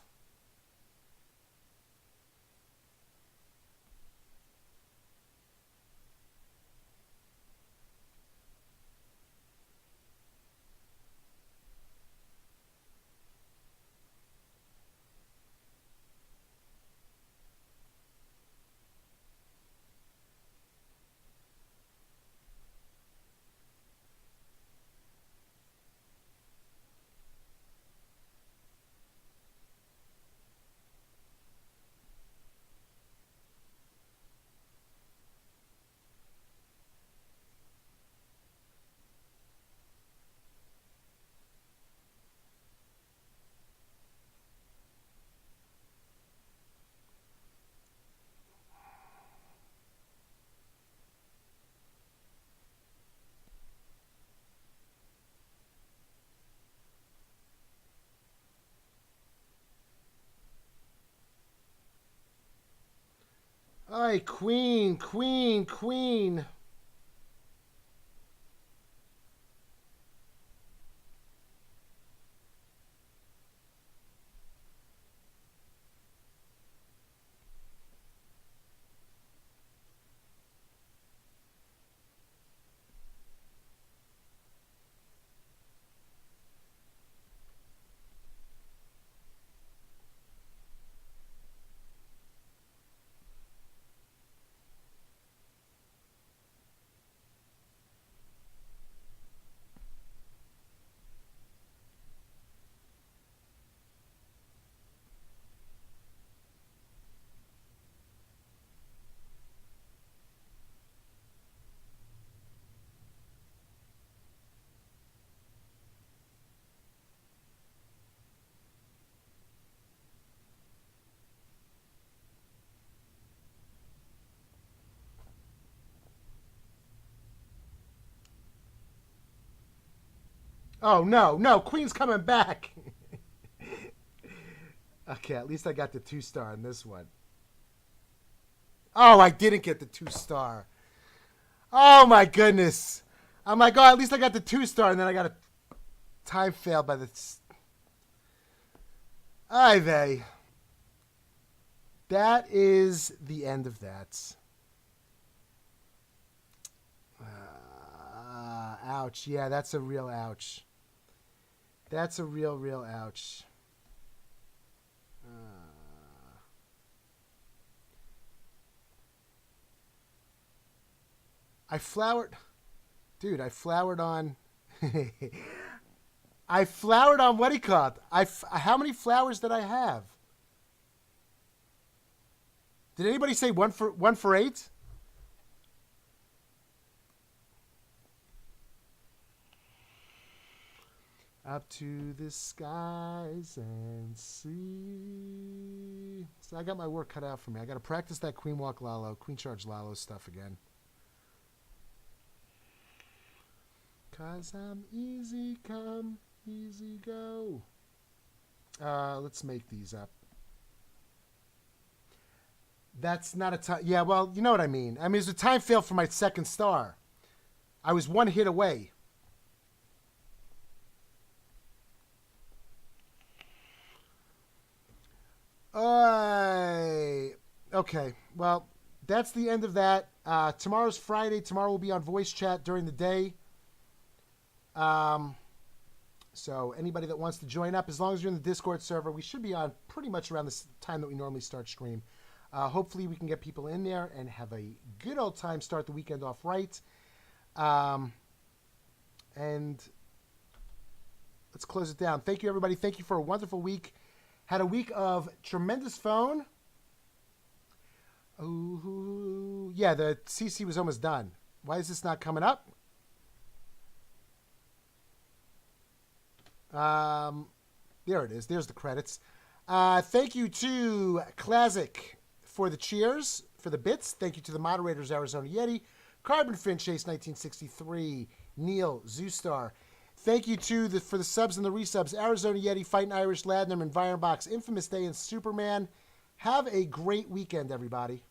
right, Queen, Queen, Queen. Oh, no, no, Queen's coming back. Okay, at least I got the 2-star in this one. Oh, I didn't get the 2-star. Oh, my goodness. I'm like, oh, at least I got the 2-star, and then I got a time failed by the... Ay vey. That is the end of that. Ouch. Yeah, that's a real ouch. That's a real, real ouch. I flowered... Dude, I flowered on... I flowered on what he called. How many flowers did I have? Did anybody say one for 8? Up to the skies and see. So I got my work cut out for me. I got to practice that Queen Walk Lalo, Queen Charge Lalo stuff again. 'Cause I'm easy come, easy go. Let's make these up. That's not a time. Yeah, well, you know what I mean. I mean, it's a time fail for my 2nd star. I was 1 hit away. Okay, well, that's the end of that. Tomorrow's Friday. Tomorrow we'll be on voice chat during the day. So anybody that wants to join up, as long as you're in the Discord server, we should be on pretty much around the time that we normally start stream. Hopefully we can get people in there and have a good old time, start the weekend off right. And let's close it down. Thank you, everybody. Thank you for a wonderful week. Had a week of tremendous phone. Ooh, yeah, the CC was almost done. Why is this not coming up? There it is. There's the credits. Thank you to Classic for the cheers, for the bits. Thank you to the moderators, Arizona Yeti, Carbon Fin Chase 1963, Neil, Zoostar. Thank you for the subs and the resubs, Arizona Yeti, Fighting Irish, Ladner, Environbox, Infamous Day, and Superman. Have a great weekend, everybody.